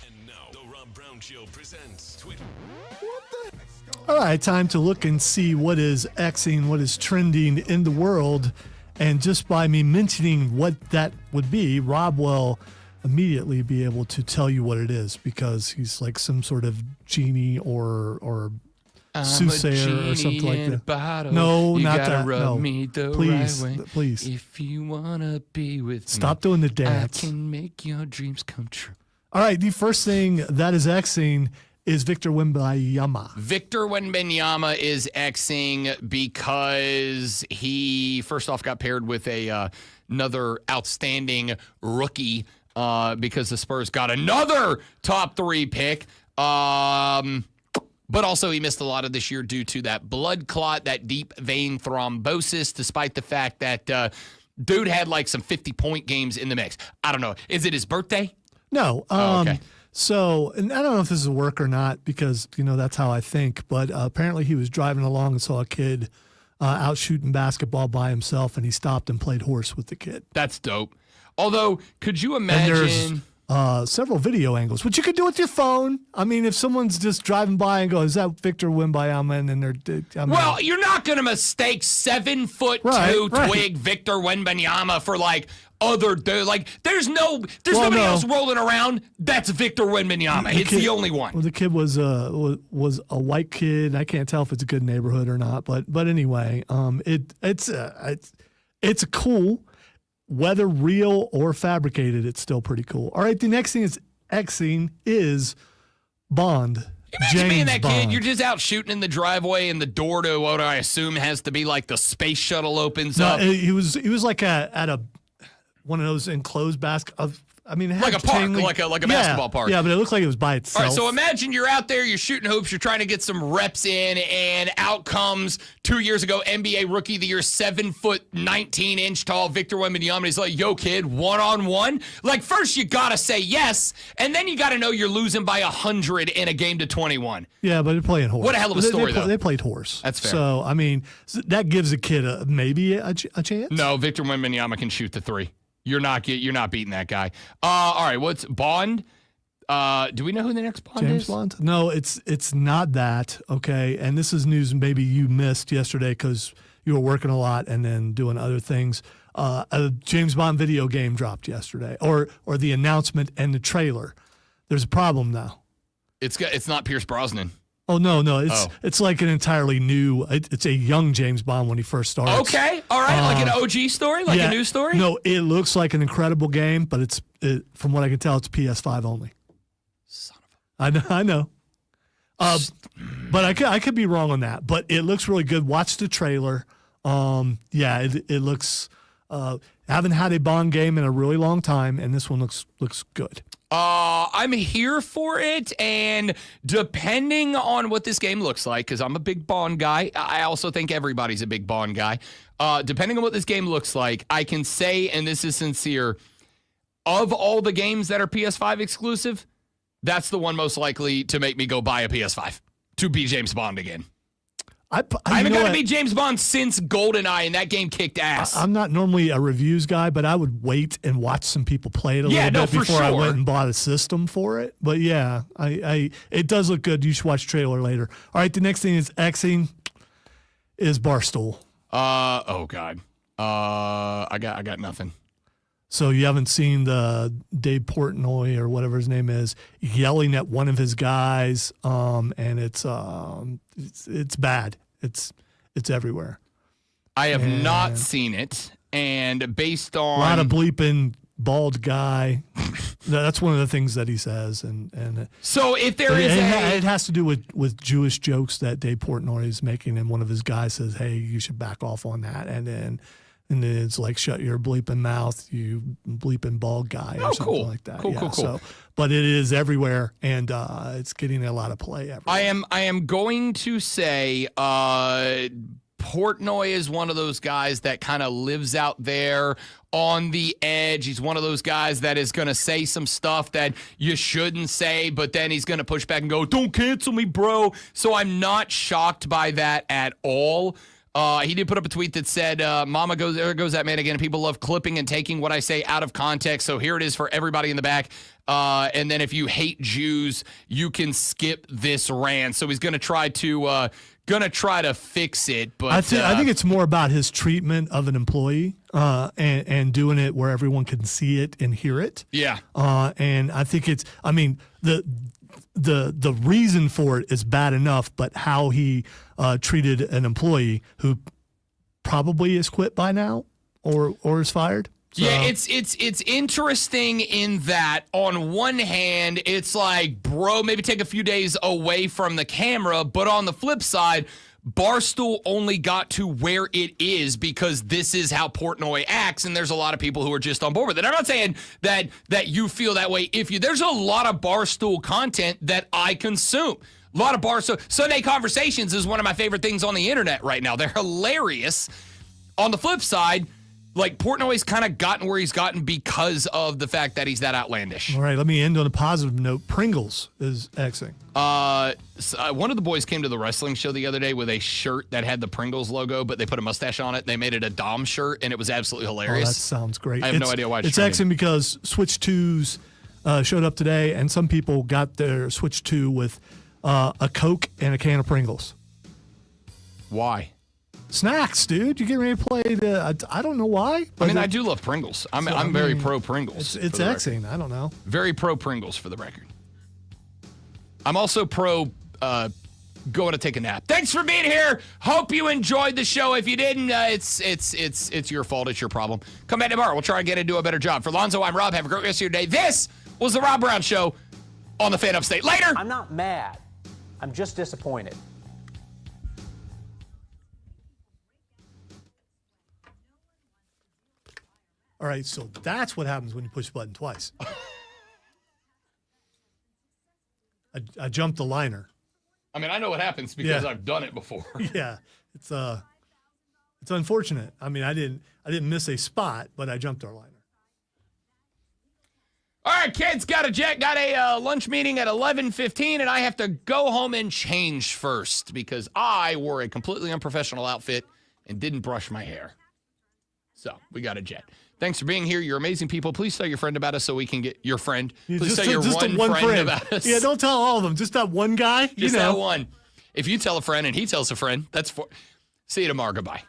And now, the Rob Brown Show presents Twitter. All right, time to look and see what is Xing, what is trending in the world. And just by me mentioning what that would be, Rob will immediately be able to tell you what it is because he's like some sort of genie or soothsayer or something like that. No, not that. No, please, please. If you wanna be with Stop doing the dance. I can make your dreams come true. All right, the first thing that is Xing is Victor Wembanyama. Victor Wembanyama is Xing because he first off got paired with another outstanding rookie. Because the Spurs got another top 3 pick. But also he missed a lot of this year due to that blood clot, that deep vein thrombosis, despite the fact that dude had like some 50-point games in the mix. I don't know. Is it his birthday? No. Okay. So, and I don't know if this is work or not because, that's how I think. But apparently he was driving along and saw a kid out shooting basketball by himself, and he stopped and played horse with the kid. That's dope. Although, could you imagine? And there's several video angles, which you could do with your phone. I mean, if someone's just driving by and goes, "Is that Victor Wembanyama?" And then they're, well, you're not going to mistake 7'2" twig Victor Wembanyama for like other dude. Like, there's nobody else rolling around. That's Victor Wembanyama. It's the only one. Well, the kid was a white kid. I can't tell if it's a good neighborhood or not, but anyway, it's a cool. Whether real or fabricated, it's still pretty cool. All right, the next thing is Xing is Bond. Imagine being that kid. You're just out shooting in the driveway, and the door to what I assume has to be like the space shuttle opens up. He was like at a one of those enclosed it had like a park, like a basketball park. Yeah, but it looked like it was by itself. All right, so imagine you're out there, you're shooting hoops, you're trying to get some reps in, and out comes 2 years ago NBA Rookie of the Year, 7 foot 19 inch tall Victor Wembanyama. He's like, "Yo, kid, 1-on-1." Like, first you gotta say yes, and then you gotta know you're losing by 100 in a game to 21. Yeah, but they're playing horse. What a hell of a story, though. They played horse. That's fair. So that gives a kid maybe a chance. No, Victor Wembanyama can shoot the 3. You're not beating that guy. All right, what's Bond? Do we know who the next Bond is? James Bond? No, it's not that. Okay, and this is news maybe you missed yesterday because you were working a lot and then doing other things. A James Bond video game dropped yesterday, or the announcement and the trailer. There's a problem now. It's not Pierce Brosnan. Oh, no. It's like an entirely new, it's a young James Bond when he first starts. Okay. All right. Like an OG story? Like a new story? No, it looks like an incredible game, but from what I can tell, it's PS5 only. Son of I know. But I could be wrong on that, but it looks really good. Watch the trailer. It looks, haven't had a Bond game in a really long time, and this one looks good. I'm here for it, and depending on what this game looks like, because I'm a big Bond guy, I also think everybody's a big Bond guy. Depending on what this game looks like, I can say, and this is sincere, of all the games that are PS5 exclusive, that's the one most likely to make me go buy a PS5 to be James Bond again. I haven't got to be James Bond since GoldenEye, and that game kicked ass. I'm not normally a reviews guy, but I would wait and watch some people play it a little bit before I went and bought a system for it. But yeah, it does look good. You should watch the trailer later. All right, the next thing is Xing is Barstool. Oh God. I got nothing. So you haven't seen the Dave Portnoy or whatever his name is yelling at one of his guys, and it's bad. It's everywhere. I have not seen it, And based on a lot of bleeping bald guy. That's one of the things that he says. And so if there is it has to do with Jewish jokes that Dave Portnoy is making, and one of his guys says, "Hey, you should back off on that." And then it's like, "Shut your bleeping mouth, you bleeping bald guy," or something like that. Cool. So, but it is everywhere, and it's getting a lot of play everywhere. I am going to say Portnoy is one of those guys that kind of lives out there on the edge. He's one of those guys that is going to say some stuff that you shouldn't say, but then he's going to push back and go, "Don't cancel me, bro." So I'm not shocked by that at all. He did put up a tweet that said, "Mama goes, there goes that man again. People love clipping and taking what I say out of context. So here it is for everybody in the back. And then if you hate Jews, you can skip this rant." So he's going to try to fix it. But I think it's more about his treatment of an employee and doing it where everyone can see it and hear it. Yeah. And I think the reason for it is bad enough, but how he treated an employee who probably is quit by now or is fired. So. Yeah, it's interesting in that on one hand, it's like, bro, maybe take a few days away from the camera, but on the flip side, Barstool only got to where it is because this is how Portnoy acts, and there's a lot of people who are just on board with it. I'm not saying that you feel that way. There's a lot of Barstool content that I consume. A lot of Barstool. Sunday Conversations is one of my favorite things on the internet right now. They're hilarious. On the flip side, like, Portnoy's kind of gotten where he's gotten because of the fact that he's that outlandish. All right, let me end on a positive note. Pringles is Xing. One of the boys came to the wrestling show the other day with a shirt that had the Pringles logo, but they put a mustache on it. They made it a Dom shirt, and it was absolutely hilarious. Oh, that sounds great. I have no idea why it's Xing because Switch 2s showed up today, and some people got their Switch 2 with a Coke and a can of Pringles. Why? Snacks, dude. You get ready to play I don't know why. I mean, I do love Pringles. I'm very pro Pringles. It's Xing. I don't know. Very pro Pringles for the record. I'm also pro going to take a nap. Thanks for being here. Hope you enjoyed the show. If you didn't, it's your fault. It's your problem. Come back tomorrow. We'll try again and do a better job. For Lonzo, I'm Rob. Have a great rest of your day. This was the Rob Brown Show on the Fan Upstate. Later. I'm not mad. I'm just disappointed. All right, so that's what happens when you push the button twice. I jumped the liner. I mean, I know what happens because I've done it before. Yeah, it's unfortunate. I mean, I didn't miss a spot, but I jumped our liner. All right, kids, got a lunch meeting at 11:15, and I have to go home and change first because I wore a completely unprofessional outfit and didn't brush my hair. So we got a jet. Thanks for being here. You're amazing people. Please tell your friend about us so we can get your friend. Please tell your one friend about us. Yeah, don't tell all of them. Just that one guy. Just that one. If you tell a friend and he tells a friend, that's for. See you tomorrow. Goodbye.